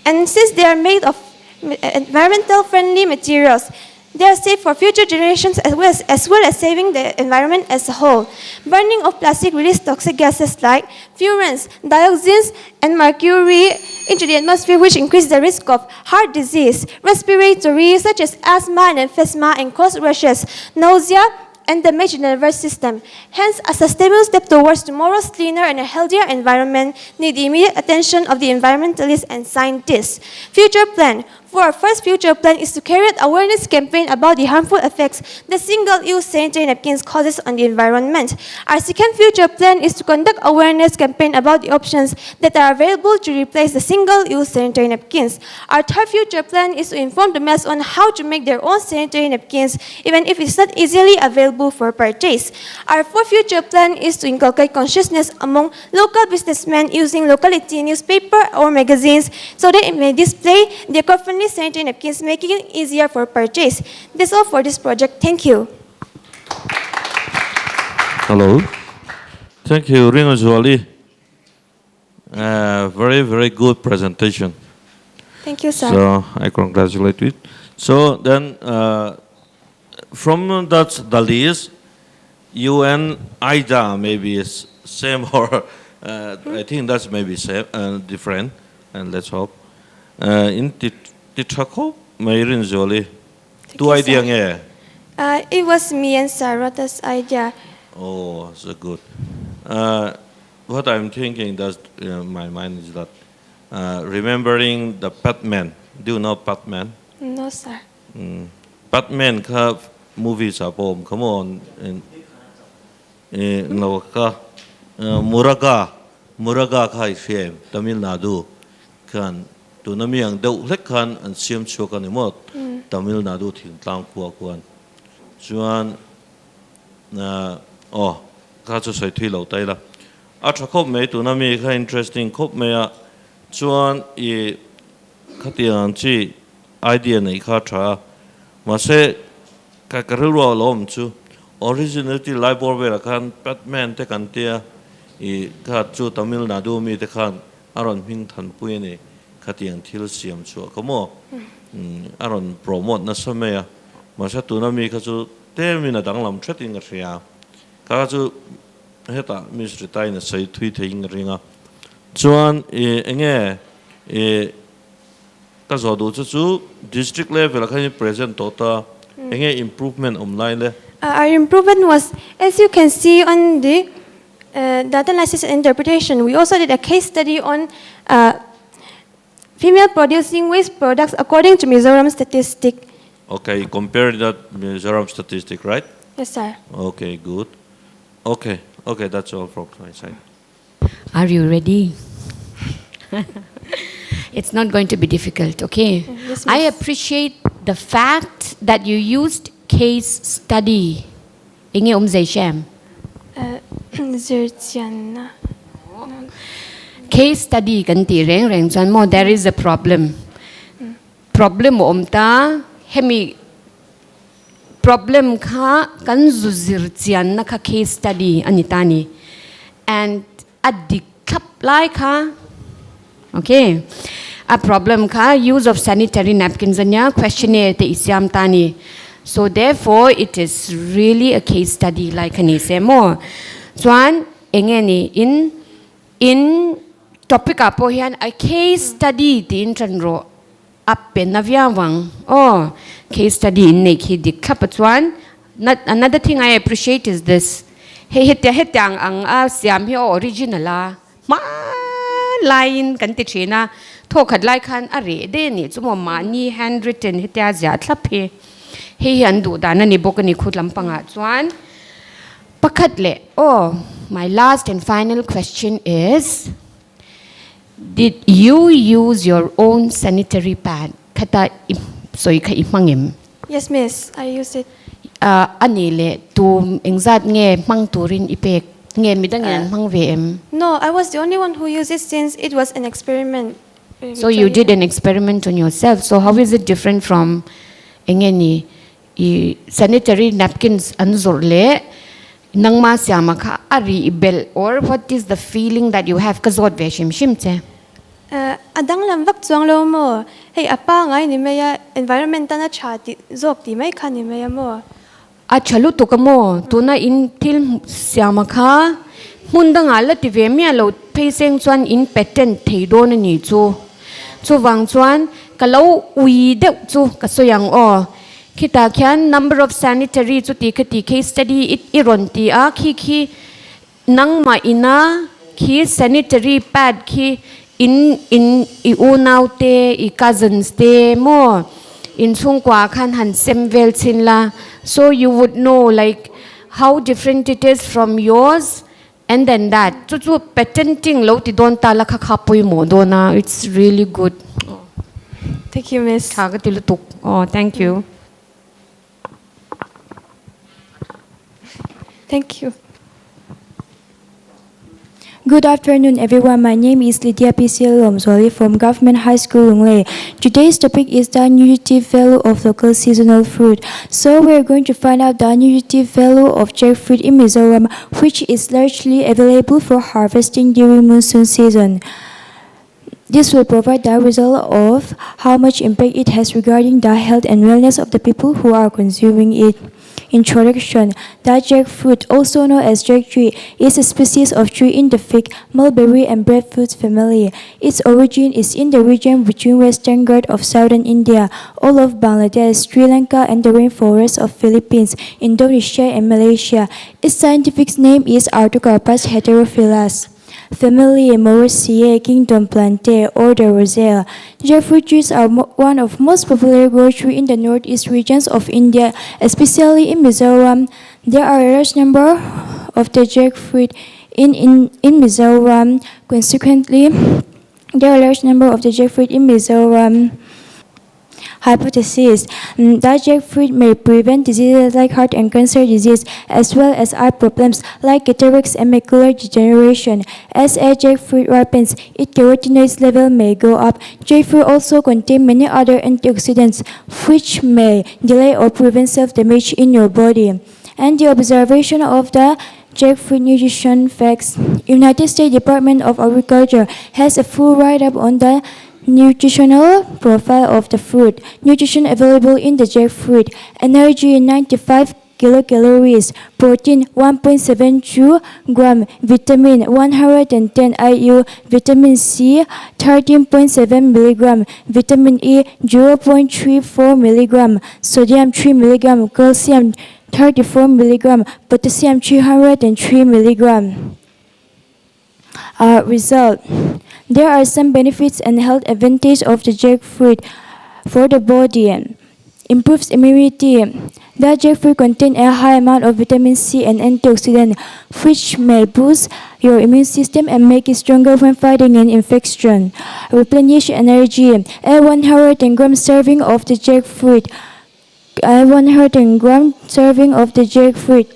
And since they are made of environmental friendly materials, they are safe for future generations as well as saving the environment as a whole. Burning of plastic releases toxic gases like furans, dioxins, and mercury into the atmosphere, which increase the risk of heart disease, respiratory such as asthma and emphysema, and cause rashes, nausea, and damage in the nervous system. Hence, a sustainable step towards tomorrow's cleaner and a healthier environment need the immediate attention of the environmentalists and scientists. Future plan. For our first future plan is to carry out awareness campaign about the harmful effects that single-use sanitary napkins causes on the environment. Our second future plan is to conduct awareness campaign about the options that are available to replace the single-use sanitary napkins. Our third future plan is to inform the mass on how to make their own sanitary napkins, even if it's not easily available for purchase. Our fourth future plan is to inculcate consciousness among local businessmen using locality newspaper or magazines so that it may display the eco-friendly sanitary napkins, making it easier for purchase. That's all for this project. Thank you. Hello. Thank you, Reusable. Very, very good presentation. Thank you, sir. So I congratulate you. So then, from that the list, you and Ida maybe is same or I think that's maybe same different, and let's hope. In Titrako, Mayrin Zoli, two idea nge. It was me and Sarah's idea. Oh, so good. What I'm thinking that in my mind is that remembering the Batman. Do you know Batman? No, sir. Batman ka movies are bomb. Come on. No ka Muraga ka film Tamil Nadu kan tu nami ang daw lekhan and siyam chokan imot Tamil Nadu thing tlang kuwa kuan chuan ka chu soi thui lo tai la a tha khop me tu na mi kha interesting khop me a chuan I khatiang chi idea nei kha tha ma se ka karil ro lom chu originality labor vera khan patman te kan tia I kha chu Tamil Nadu mi te khan aron hing than pui ni khatiang thil siam chu kamo aron promote na somea ma sa tu na mi kha chu te mi na dang lam thretin ga ria ka chu heta ministry tai na sai thui theing ringa chuan enge ka zo du chu district level kha ni present tota enge improvement online le Our improvement was, as you can see on the data analysis and interpretation, we also did a case study on female producing waste products according to Mizoram statistic. Okay, compare that Mizoram statistic, right? Yes, sir. Okay, good. Okay, that's all from my side. Are you ready? It's not going to be difficult, okay? Yes, I miss. appreciate the fact that you used case study. Inge Sham. Zertiana. Case study kan ti reng chuan mo there is a problem. Problem ta hemi problem kha kan zuzir chian na kha case study anitani and adikap lai kha okay a problem kha use of sanitary napkins anya questionnaire te isyam tani so therefore it is really a case study like ani se mo chuan engeni in topic apo hian a case study tin chanro appen navyawang case study in neki dikha chuan another thing I appreciate is this hetyang ang siam hi original ma line kan ti china thokhat lai khan are de ni chumo mani handwritten hetya ja thlape he han du dana ni bokani khutlam panga chuan pakhatle my last and final question is did you use your own sanitary pad kata soi kha imangem Yes, miss. I use it. Anile tu engzat nge mang turin ipek nge midang mang VM. No, I was the only one who used it since it was an experiment. So you did an experiment on yourself. So how is it different from engeni sanitary napkins anzorle nangma siama kha ari ibel or what is the feeling that you have kazot ve shim che? Adang lam vak chuang lo mo. Hey, apa ngai ni meya environmental na chati zok ti mai khan ni meya mo. A chalu to kamo tuna in til siama kha mundang ala ti ve mi alo phaiseng chuan in patent theido na ni chu wang chuan kalau ui de chu ka soyang kita kyan number of sanitary chu ti khati case study it iron ti a khi nangma ina khi sanitary pad khi in unaute I cousins te mo in chungkwa khan han semvel chinla so you would know like how different it is from yours and then that chu patenting lo ti don ta la kha khapoi mo do na it's really good Thank you, miss. Thank you. Thank you. Good afternoon, everyone. My name is Lydia PCL Lomzoli from Government High School, Lunglei. Today's topic is the nutritive value of local seasonal fruit. So we're going to find out the nutritive value of jackfruit in Mizoram, which is largely available for harvesting during monsoon season. This will provide the result of how much impact it has regarding the health and wellness of the people who are consuming it. Introduction. The jackfruit, also known as jacktree, is a species of tree in the fig, mulberry and breadfruit family. Its origin is in the region between Western Ghats of southern India, all of Bangladesh, Sri Lanka and the rainforests of Philippines, Indonesia and Malaysia. Its scientific name is Artocarpus heterophyllus. Family Moraceae, kingdom Plantae, order Rosea. Jackfruit trees are one of most popular growth trees in the northeast regions of India, especially in Mizoram. There are a large number of the jackfruit in Mizoram. Consequently, there are a large number of the jackfruit in Mizoram. Hypothesis that jackfruit may prevent diseases like heart and cancer disease, as well as eye problems like cataracts and macular degeneration. As a jackfruit ripens, its carotenoids level may go up. Jackfruit also contains many other antioxidants, which may delay or prevent self-damage in your body. And the observation of the jackfruit nutrition facts. United States Department of Agriculture has a full write-up on the nutritional profile of the fruit. Nutrition available in the jackfruit: energy 95 kilocalories, protein 1.72 gram, vitamin 110 IU, vitamin C 13.7 milligram, vitamin E 0.34 milligram, sodium 3 milligram, calcium 34 milligram, potassium 303 milligram. Result. There are some benefits and health advantages of the jackfruit for the body. Improves immunity. The jackfruit contains a high amount of vitamin C and antioxidant, which may boost your immune system and make it stronger when fighting an infection. Replenish energy. A 100 gram serving of the jackfruit. A 100 gram serving of the jackfruit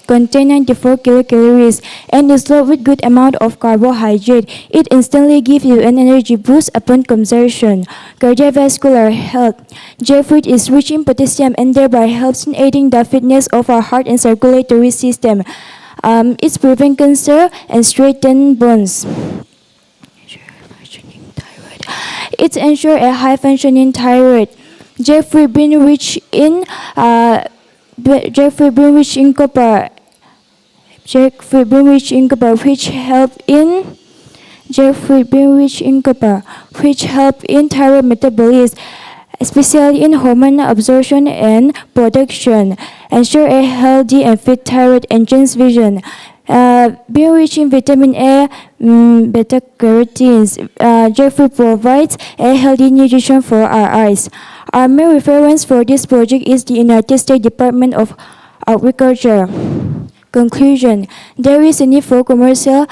contain 94 kilocalories and is loaded with good amount of carbohydrate. It instantly gives you an energy boost upon consumption. Cardiovascular health. Jackfruit is rich in potassium and thereby helps in aiding the fitness of our heart and circulatory system. It prevents cancer and strengthens bones. It ensures a high functioning thyroid. Jackfruit being rich in copper. Jackfruit being rich in copper, which help in thyroid metabolism, especially in hormone absorption and production. Ensure a healthy and fit thyroid enhance vision. Being rich in vitamin A, beta carotenes, jackfruit provides a healthy nutrition for our eyes. Our main reference for this project is the United States Department of Agriculture. Conclusion: there is a need for commercial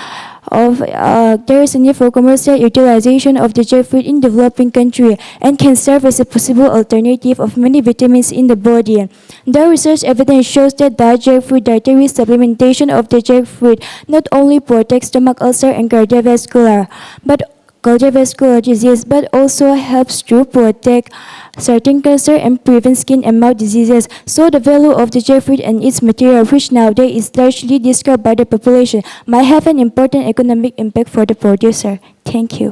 utilization of the jackfruit in developing countries and can serve as a possible alternative of many vitamins in the body. The research evidence shows that the jackfruit dietary supplementation of the jackfruit not only protects stomach ulcer and cardiovascular disease, but also helps to protect certain cancer and prevent skin and mouth diseases. So the value of the jackfruit and its material, which nowadays is largely discarded by the population, might have an important economic impact for the producer. Thank you.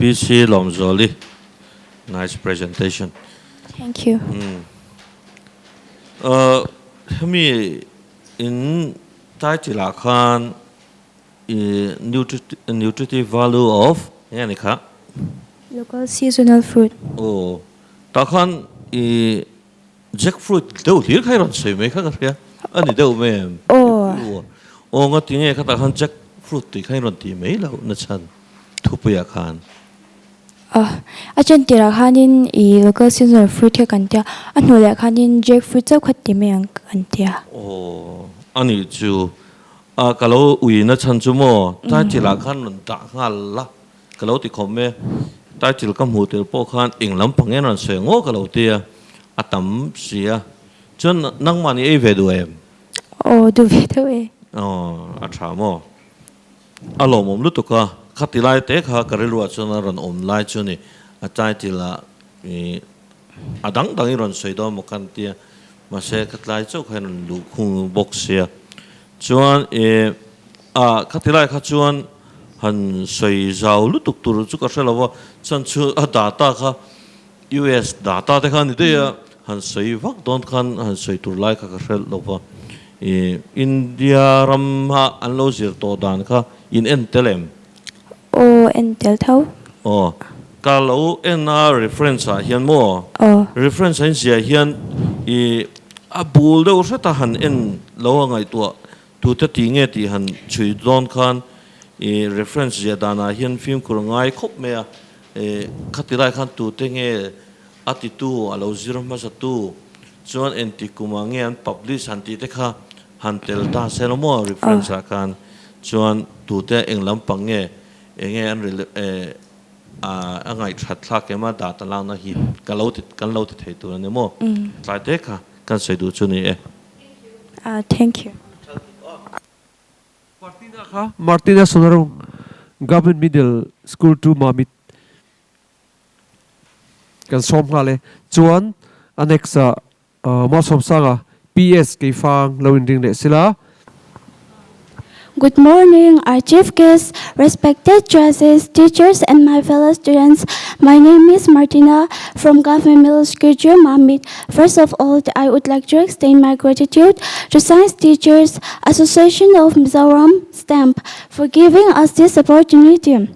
PC Lomzoli, nice presentation. Thank you. Me in title Khan nutritive value of Yanika. Local seasonal fruit. Oh, Takhan jackfruit do here Kairon say make a ani do mem. Oh. Oh, not in a Katahan jackfruit, the Kairon tea mail, Natsan, Tupia Khan. Ajan tira kanin I local seasonal fruit kantia anula kanin jackfruit sa kwatime kantia. Oh, ani ju kalau ui na chanju mo title khan ta ngalla kalau ti khome title kam hotel po khan inglam pangen ran se ngo kalau tia atam sia chon nang mani e vedu em. Oh, du vedu e. Oh, acha mo alo mom lu to ka khatilai te kha karelu achona ran online chuni a title adang dang ran seido mo kan tia ma se khatlai chau khan lu khung box sia chuan khatilai kha chuan han sei zau lu tuk tur chu ka hrelawa chan chu data kha US data te khan ide han sei vak don khan han sei tur lai kha ka hrel lowa India ram ha an lo zir to dan kha in entelem Oh, entel thau. oh kalau reference hian mo reference in sia hian abul do ta han en lo ngai tu ta ti nge ti han chui don khan reference ya dana hian film kur ngai khop me khatilai khan tu te nge atitu alo zero ma sa tu chuan anti kuma nge an publish han ti te kha han tel ta selomo reference khan chuan tu te eng lampang nge enge an angai that thak ema da talang na hi kan lo ti thei tu ne mo tlai te kha kan sei du chu ni e. Thank you. Martina Sonarong, Government Middle School 2 Mamit. Kan som ngale chuan anexa ma som sanga PS ke fang lo ring le sila. Good morning, our chief guests, respected judges, teachers, and my fellow students. My name is Martina from Government Middle School Mamit. First of all, I would like to extend my gratitude to Science Teachers Association of Mizoram, STAM, for giving us this opportunity.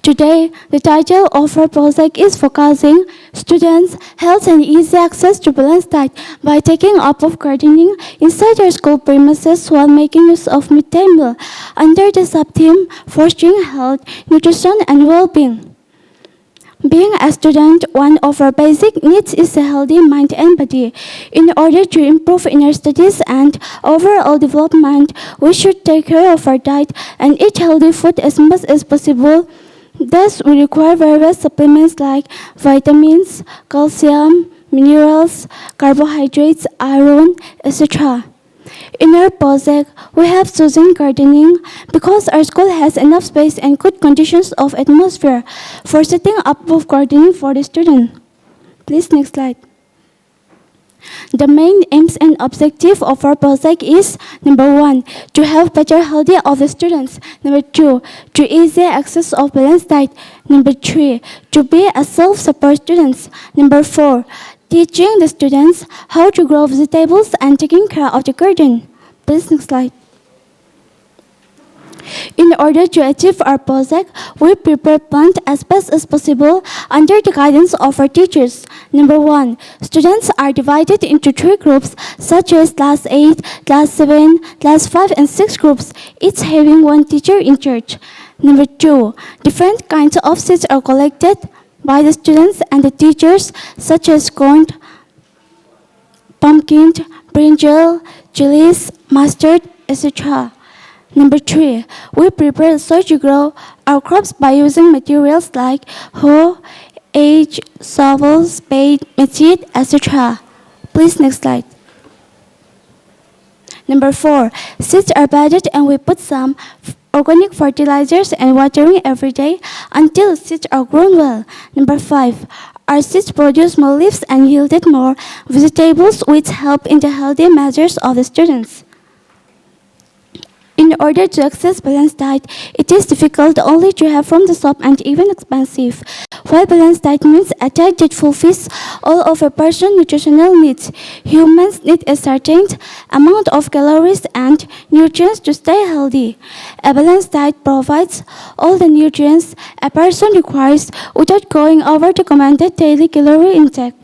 Today, the title of our project is focusing students' health and easy access to balanced diet by taking up of gardening inside our school premises while making use of midday meal under the sub-theme fostering health, nutrition, and well-being. Being a student, one of our basic needs is a healthy mind and body. In order to improve in our studies and overall development, we should take care of our diet and eat healthy food as much as possible. Thus, we require various supplements like vitamins, calcium, minerals, carbohydrates, iron, etc. In our project, we have chosen gardening because our school has enough space and good conditions of atmosphere for setting up of gardening for the student. Please, next slide. The main aims and objective of our project is number 1, to have better health of the students. Number 2, to ease the access of balanced diet. Number 3, to be a self-support students. Number 4, teaching the students how to grow vegetables and taking care of the garden. Please, next slide. In order to achieve our project, we prepare plans as best as possible under the guidance of our teachers. Number 1, students are divided into 3 groups, such as Class 8, Class 7, Class 5, and 6 groups, each having 1 teacher in charge. Number 2, different kinds of seeds are collected by the students and the teachers, such as corn, pumpkin, brinjal, chilies, mustard, etc. Number 3, we prepare soil to grow our crops by using materials like hoe, edge, shovel, spade, machete, etc. Please, next slide. Number 4, seeds are bedded and we put some organic fertilizers and watering every day until seeds are grown well. Number 5, our seeds produce more leaves and yielded more vegetables, which help in the healthy measures of the students. In order to access balanced diet, it is difficult only to have from the shop and even expensive. While balanced diet means a diet that fulfills all of a person's nutritional needs, humans need a certain amount of calories and nutrients to stay healthy. A balanced diet provides all the nutrients a person requires without going over the recommended daily calorie intake.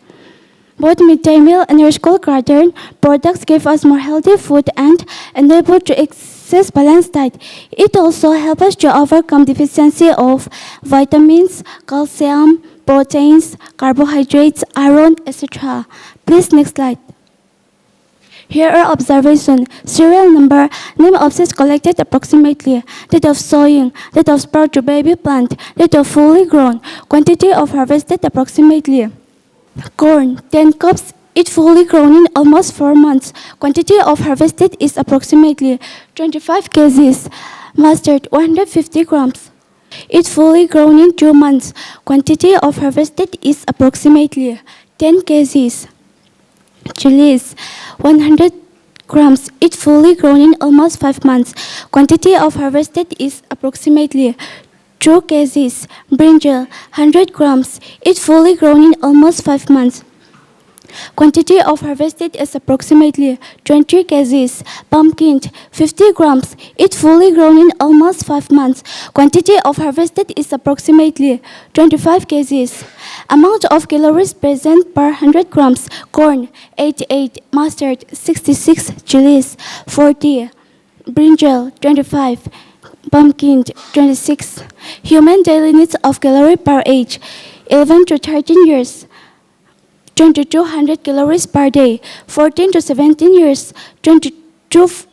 Both midday meal and our school garden products give us more healthy food and enable to access balanced diet. It also helps us to overcome deficiency of vitamins, calcium, proteins, carbohydrates, iron, etc. Please, next slide. Here are observation, serial number, name of seeds collected approximately, date of sowing, date of sprout to baby plant, date of fully grown, quantity of harvested approximately. Corn, 10 cups, it fully grown in almost 4 months. Quantity of harvested is approximately 25 kgs. Mustard, 150 grams. It fully grown in 2 months. Quantity of harvested is approximately 10 kgs. Chilies, 100 grams. It fully grown in almost 5 months. Quantity of harvested is approximately 2 kgs. Brinjal, 100 grams. It fully grown in almost 5 months. Quantity of harvested is approximately 20 kgs. Pumpkin, 50 grams. It fully grown in almost 5 months. Quantity of harvested is approximately 25 kgs. Amount of calories present per 100 grams. Corn, 88. Mustard, 66. Chilies, 40. Brinjal, 25. Pumpkin, 26. Human daily needs of calorie per age, 11 to 13 years, 2200 calories per day. 14 to 17 years, 22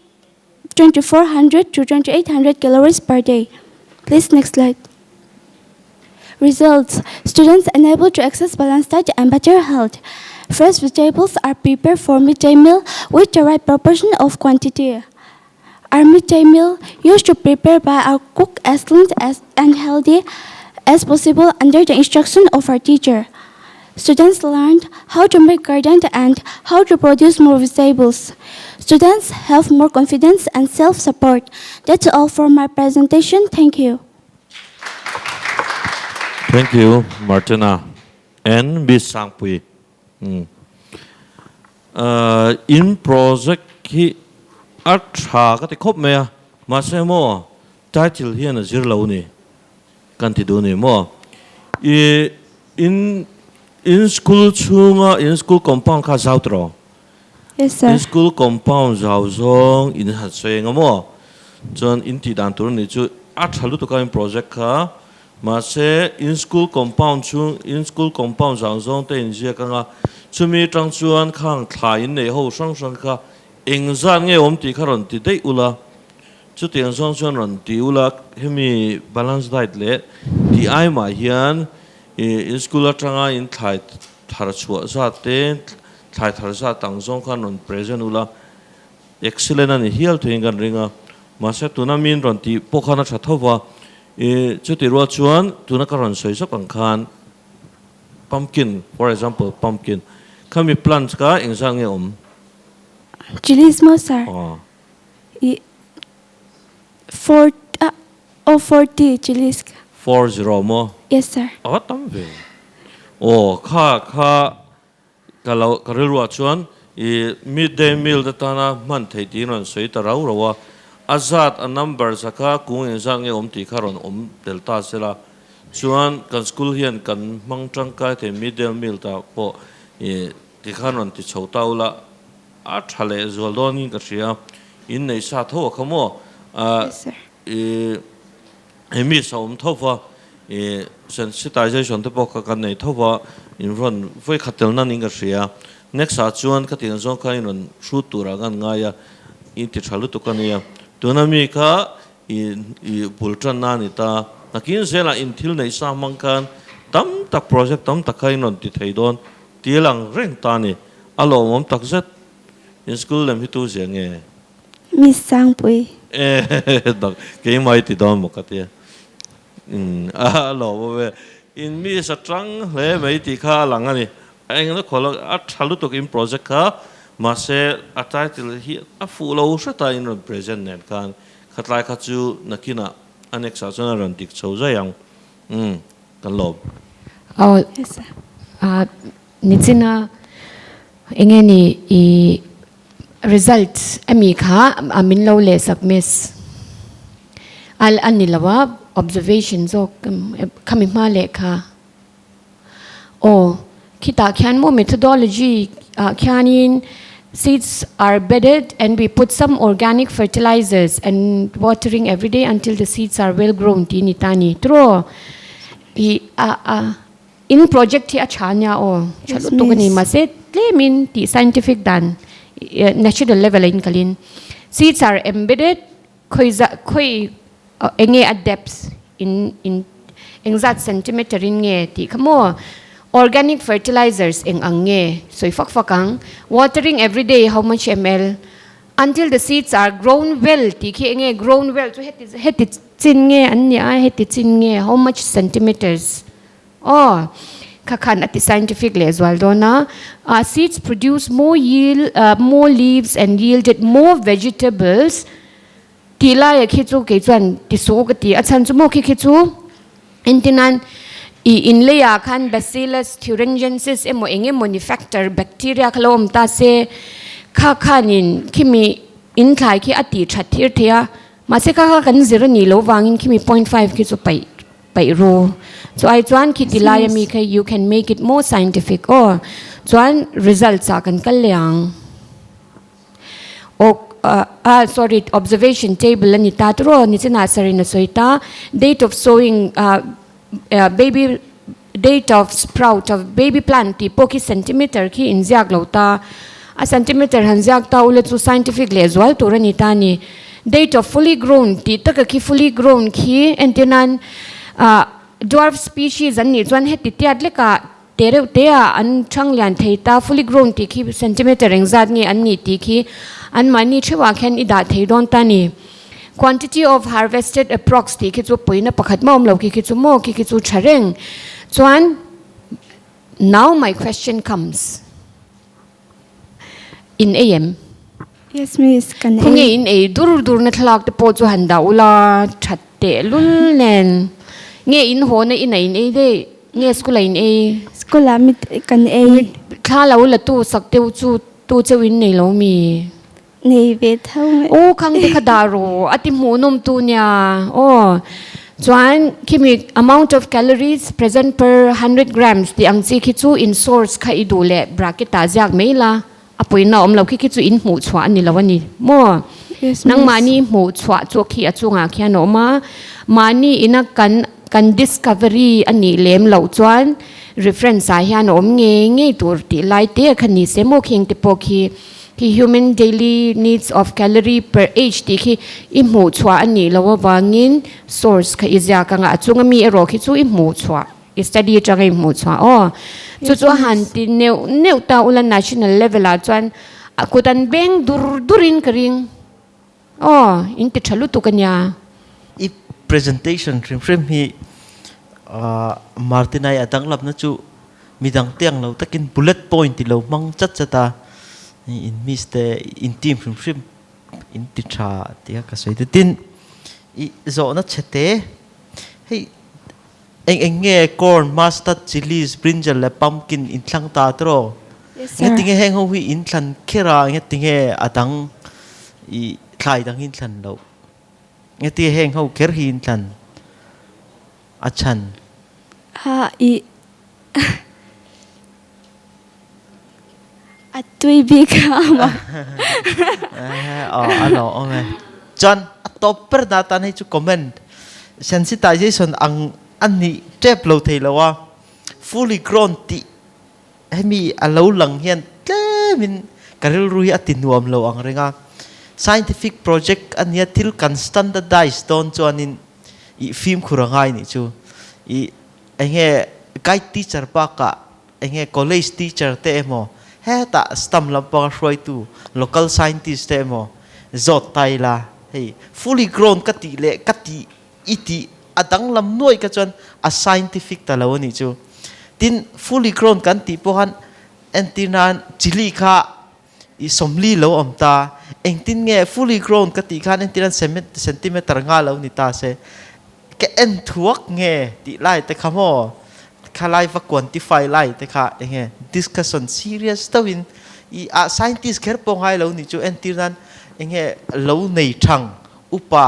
2400 to 2800 calories per day. Please, next slide. Results. Students unable to access balanced diet and better health. Fresh vegetables are prepared for midday meal with the right proportion of quantity. Our midday meal used to prepare by our cook as clean and healthy as possible under the instruction of our teacher. Students learned how to make garden and how to produce more vegetables. Students have more confidence and self-support. That's all for my presentation. Thank you. Thank you, Martina. And Miss Sangpui. In project ki archa ka ti khop me ma se mo title here na zir lo ni kan ti do ni mo in school chunga in school compound ka zau tro. Yes, sir. In school compound zau zong in hat se ngamo chon in ti dan tur ni chu archa lu to ka in project ka ma se in school compound chung in school compound zau zong te in je ka nga chumi tang chuan khang thla in nei ho sang sang kha engzan nge om ti kharon ti dei ula chu tiang song chuan ron ti ula hemi balance diet le ti ai ma hian in school atanga in thai thar chua sa te thai thar sa tang song khan ron present ula excellent ani hial thing kan ringa ma se tuna min ron ti pokhana tha thowa chu ti ro chuan tuna karon soi sa pang khan pumpkin, for example, pumpkin. Kami plants ka engzang nge om. Chilies mo, sir. 40 chilies. 40 mo. Yes, sir. Oh, tambe. Oh, ka karilwa chuan midday meal datana man thei ti ron soi ta rau rawa azat a number saka kung engzang nge om ti kharon om delta sela chuan kan school hian kan mangtang ka the midday meal ta po ti khanon ti chotaula a thale zoldoni ka ria in nei sa tho khamo emi som thowa sensitization te pok kan nei thowa in ron voi khatel na ning ka ria next a chuan ka tin zong kha in shu tura gan nga ya in ti thalu to kan ya tunami ka i bultran na ni ta nakin zela in thil nei sa mangkan tam tak project tam takai non ti theidon tilang reng tani alo mom tak zet in school lem hitu zenge Miss Sangpui dak ke mai ti don mo katia alo we in mi sa trang le mai ti kha langani eng no kholo a thalu to in project ka ma se a title hi a fulo sha ta in present net kan khatlai kha chu nakina anexa chona ron dik chouza yang kan lob oh yes nichina engeni I results ami kha amin lo le submiss al anilawa observations o kami ma le kha oh kita kyan mo methodology kyanin seeds are bedded and we put some organic fertilizers and watering every day until the seeds are well grown tini tani tro in project hi achanya o chalo to kani mase lemin ti scientific dan natural level in kalin seeds are embedded khoi enge at depths in exact centimeter in nge ti kamo organic fertilizers eng ange so fakang watering every day how much ml until the seeds are grown well ti ki enge grown well so het chin nge anya het chin nge how much centimeters oh kakhan at scientific as well dona seeds produce more yield more leaves and yielded more vegetables tila ya khichu ke chuan ti so ka ti achan chu mo khichu intinan in leya khan bacillus thuringiensis emo enge manufacture bacteria khalom ta se khanin kimi in khai ki ati thathir thia ma se kha kan zero ni lo wangin kimi 0.5 ki chu pai ro so I chuan ki tilaya mi kha you can make it more scientific or chuan results a kan kalyang sorry observation table ani ta tro ni china sarina soita date of sowing baby date of sprout of baby plant ti poki centimeter ki inziak lota a centimeter hanziak ta ule chu scientifically as well to rani tani date of fully grown ti taka ki fully grown ki entinan dwarf species an ni chuan he ti tiat leka tereu te a an thang lian theita fully grown ti ki centimeter engzat nge an ni ti ki an mani thewa khen ida theidon tani quantity of harvested approx ti ki chu poina pakhat mom lo ki chu mo ki chu thareng chuan now my question comes in AM Yes, Miss. Can kung in a dur na thalak te po chu handa ula thatte lul nen nge in ho na in a de nge school in a School amit kan a kha la ula tu sak teu chu tu cheu in nei lo mi nei ve thau. o khang te khadaro ati mu nom tu nya o chuan kimi amount of calories present per 100 grams ti ang chi khi chu in source kha idule bracket ta jak meila apoi na om lo khi chu in mu chwa ni lawani mo Yes, nang Miss. mani mu chwa chu khi achunga khia no ma mani ina kan discovery ani lem lo chuan reference a hian om nge tur ti lai te khani semo khing te po khi human daily needs of calorie per age ti khi I mu chwa ani lo wangin source kha izya ka nga achunga mi ero khi chu I mu chwa study changai mu chwa o chu han ti neu ta ula national level a chuan akutan beng durin kring oh in ti thalu tu kanya I presentation frame hi Martinai adang lap na chu midang tiang lo takin bullet point lo mang chata in Mr. in team frame in ticha tia ka soi tin I zo na chete hey eng nge corn mustard chilies brinjal le pumpkin in thlang ta tro Yes, sir. nge tinge heng ho hi in thlan khera nge tinge adang I thlai dang in thlan lo nge ti heng ho kher hi in thlan achan Ha I atui bi ka ma. alo ome John topper data nei chu comment sensitization ang ani tep lo thei lawa fully grown ti hemi alo lang hian min karil rui atinuam lo ang renga scientific project ania til kan standardized don chuanin I film khurangai ni chu I enge guide teacher pa ka enge college teacher te emo heta STAM lampa roi tu local scientist te emo zot taila hey fully grown kati le kati iti adang lam noi ka chuan a scientific talawani chu tin fully grown kan ti pohan entinan chili kha I somli lo amta engtin nge fully grown kati khan entinan centimeter nga lo ni ta se ke en thuak nge ti lai te khamo khalai va quantify lai te kha nge discussion serious tawin I a scientist kher pong hai lo ni chu entinan nge lo nei thang upa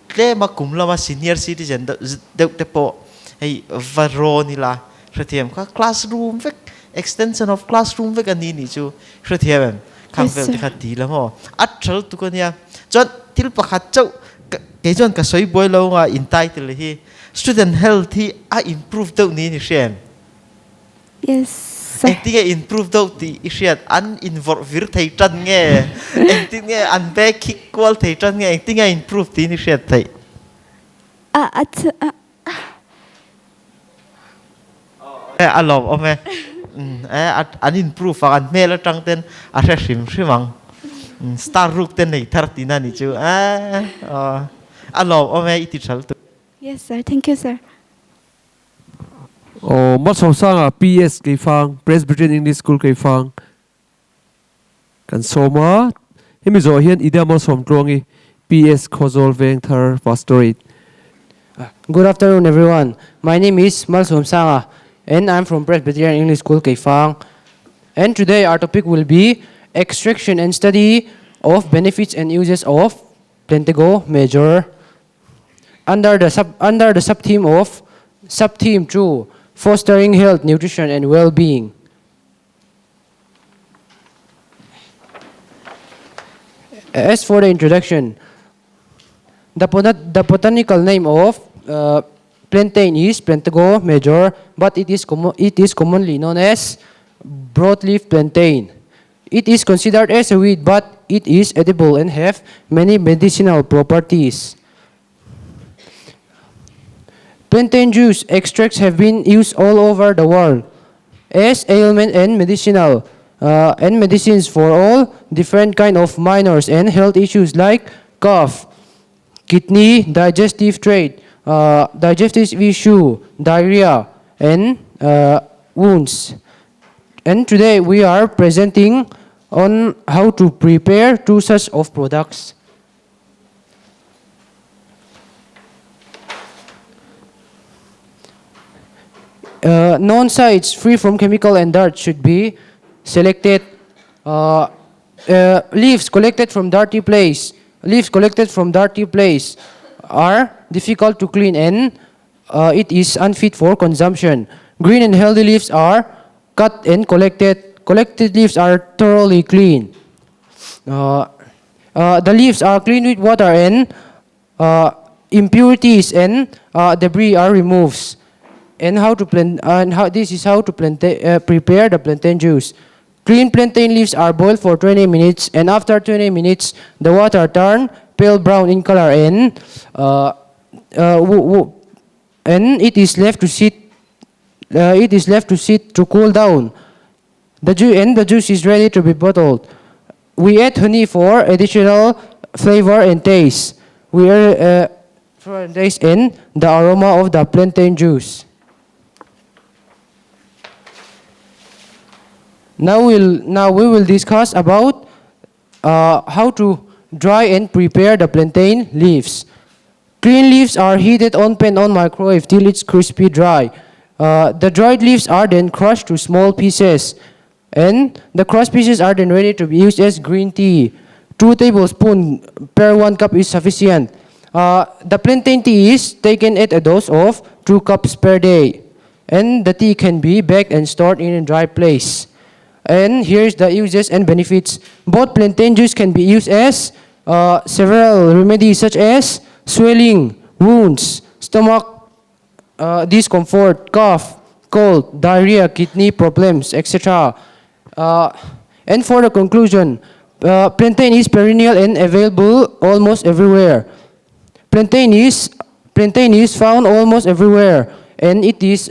tle ma kumla ma senior citizen de te po hey varonila khathiam kha classroom vek extension of classroom vek ani ni chu khathiam khang vel te khati la mo athal tu ko nia chon til pakhat chau ke jon ka soi boy lo nga in title hi student health hi a improve do ni ni shem Yes, sir. Engtinge improve do ti ishiat an involve vir thei tan nge engtinge an be kick wall thei tan nge engtinge improve ti ni shet thei alom ome an improve an mela tang ten a shim shimang star ruk ten nei thar ti na ni chu alom ome iti chal tu Yes, sir. Thank you, sir. Mat som sanga PS kay fang Presbyterian English School kay fang kan soma hemi zo hian ida mal som tlongi PS Khozol Veng Thar Pastorate. Good afternoon, everyone. My name is Malsom Sanga, and I'm from Presbyterian English School, Kaifang. And today our topic will be extraction and study of benefits and uses of Plantego Major under the sub-theme of sub-theme 2, fostering health, nutrition, and well-being. As for the introduction, the botanical name of plantain is Plantego Major, but it is commonly known as broadleaf plantain. It is considered as a weed, but it is edible and have many medicinal properties. Plantain juice extracts have been used all over the world as ailment and medicines for all different kind of minors and health issues like cough, kidney, digestive issue, diarrhea, and wounds. And today we are presenting on how to prepare two such of products. Non-sites free from chemical and dirt should be selected. Leaves collected from dirty place are difficult to clean and it is unfit for consumption. Green and healthy leaves are cut and collected. Collected leaves are thoroughly clean. The leaves are cleaned with water and impurities and debris are removed. And this is how to prepare the plantain juice. Clean plantain leaves are boiled for 20 minutes, and after 20 minutes, the water turns pale brown in color, and it is left to sit. To cool down. The juice is ready to be bottled. We add honey for additional flavor and taste. We add taste in the aroma of the plantain juice. Now we will discuss about how to dry and prepare the plantain leaves. Clean leaves are heated on pan on microwave till it's crispy dry. The dried leaves are then crushed to small pieces, and the crushed pieces are then ready to be used as green tea. 2 tablespoons per 1 cup is sufficient. The plantain tea is taken at a dose of 2 cups per day, and the tea can be baked and stored in a dry place. And here's the uses and benefits. Both plantain juice can be used as several remedies such as swelling, wounds, stomach discomfort, cough, cold, diarrhea, kidney problems, etc. And for the conclusion, plantain is perennial and available almost everywhere. Plantain is found almost everywhere, and it is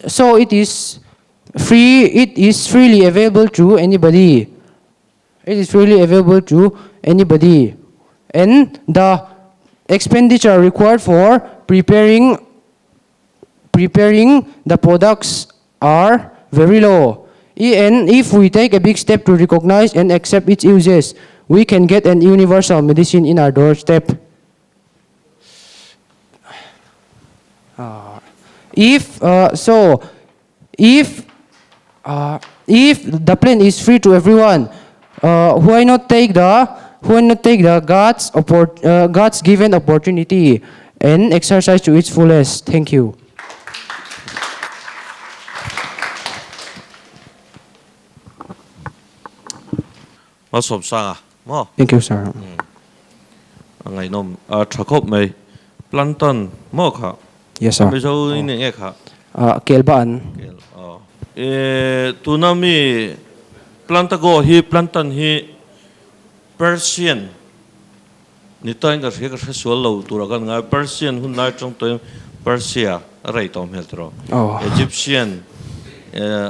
freely available to anybody. It is freely available to anybody. And the expenditure required for preparing the products are very low. And if we take a big step to recognize and accept its uses, we can get an universal medicine in our doorstep. If the plant is free to everyone, why not take the God's given opportunity and exercise to its fullest? Thank you. Thank you, sir. Ngày nom thakop mai plantain mo kha. Yes, sir. Mizo in nge kha. Kelbaan. Tunami plantago hi plantain hi Persian. Nitain ka thek ka sual lo turakan nga Persian hun nai trong to Persia rai tom hetro. Egyptian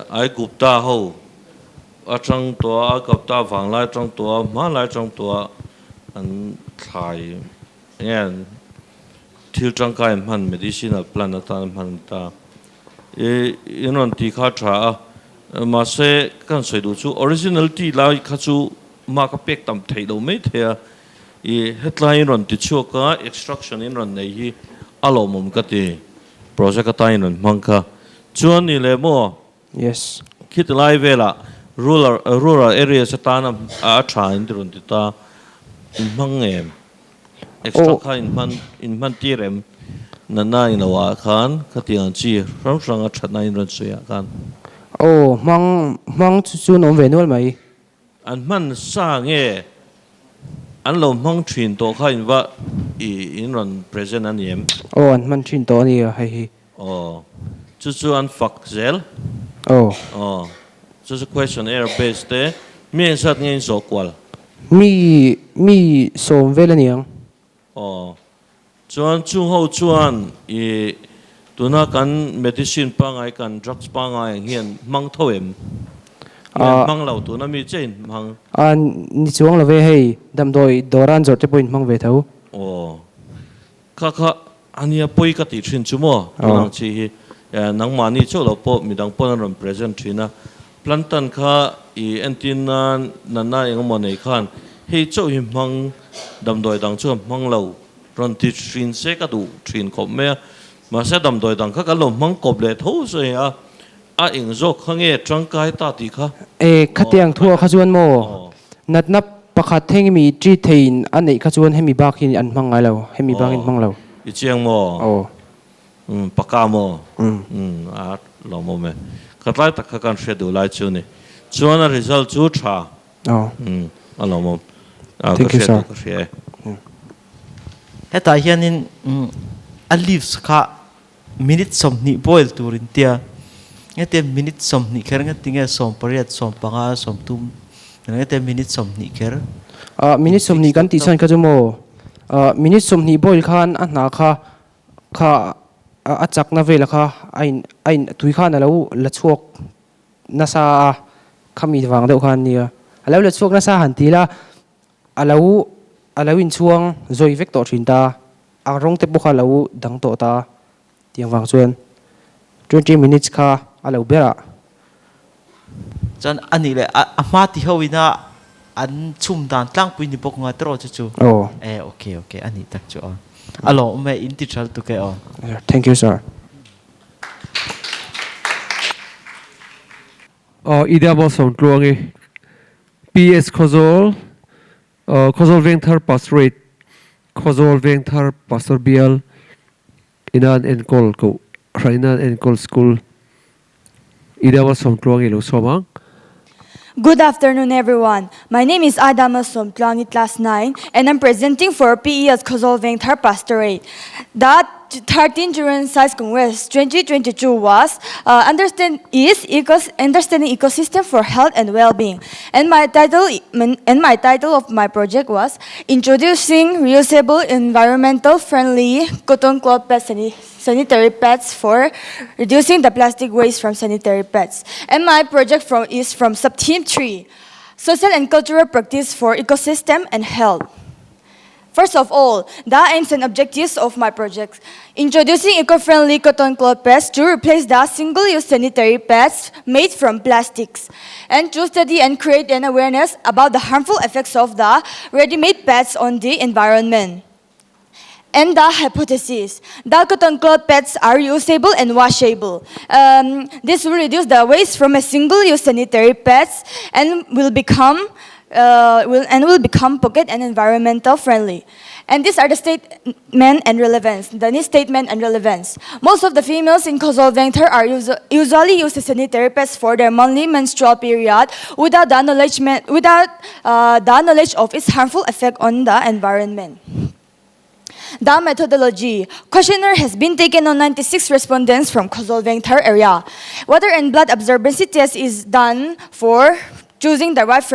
ai Gupta ho trong tua Gupta vang lai trong tua ma lai trong tua an thai ngan thil trong kai man medicinal plant ta man ta inon ti kha tra ma se kan soi du chu original ti lai kha chu ma ka pek tam thei do me the headline ron ti chu ka extraction in ron nei hi alomum ka ti project ta in mang kha chuan ni le mo yes kit lai vela rural areas ta na a tha in ron ti ta mang em extra in man ti rem na in wa khan khatiang chi rang a that na in ron suya kan mang chu nom ve nol mai an man sa nge an lo mang thin to kha in wa in ron present an yem an man thin to ni hi chu an fak zel chu question error based te me sat nge so kwal mi som velaniang. Chuan chung ho chuan I tuna kan medicine pa ngai kan drugs pa ngai hian mang thoem. Mang lau tuna mi chen mang. Ni chuang la ve hei damdoi doran jor te point mang ve thau. Kha ania poi ka ti thin chumo nang chi nang mani cholo po midang pon ram present thina plantan kha I antina nana engmo nei khan hei cho hi mang damdoi dang chu mang lau ron ti thin se ka du thin khop me ma se damdoi dang kha ka lo mang kop le tho so ya a ing zo khange trangkai ta ti kha khatiang thua kha chuan mo natna pakhat theng mi tri thein anei kha chuan hemi bak hin an mangai lo hemi bangin manglo I chiang mo paka mo a lo mo me khatlai tak kha kan shedu lai chu ni chuan a result chu tha a lo mo thank you sir heta hianin a leaves kha minute som ni boil turin tia ngate minute som ni kher ngatinge som pariat som panga som tum ngate minute som ni kher minute som ni kan ti san kha jumo minute som ni boil khan a na kha a chak na vela kha ain tui khan alo la chuak na sa khami wang deuh khan nia alo la chuak na sa han ti la alo in chuang zoi vek to thin ta a rong te bokha lo dang to ta tiang wang chuan 20 minutes kha alo bera chan ani le a ma ti hoina an chum dan tlang pui ni bok nga tro chu okay ani tak chu on alo me in ti chal tu ke on thank you sir Ida bo som tluangi PS khozol vengthar pastorate khozol vengthar pastor bial inan enkol ko khainan enkol school Ida bo som tluangi lo somang. Good afternoon, everyone. My name is Adama Somtlangi, class 9, and I'm presenting for PES Kozolveng Thar Pastorate. The 13th General Science Congress 2022 was Understanding Ecosystem for Health and Well-being. And my title of my project was Introducing Reusable Environmental Friendly Cotton Cloth Sanitary Pads for Reducing the Plastic Waste from Sanitary Pads. And my project is from Sub-Team 3, Social and Cultural Practice for Ecosystem and Health. First of all, the aims and objectives of my project. Introducing eco-friendly cotton cloth pads to replace the single-use sanitary pads made from plastics. And to study and create an awareness about the harmful effects of the ready-made pads on the environment. And the hypothesis. The cotton cloth pads are reusable and washable. This will reduce the waste from a single-use sanitary pads and will become pocket and environmental friendly. And these are the statement and relevance. The needs statement and relevance. Most of the females in Kozolveng Thar are usually use the sanitary pads for their monthly menstrual period without the knowledge of its harmful effect on the environment. The methodology. Questionnaire has been taken on 96 respondents from Kozolveng Thar area. Water and blood absorbency test is done for choosing the right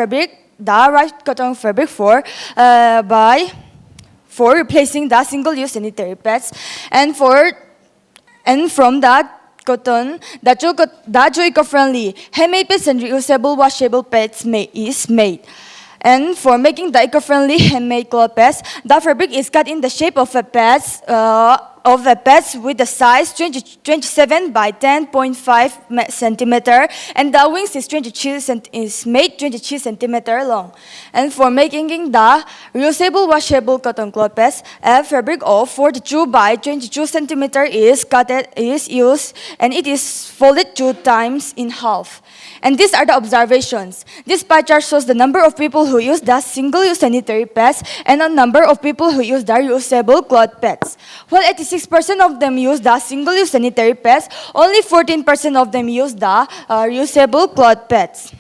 cotton fabric for replacing the single-use sanitary pads, and from the cotton, the eco-friendly handmade pads and reusable washable pads is made. And for making the eco-friendly handmade cloth pads, the fabric is cut in the shape of a pads with the size 27 by 10.5 centimeter, and the wings is made 22 centimeter long. And for making the reusable washable cotton cloth pads, a fabric of 42 by 22 centimeter is used, and it is folded 2 times in half. And these are the observations. This pie chart shows the number of people who use the single-use sanitary pads and the number of people who use the reusable cloth pads. While 86% of them use the single-use sanitary pads, only 14% of them use the reusable cloth pads.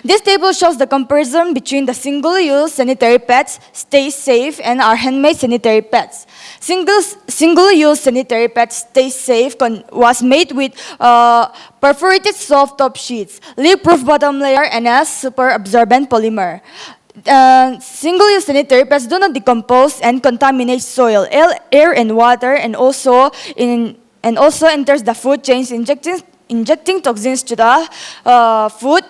This table shows the comparison between the single-use sanitary pads, Stay Safe, and our handmade sanitary pads. Single-use sanitary pads, Stay Safe, was made with perforated soft top sheets, leak-proof bottom layer, and a super absorbent polymer. Single-use sanitary pads do not decompose and contaminate soil, air, and water, and also enters the food chains, injecting toxins to the food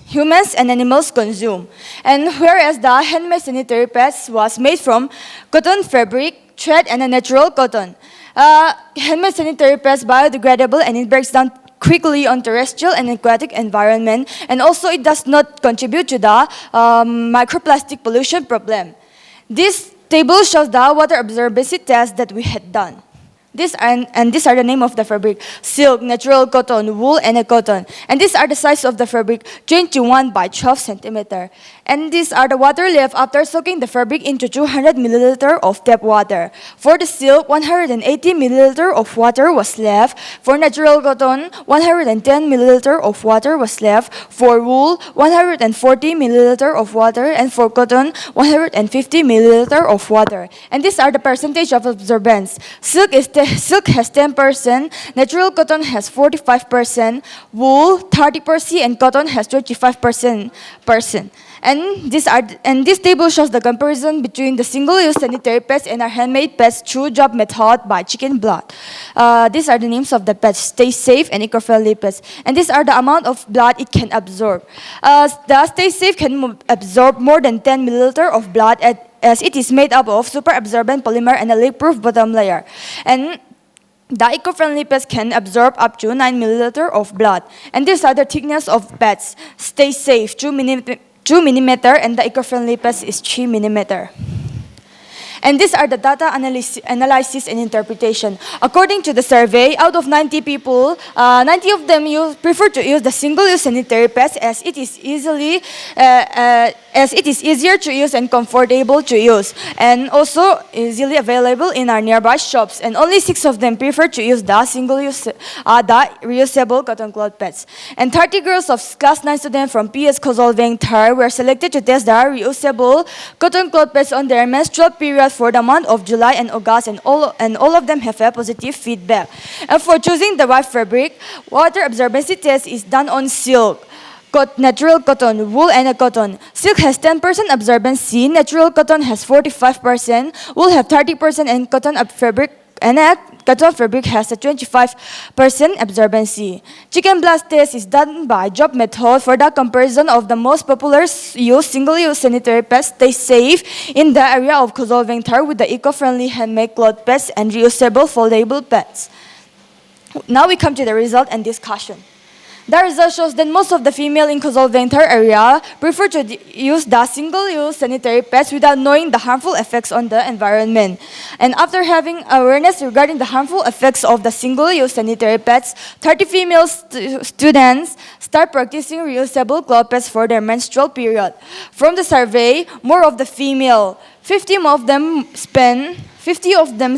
humans and animals consume. And whereas the handmade sanitary pads was made from cotton fabric, thread, and a natural cotton, handmade sanitary pads biodegradable and it breaks down quickly on terrestrial and aquatic environment, and also it does not contribute to the microplastic pollution problem. This table shows the water absorbency test that we had done. These are the name of the fabric: silk, natural cotton, wool, and a cotton. And these are the size of the fabric: 21 by 12 centimeter. And these are the water left after soaking the fabric into 200 milliliter of tap water. For the silk, 180 milliliter of water was left. For natural cotton, 110 milliliter of water was left. For wool, 140 milliliter of water. And for cotton, 150 milliliter of water. And these are the percentage of absorbance. Silk has 10%, natural cotton has 45%, wool 30%, and cotton has 25%. And this table shows the comparison between the single-use sanitary pads and our handmade pads through job method by chicken blood. These are the names of the pads: Stay Safe and Eco-Friendly pads. And these are the amount of blood it can absorb. The Stay Safe can absorb more than 10 milliliter of blood as it is made up of super absorbent polymer and a leak-proof bottom layer. And the eco-friendly pads can absorb up to 9 milliliter of blood. And these are the thickness of pads: Stay Safe 2 millimeter, and the eco-friendly pads is 3 millimeter. And these are the data analysis and interpretation. According to the survey, out of 90 people, 90 of them prefer to use the single-use sanitary pads as it is easier to use and comfortable to use, and also easily available in our nearby shops. And only 6 of them prefer to use the single-use, reusable cotton cloth pads. And 30 girls of class 9 students from PS Kozolveng Thar were selected to test the reusable cotton cloth pads on their menstrual period for the month of July and August, and all of them have a positive feedback. And for choosing the right fabric, water absorbency test is done on silk, natural cotton, wool, and a cotton. Silk has 10% absorbency, natural cotton has 45%, wool have 30%, and cotton fabric has a 25% absorbency. Chicken blast test is done by job method for the comparison of the most popular used single-use sanitary pads, Stay Safe, in the area of Kozolveng Thar with the eco-friendly handmade cloth pads and reusable foldable pads. Now we come to the result and discussion. The result shows that most of the female in Kozolveng Thar area prefer to use the single-use sanitary pads without knowing the harmful effects on the environment. And after having awareness regarding the harmful effects of the single-use sanitary pads, 30 female students start practicing reusable cloth pads for their menstrual period. From the survey, more of the female, 50 of them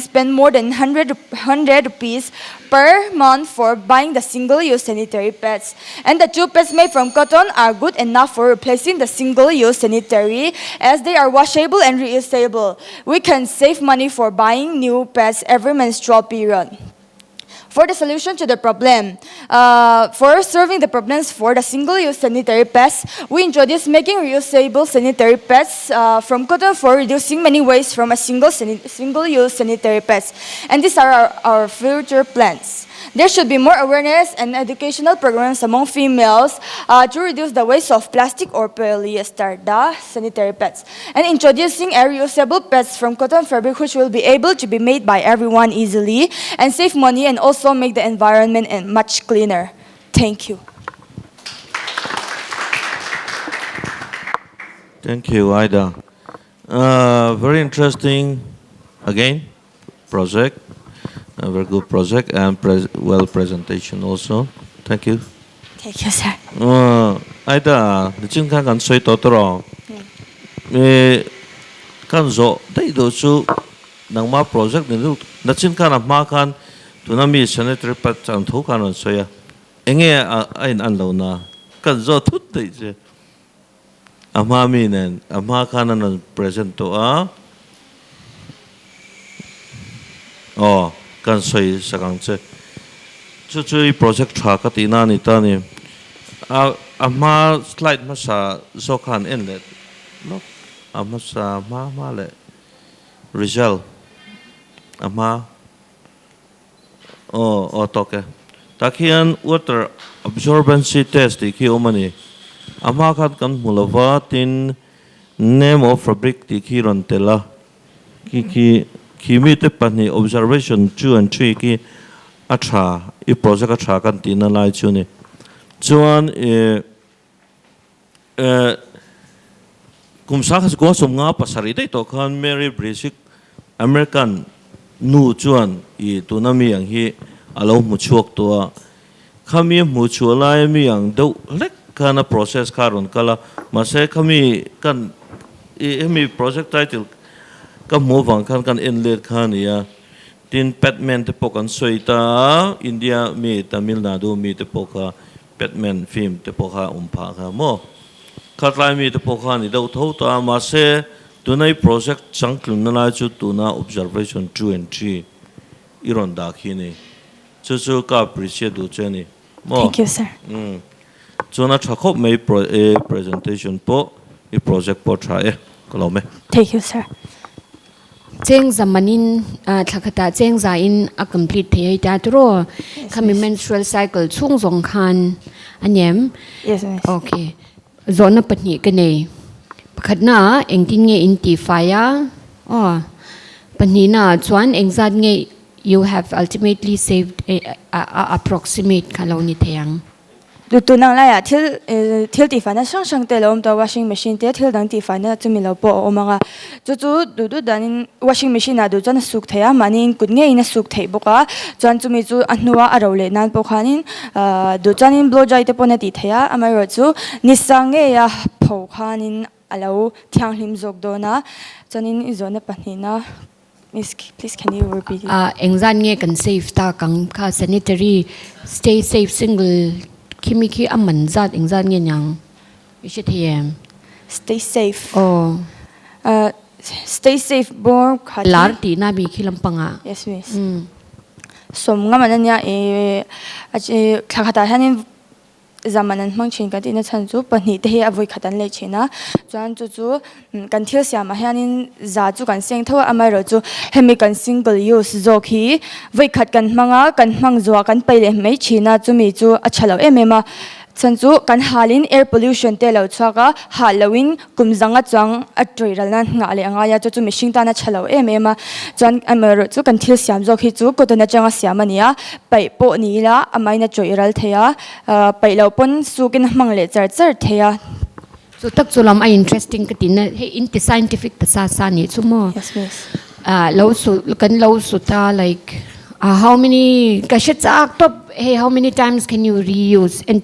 spend more than 100 rupees per month for buying the single-use sanitary pads. And the 2 pads made from cotton are good enough for replacing the single-use sanitary as they are washable and reusable. We can save money for buying new pads every menstrual period. For the solution to the problem, for solving the problems for the single-use sanitary pads, we introduced making reusable sanitary pads from cotton for reducing many waste from a single-use sanitary pads. And these are our future plans. There should be more awareness and educational programs among females to reduce the waste of plastic or polyester, the sanitary pads, and introducing a reusable pads from cotton fabric which will be able to be made by everyone easily and save money and also make the environment much cleaner. Thank you. Thank you, Ida. Very interesting, again, project. A very good project and presentation also. Thank you. Thank you, sir. Ida, the chin kan soi totoro. Kan zo dai do chu nang ma project ni na chin kan ma kan tunami sanitary pad chang thu kan soya. Enge ain an lo na kan zo thut dai je. Ama mi nen ama kan an present to a. Oh. Kan soi sakang che chu project tha ka ti na ni ta ni ama slide ma sa zo khan en let no amasa ma le result ama toke takian water absorbency test ki omani ama khat kan mulava tin name of fabric ti ki ron tela ki mi te pani observation 2 and 3 ki acha I project acha kan tin na lai chu ni chuan kumsa khas ko som nga pasari dei to khan Mary Basic American nu chuan I tunami ang hi alo mu chuak to khami mu chuala mi ang do lek kana process karon kala mase khami kan mi project title ka movang kan inlet khan ya tin petman te pokan soita India mi Tamil Nadu mi te poka petman film te poka umpa ka mo khatlai mi te poka ni do tho ta mase tunai project changklun na la chu tuna observation 2 and 3 iron da khini chu ka appreciate do cheni mo Thank you, sir. chuna thakop mai presentation po I project po try kolome Thank you, sir. cheng zamanin thakata cheng za in a complete thei ta tro khami menstrual cycle chung zong khan anyem Yes, miss. okay zona patni ka nei pakhatna engtin nge inti fire pani na chuan engzat nge you have ultimately saved approximate kaloni theyang du tu nang la ya thil ti fa na sang te lom to washing machine te thil dang ti fa na chumi lo po o manga chu du danin washing machine na du chan suk theya manin kut nge ina suk thei boka chan chumi chu annuwa arole nan po khanin du chanin blow jai te pona ti theya amai ro chu nisange ya pho khanin alo thiang hlim jok do na chanin izona panina Miss, please can you repeat it? Engzan nge kan safe ta kang ka sanitary stay safe single kimiki aman zat engzan nge nyang ishithiem Stay safe. Stay safe born khati. lar ti na bi khilampanga Yes, miss. Som nga mananya khata hanin zamanan mangchin ka tina chanchu pani te he avoi khatan le china chuan chu kan thil siam hianin za chu kan seng tho amai ro chu hemi kan single use zokhi voi khat kan manga kan mang zo kan paile mai china chumi chu achalo emema chanchu kan halin air pollution te lo chaka halowin kumzanga chang atriral na nga le anga ya chu mishing ta na chalo emema chan amaro chu kan thil siam zokhi chu ko na changa siamania pai po ni la amai na choiral theya pai lo pon sukin mangle char theya so tak chulam I interesting ka tin he in scientific ta sa ni chumo yes miss low su ta like how many kashachak top hey how many times can you reuse and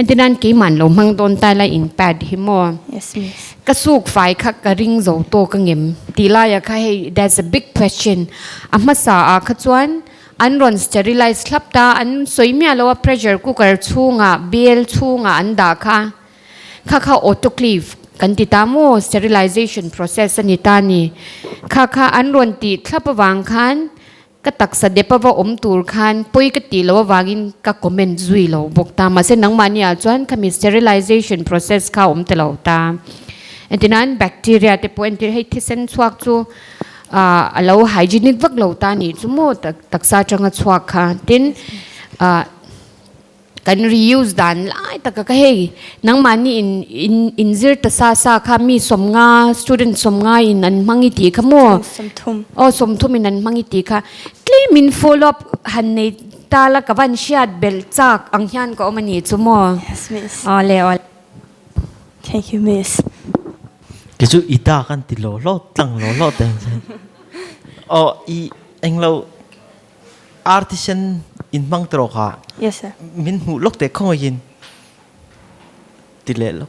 then an ke man lo mang don ta la in pad himo yes miss kasuk fai khak ka ring zo to ka ngem tila ya kha hey that's a big question amasa a khachuan anron sterilize thlapta an soimia lo pressure cooker chunga bel chunga anda kha autoclave kan ti tamo sterilization process ani tani kha anron ti thlapawang khan ka taksa depawa tur khan poi ka ti lo wagin ka comment zui lo bokta ma se nang mania chuan kami sterilization process ka telo ta entinan bacteria te point he thisen chuak chu alo hygienic vak lo ta ni chumo taksa changa chuak kha tin kan reuse dan lai taka ka hey nang mani in zir ta sa kha mi somnga student somnga in an mangi ti khamo somthum in an mangi ti kha claim in follow up han nei tala ka van shiat bel chak ang hian ko mani chumo yes miss ole thank you miss kichu ita kan ti lo tang lo tang I englo artisan in mang tro kha yes sir min hu lok te khong yin ti le lo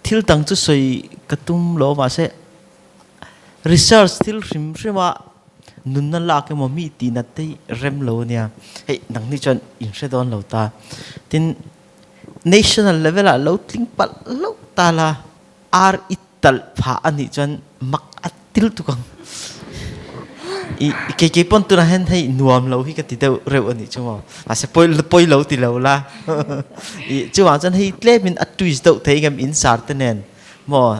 thil tang chu soi katum lo ma se research thil rim nun na la ke mo mi ti na te rem lo nia hey nang ni chan in se don lo ta tin national level a lo tling pal lo ta la ar ital pha ani chan mak atil tu kang cái pon tu na hen hay nuam lâu hi cái ti deu reu ani chu ma à se poi lâu ti lâu la chu ma chan hi tle min at twist deu thei gam in sar te nen mo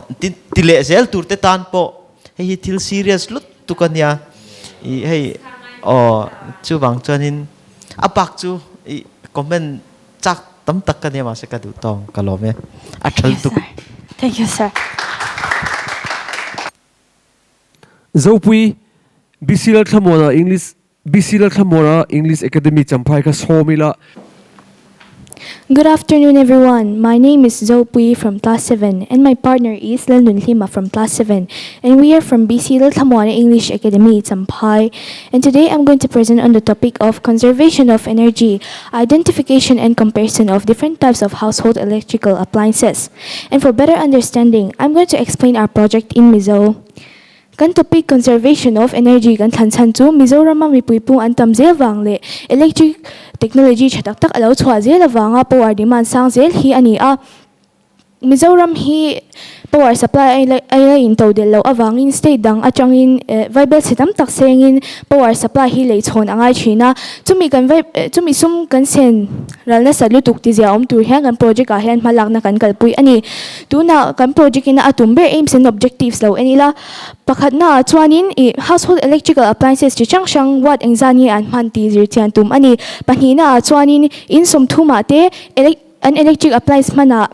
ti le zel tur te tan po hei thil serious lut tu kan ya hei chu wang chuan in apak chu comment chak tam tak kan ya ma se ka du tong kalome a thal tu Thank you, sir. Zopui BCL Thamora English Academy Champai ka somila. Good afternoon, everyone. My name is Zopui from Class 7, and my partner is Lelun Lima from Class 7, and we are from BC Thamwana English Academy, Champai. And today I'm going to present on the topic of conservation of energy, identification and comparison of different types of household electrical appliances. And for better understanding, I'm going to explain our project in Mizo. Kan topic conservation of energy kan thansan chu Mizoram mi puipung antam zel wang le electric technology chatak tak alo chwa zel awanga power demand sang zel hi ani a Mizoram hi power supply ai in to del lo awangin state dang atangin viable sitam tak sengin power supply hi le chhon angai china chumi sum kan sen ralna salu tuk ti zia tur hang kan project a hen malak na kan kalpui ani tuna kan project ina atumber aims and objectives lo anila pakhat na chuanin household electrical appliances chi changshang watt engzani an man ti zir chian tum ani panhina chuanin in som thuma te an electric appliance mana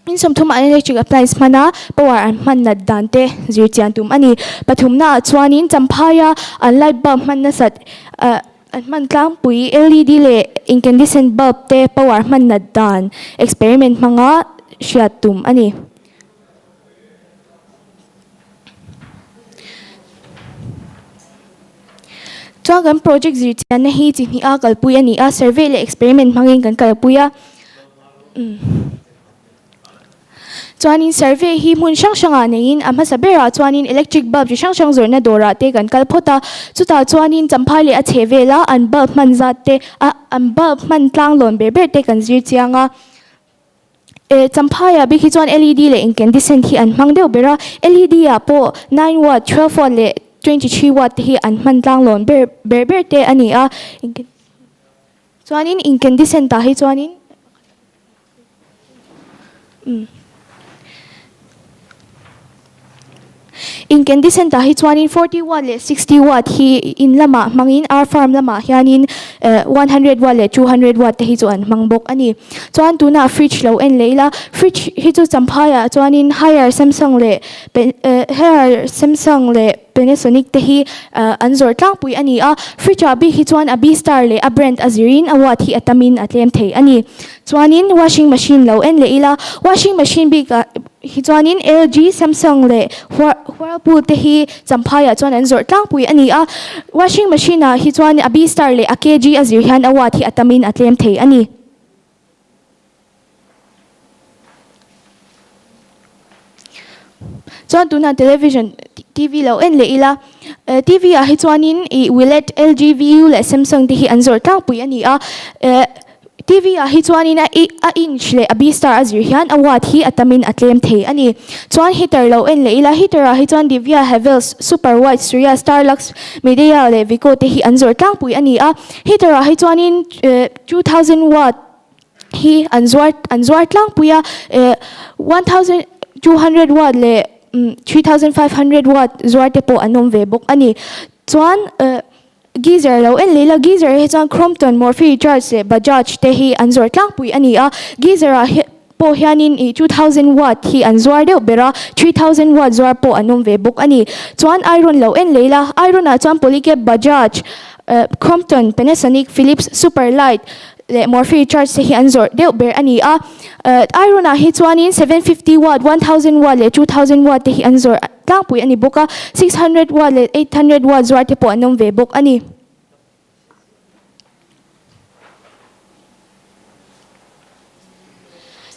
in some thuma electric appliance mana power an man na dante zir chian tum ani pathumna chuanin champaya an light bulb man na sat an man tlang pui LED le incandescent bulb te power man na dan experiment mga shiat tum ani chuan project zir chian na hi chi ni a kalpui ani a survey le experiment mangin kan kalpuya chuanin survey hi mun shangshanga nein ama sabera chuanin electric bulb chi shangshang zorna dora te kan kalphota chuta chuanin champhai le a chevela an bulb man zat te an bulb man tlang lon berber te kan zir chianga champhaya bi hi chuan LED le incandescent hi an mangdeu bera LED a po 9 watt 12 watt le 23 watt hi an man tlang lon berber te ani a chuanin incandescent ta hi chuanin incandescent ta hi chuanin 40 watt le 60 watt hi in lama mangin our farm lama hianin 100 watt le 200 watt te hi chuan mangbok ani chuan tuna fridge lo en leila fridge hi chu champhaya chuanin higher Samsung le Panasonic te hi anzor tlang pui ani a fridge a bi hi chuan a B star le a brand azirin a watt hi atamin atlem thei ani chuanin washing machine lo en leila washing machine bi hi chuanin LG Samsung le Whirlpool te hi champhaya chuan anzor tlang pui ani a washing machine a hi chuan a B star le a KG azir hian a watt hi atamin atlem thei ani chuan tuna television TV lo en leila TV a hi chuanin we let LG VU le Samsung te hi anzor tlang pui ani a TV a hi chuanin a inch le a B star azir hian a watt hi atamin atlem thei ani chuan heater lo en leila heater a hi chuan Divya Havels Super White Surya Starlux Medea le Vico te hi anzor tlang pui ani a heater a hi chuanin 2000 watt hi anzor tlang puya 1200 watt le 3500 watt zuar te po anom ve bok ani chuan geyser lo en leila geyser he chuan Crompton Morphe charge se Bajaj te hi anzor tlang pui ani a geyser a po hianin 2000 watt hi anzor deuh bera 3000 watt zuar po anom ve bok ani chuan iron lo en leila iron a chuan Polycab Bajaj Crompton Panasonic Philips Superlight le Morphe charge se hi anzor deuh ber ani a iron a hi chuanin 750 watt 1000 watt le 2000 watt te hi anzor tlang pui ani boka 600 watt le 800 watt zuar te po anom ve bok ani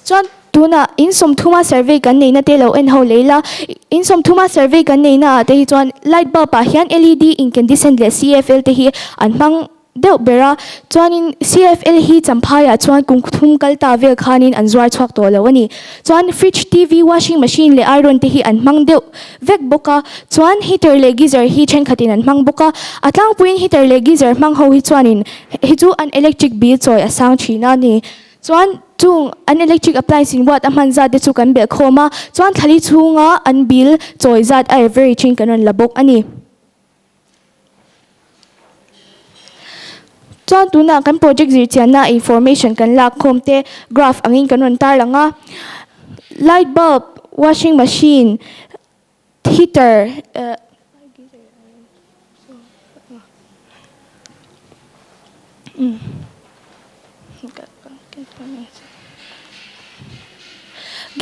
chuan tuna in som thuma survey kan neina te lo en ho leila in som thuma survey kan neina te hi chuan light bulb a hian LED incandescent le CFL te hi an mang deuh bera chuanin CFL hi champaya chuan kungthum kalta vel khanin an zuar chhuak to lo ani chuan fridge TV washing machine le iron te hi an hmang deuh vek boka chuan heater le geyser hi then khatin an hmang boka atlang puin heater le geyser hmang ho hi chuanin hi chu an electric bill choi asang thina ni chuan chung an electric appliance in wat aman zat de chu kan bel khoma chuan thali chunga an bill choi zat ai very chin kanon labok ani chuan tuna kan project zir chianna information kan lak khomte graph angin kanon tar langa light bulb washing machine heater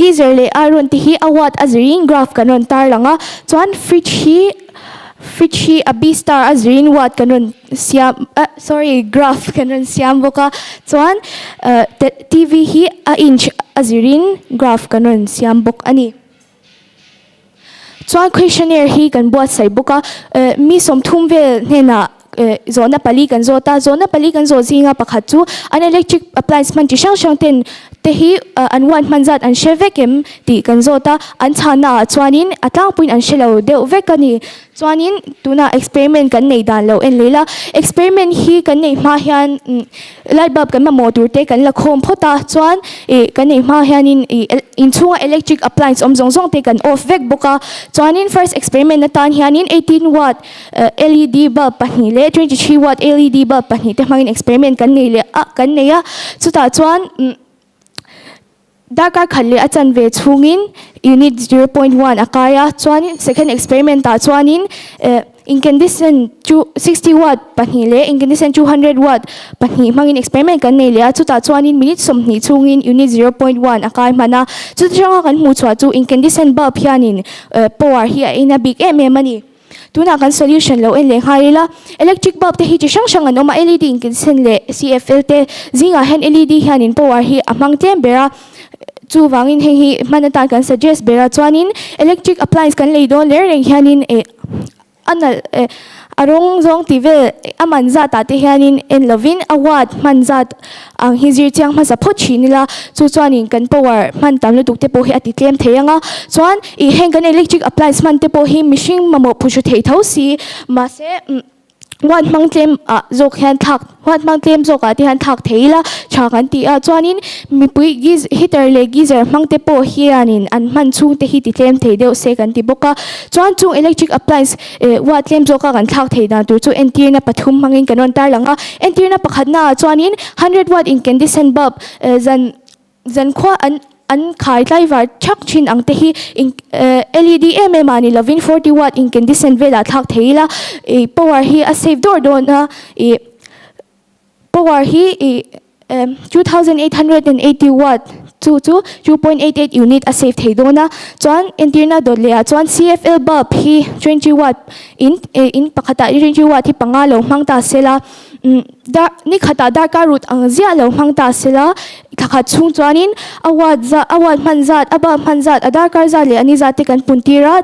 geyser le iron ti hi awat azrin graph kanon tar langa chuan fridge hi a B star azrin watt kanon siam graph kanon siam boka chuan TV hi a inch azrin graph kanon siam bok ani chuan questionnaire hi kan buat sai boka mi som thum vel hena zona pali kan zota zona pali kan zo zinga pakhat chu an electric appliance man chi sang ten te hi an wan manzat an shevekem ti kan zota an chana chuanin atang puin an shelo deuh vekani chuanin tuna experiment kan nei dan lo en leila experiment hi kan nei ma hian light bulb kan ma motor te kan la khom phota chuan kan nei ma hianin in chunga electric appliance zong te kan off vek boka chuanin first experiment na tan hianin 18 watt LED bulb pahni le 23 watt LED bulb pahni te mangin experiment kan nei le kan nei a chuta chuan darkar khalle achan ve chungin unit 0.1 akaya chuanin second experiment ta chuanin incandescent 60 watt pahni le incandescent 200 watt pahni mangin experiment kan nei le chuta chuanin minute somni chungin unit 0.1 akai mana chuta kan mu chwa chu incandescent bulb hianin power hi a ina big mani tuna kan solution lo en le haila electric bulb te hi chi sang an oma LED incandescent le CFL te zinga hen LED hianin power hi amang tem bera chu wangin heng hi manatan kan suggest bera chuanin electric appliance kan leidon le reng hianin anal arong zong tivel amanza ta te hianin en lovin awat manzat ang hizir chiang ma sapot chinila chu chuanin kan power man tamlu tuk te po hi ati tlem theyanga chuan I heng kan electric appliance man te po hi mishing mamo pushu thei thosi ma se wan mang tlem zok hian thak wan mang tlem zoka ti han thak theila cha kan ti chuanin mi pui giz heater le geyser mang te po hianin an man chung te hi ti tlem thei deuh se kan ti boka chuan chung electric appliance wa tlem zoka kan thak thei dan tur chu entir na pathum mangin kanon tar langa entir na pakhat na chuanin 100 watt incandescent bulb zan khwa an khai lai var chak chin ang te hi LED mani lovin 40 watt incandescent vela thak theila power hi a save door don na power hi 2880 watt to 2.88 unit a save thei dona chuan entirna do le chuan CFL bulb hi 20 watt in pakhata 20 watt hi pangalo mangta sela ni khata darka root ang zia lo mangta sela khakha chung chuanin awat manzat aba manzat adarkar za le ani zate kan puntira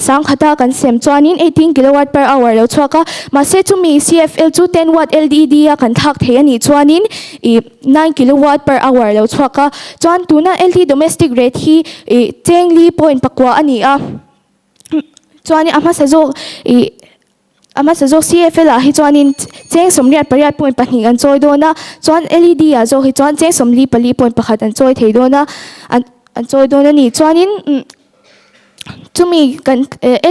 sang khata kan sem chuanin 18 kilowatt per hour lo chhuaka ma se chumi CFL chu 10 watt LED a kan thak thei ani chuanin 9 kilowatt per hour lo chhuaka chuan tuna LT domestic rate hi chengli point pakwa ani a chuanin ama sa zo CFL a hi chuanin cheng somriat pariat point pahni an choi dona chuan LED a zo hi chuan cheng somli pali point pakhat an choi thei dona an choi dona ni chuanin chumi kan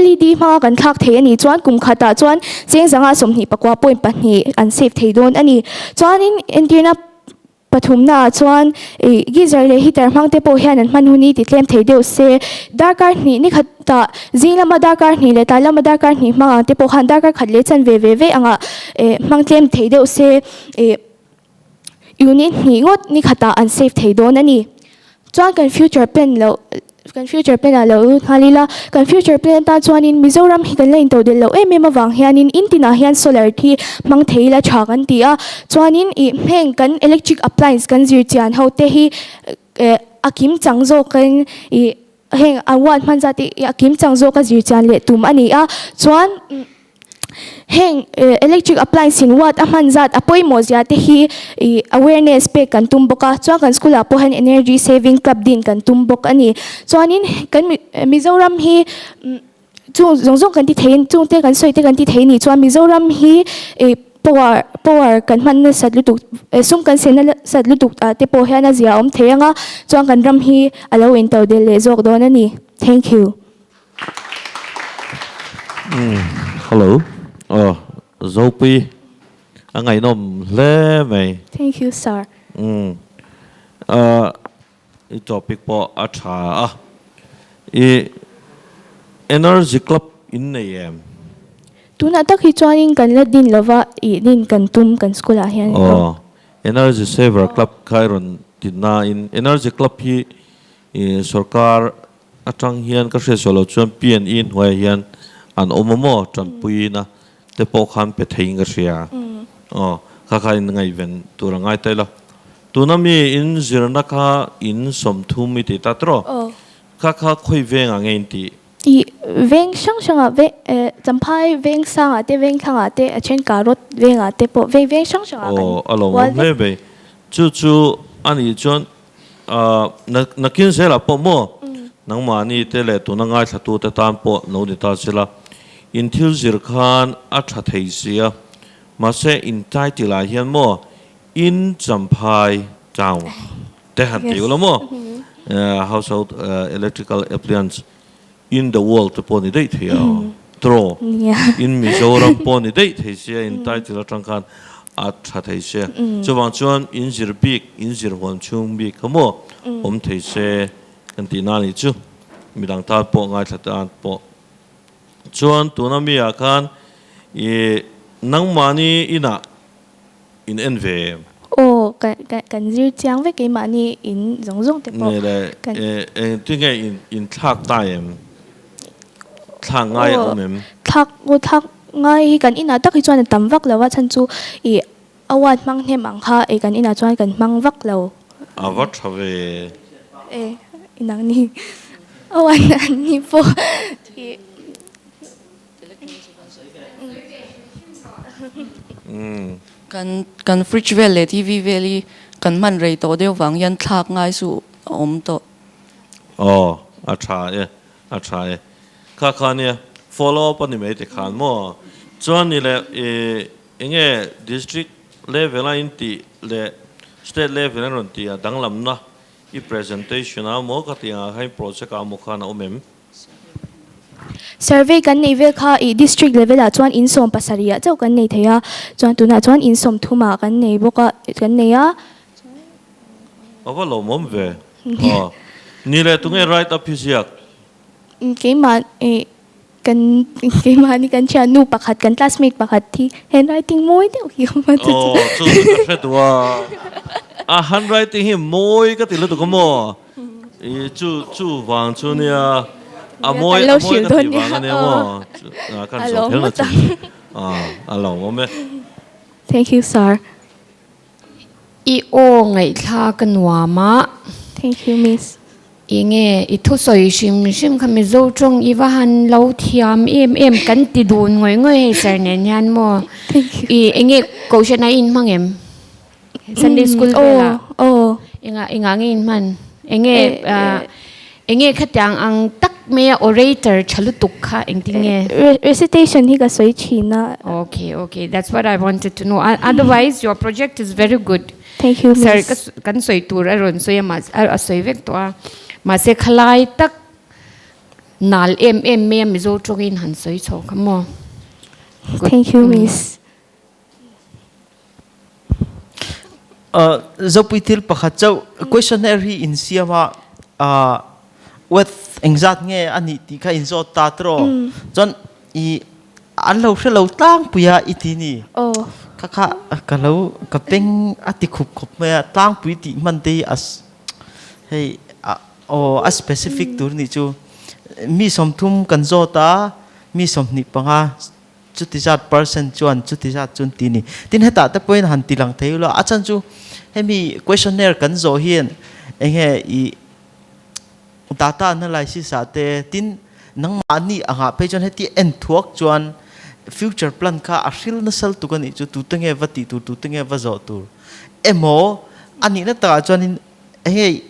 LED ma kan thak thei ani chuan kum khata chuan cheng zanga somni pakwa point pahni an save thei don ani chuanin entirna pathumna chuan geyser le heater mangte po hian an manhuni ti tlem thei deuh se darkar ni khata zilama darkar ni le talama darkar ni ma te po han darkar khat le chan ve anga mang tlem thei deuh se unit ni ngot ni khata an save thei don ani chuan kan future plan lo halila kan future plan ta chuanin Mizoram hi kan lein to de lo em awang hianin intina hian solar thi mang theila tha kan tia chuanin heng kan electric appliance kan zir chian ho te hi akim changzo kan heng awan manjati akim changzo ka zir chan le tum ani a chuan heng electric appliance in what aman zat apoi mo zia te hi awareness pe kan tumboka chuan kan school apo han energy saving club din kan tumbok ani chuanin kan Mizoram hi chung zong kan ti thein chung te kan soi te kan ti thein ni chuan Mizoram hi power kan man na sadlutuk sum kan sen na sadlutuk te po hian a zia om theanga chuan kan ram hi alo in to de le jok don ani thank you Hello. Zopi. Angai nom le mai. thank you sir Topic po acha. Energy club in AM. tuna tak hi chuanin kan la din lova din kan tum kan school a hian Energy saver club kairon tinna in energy club hi sarkar atang hian ka hre solo chuan pian in hoi hian an omomo trampui na te po khan pe theing ga ria kha in ngai ven turangai taila tunami in zirna kha in somthum mi ti tatro kha khoi veng angein ti i veng shang ve champai veng sang ate veng thang ate achen karot veng ate po veng shang alo me be chu ani chon nakin se la po mo nang mani te le tu na ngai thatu te tan po no ni ta sila in thil zir khan a tha thei sia ma se in tai ti la hian mo in champai chaw te han ti lo mo household electrical appliance in the world to pony date here draw in Mizoram pony date here in title atang khan at thai se chuwang chuan in zir big in zir hon chung big kamo thei se kantina ni chu midang ta po ngai thatan po chuan tunami akan nang mani ina in NVM kan zir chiang ve ke mani in zong te po kan tinga in thak taim thak ngai omem thak ngai kan ina tak hi chuan tam vak lawa chan chu awat mang he mang kha kan ina chuan kan mang vak lo awat thave inang ni awan ni po kan fridge vel le TV veli kan man rei to deu wang yan thak ngai su om to acha kha ne follow up ani me te khan mo chuan ni le enge district level in ti le state level ron ti danglam na I presentation a mo ka ti hai project a mo khana omem survey kan nei vel kha district level a chuan in som pasaria chau kan nei theya chuan tuna chuan in som thuma kan nei boka kan nei a awa lo mom ve ni le tunge right up hisiak ke ma kan ni kan cha nu pakhat kan classmate pakhat thi handwriting moi deu hi ma chu chu ka tua a handwriting hi moi ka ti lo to mo chu wang chu nia moi ka ti wang ania mo kan so thel na chu alo mo me thank you sir I o ngai thla kanwa ma thank you miss inge I thu soi shim khami zo chung I wa han lo thiam em kan ti dun ngoi ser ne nyan mo I inge question in mangem Sunday school vela inga ngin man enge khatyang ang tak me orator chalutuk kha engtinge recitation hi ka soi china okay that's what I wanted to know otherwise your project is very good thank you sir kan soi tur aron so ya mas soi vek to ma se khalai tak nal me mizo chogin han soi cho kamo thank you miss zopitil pakhat chau questionnaire hi in siama with engzat nge ani ti kha in zo ta tro chon I an lo hre lo tlang puya itini kha kalau kapeng ati khup me tlang pui ti man te as hey a specific tur ni chu mi somthum kan zo ta mi somni panga chutisat percent chuan chutisat chun ti ni tin heta ta point han ti lang theilo achan chu hemi questionnaire kan zo hian enge I data analysis ate tin nang mani anga pe chon heti en thuak chuan future plan kha aril na sal tu kan chu tu tenge vati tu tenge vazo tu emo ani na ta chuanin hey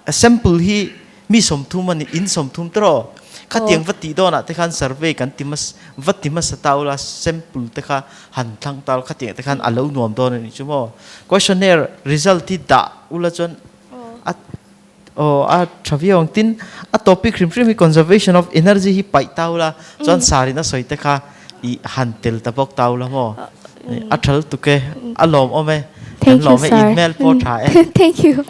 sample hi mi som thum ani in som thum tro khatiang vati do na te khan survey kan timas vatimas taula sample te kha han thang tal khatiang te khan alo nuam do ni chumo questionnaire result ti da ula chon a traviong tin a topic rim conservation of energy hi pai taula chon sarina soite kha I hantel tapok taula mo a thal tuke alom ome Thank you, sir. email po tha Thank you.